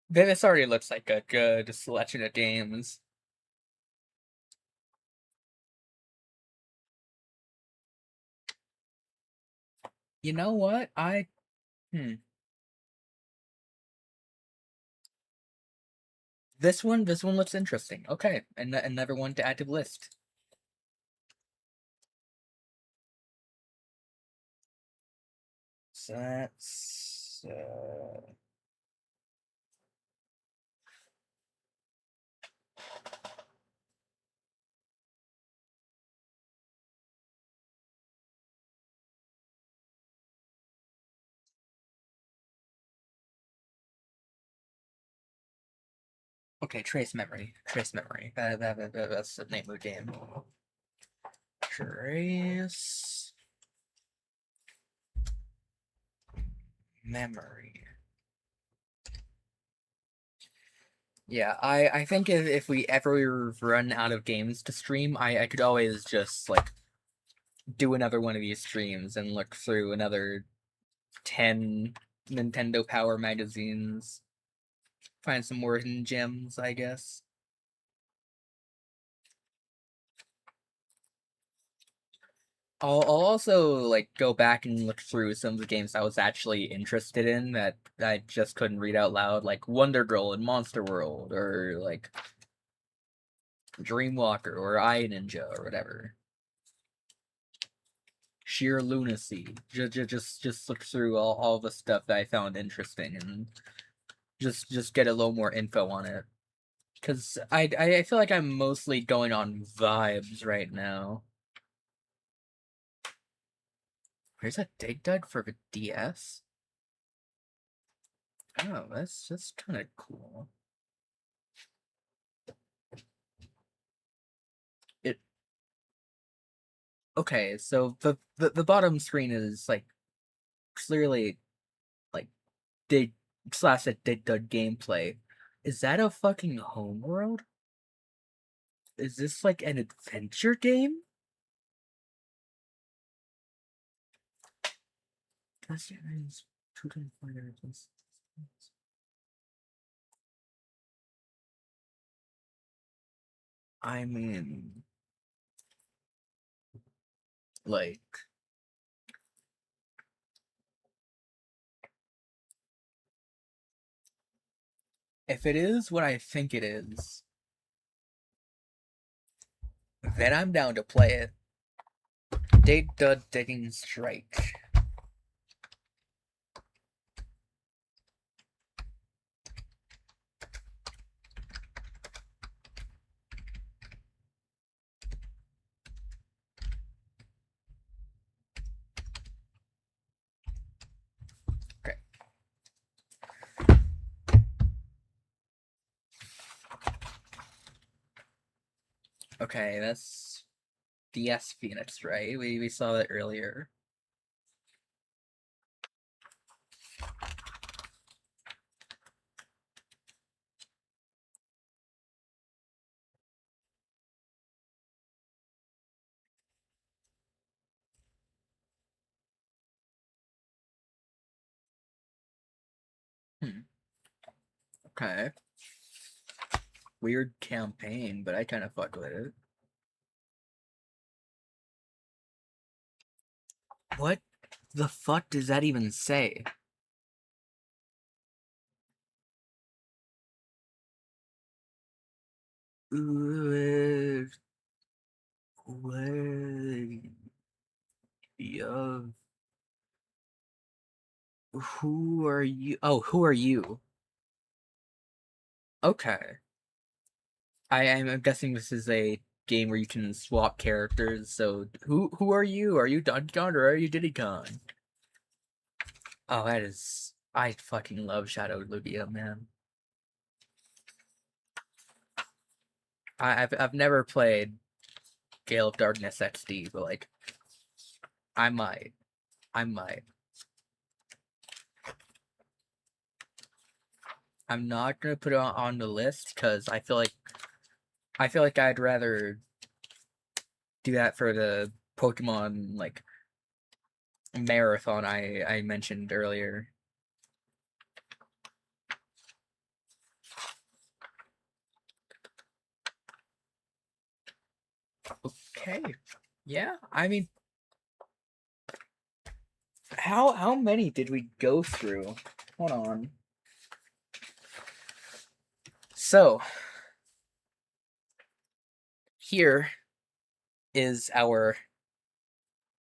this already looks like a good selection of games. You know what? Hmm. This one looks interesting. Okay, and another one to add to the list. So that's okay. Trace memory. Trace memory. That's the name of the game. Trace memory. Yeah, I think if we ever run out of games to stream, I could always just like do another one of these streams and look through another 10 Nintendo Power magazines. Find some more hidden gems, I guess. I'll also like go back and look through some of the games I was actually interested in that I just couldn't read out loud, like Wonder Girl and Monster World, or like Dreamwalker or I Ninja or whatever. Sheer lunacy. Just look through all the stuff that I found interesting and just get a little more info on it. Cause I feel like I'm mostly going on vibes right now. There's a Dig Dug for the DS. Oh, that's kind of cool. It okay. So the bottom screen is like clearly like Dig Dug gameplay. Is that a fucking homeworld? Is this like an adventure game? I mean, like, if it is what I think it is, then I'm down to play it. Dig Dug Digging Strike. Okay. Okay, that's DS Phoenix, right? We saw that earlier. Hmm. Okay. Weird campaign, but I kind of fuck with it. What the fuck does that even say? Would Who are you? Oh, who are you? Okay. I'm guessing this is a game where you can swap characters. So who are you? Are you Donkey Kong or are you Diddy Kong? Oh, that is, I fucking love Shadow Lugia, man. I've never played Gale of Darkness XD, but like I might. I might. I'm not gonna put it on the list because I feel like I'd rather do that for the Pokemon like marathon I mentioned earlier. Okay. Yeah, I mean, how many did we go through? Hold on. So, here is our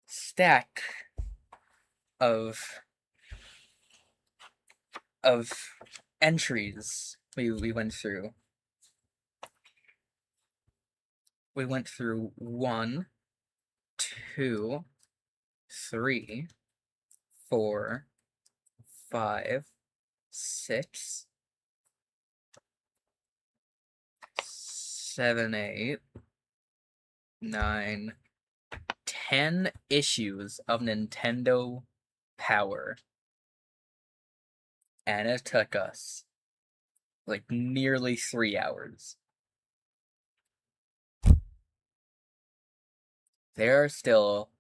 stack of entries we went through. We went through 1, 2, 3, 4, 5, 6, 7, 8, 9, 10 issues of Nintendo Power. And it took us like nearly 3 hours. There are still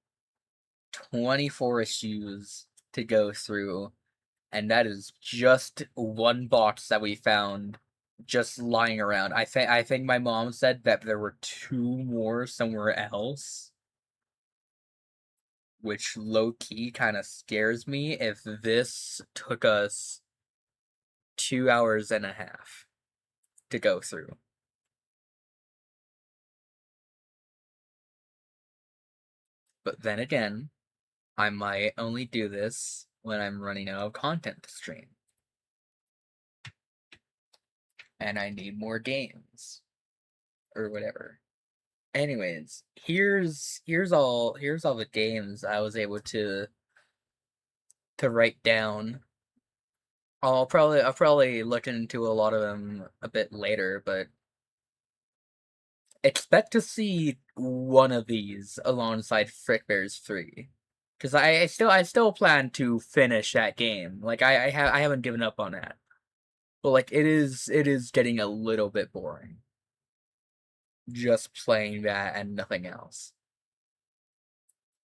24 issues to go through, and that is just one box that we found just lying around. I think my mom said that there were 2 more somewhere else, which low-key kind of scares me if this took us 2 hours and a half to go through. But then again, I might only do this when I'm running out of content to stream. And I need more games. Or whatever. Anyways, here's all the games I was able to write down. I'll probably look into a lot of them a bit later, but expect to see one of these alongside Frick Bears 3. Because I still plan to finish that game. Like I haven't given up on that. But like it is getting a little bit boring. Just playing that and nothing else.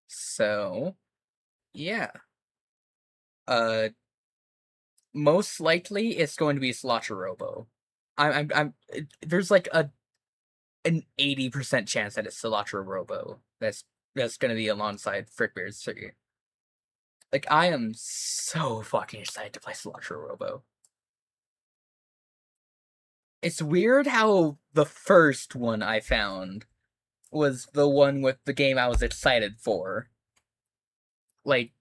So yeah. Most likely it's going to be Slasher Robo. There's like an 80% chance that it's Cilantro Robo. That's gonna be alongside Frick Bears 3. Like, I am so fucking excited to play Cilantro Robo. It's weird how the first one I found was the one with the game I was excited for. Like,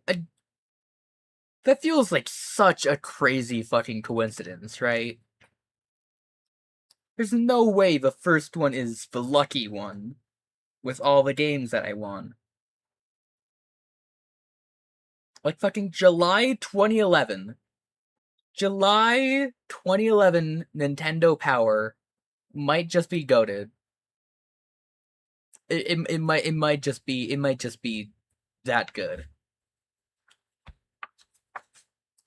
that feels like such a crazy fucking coincidence, right? There's no way the first one is the lucky one with all the games that I won. Like fucking July 2011. July 2011 Nintendo Power might just be goated. It might just be that good.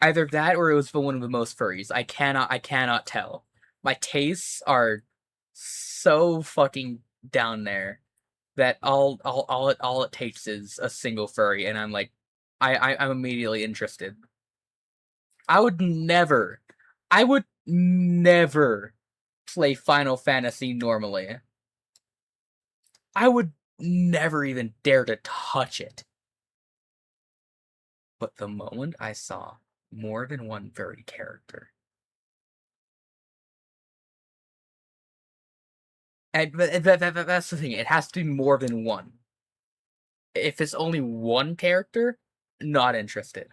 Either that or it was the one with the most furries. I cannot tell. My tastes are so fucking down there that all it takes is a single furry, and I'm like, I'm immediately interested. I would never play Final Fantasy normally. I would never even dare to touch it. But the moment I saw more than one furry character, and that's the thing, it has to be more than one. If it's only one character, not interested.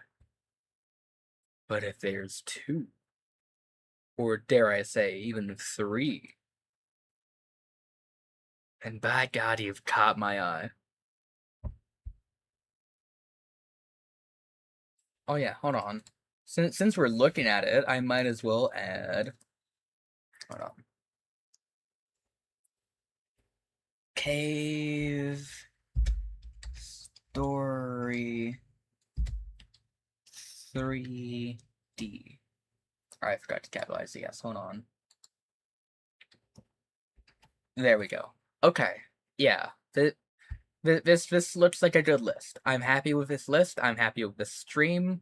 But if there's 2, or dare I say, even 3, and by God, you've caught my eye. Oh yeah, hold on. Since we're looking at it, I might as well add. Hold on. Cave Story 3D. I forgot to capitalize the S. Hold on. There we go. Okay. Yeah. This looks like a good list. I'm happy with this list. I'm happy with this stream.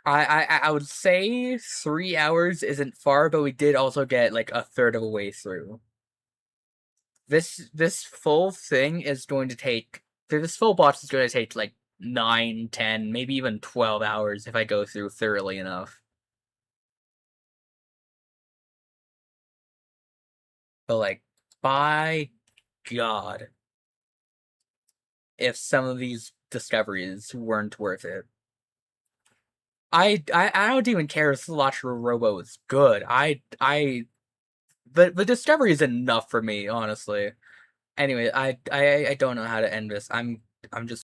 I would say 3 hours isn't far, but we did also get like a third of a way through. This full thing is going to take. This full box is going to take like 9, 10, maybe even 12 hours if I go through thoroughly enough. But like, by God, if some of these discoveries weren't worth it. I don't even care if Cilantro Robo is good. The discovery is enough for me, honestly. Anyway, I don't know how to end this. I'm just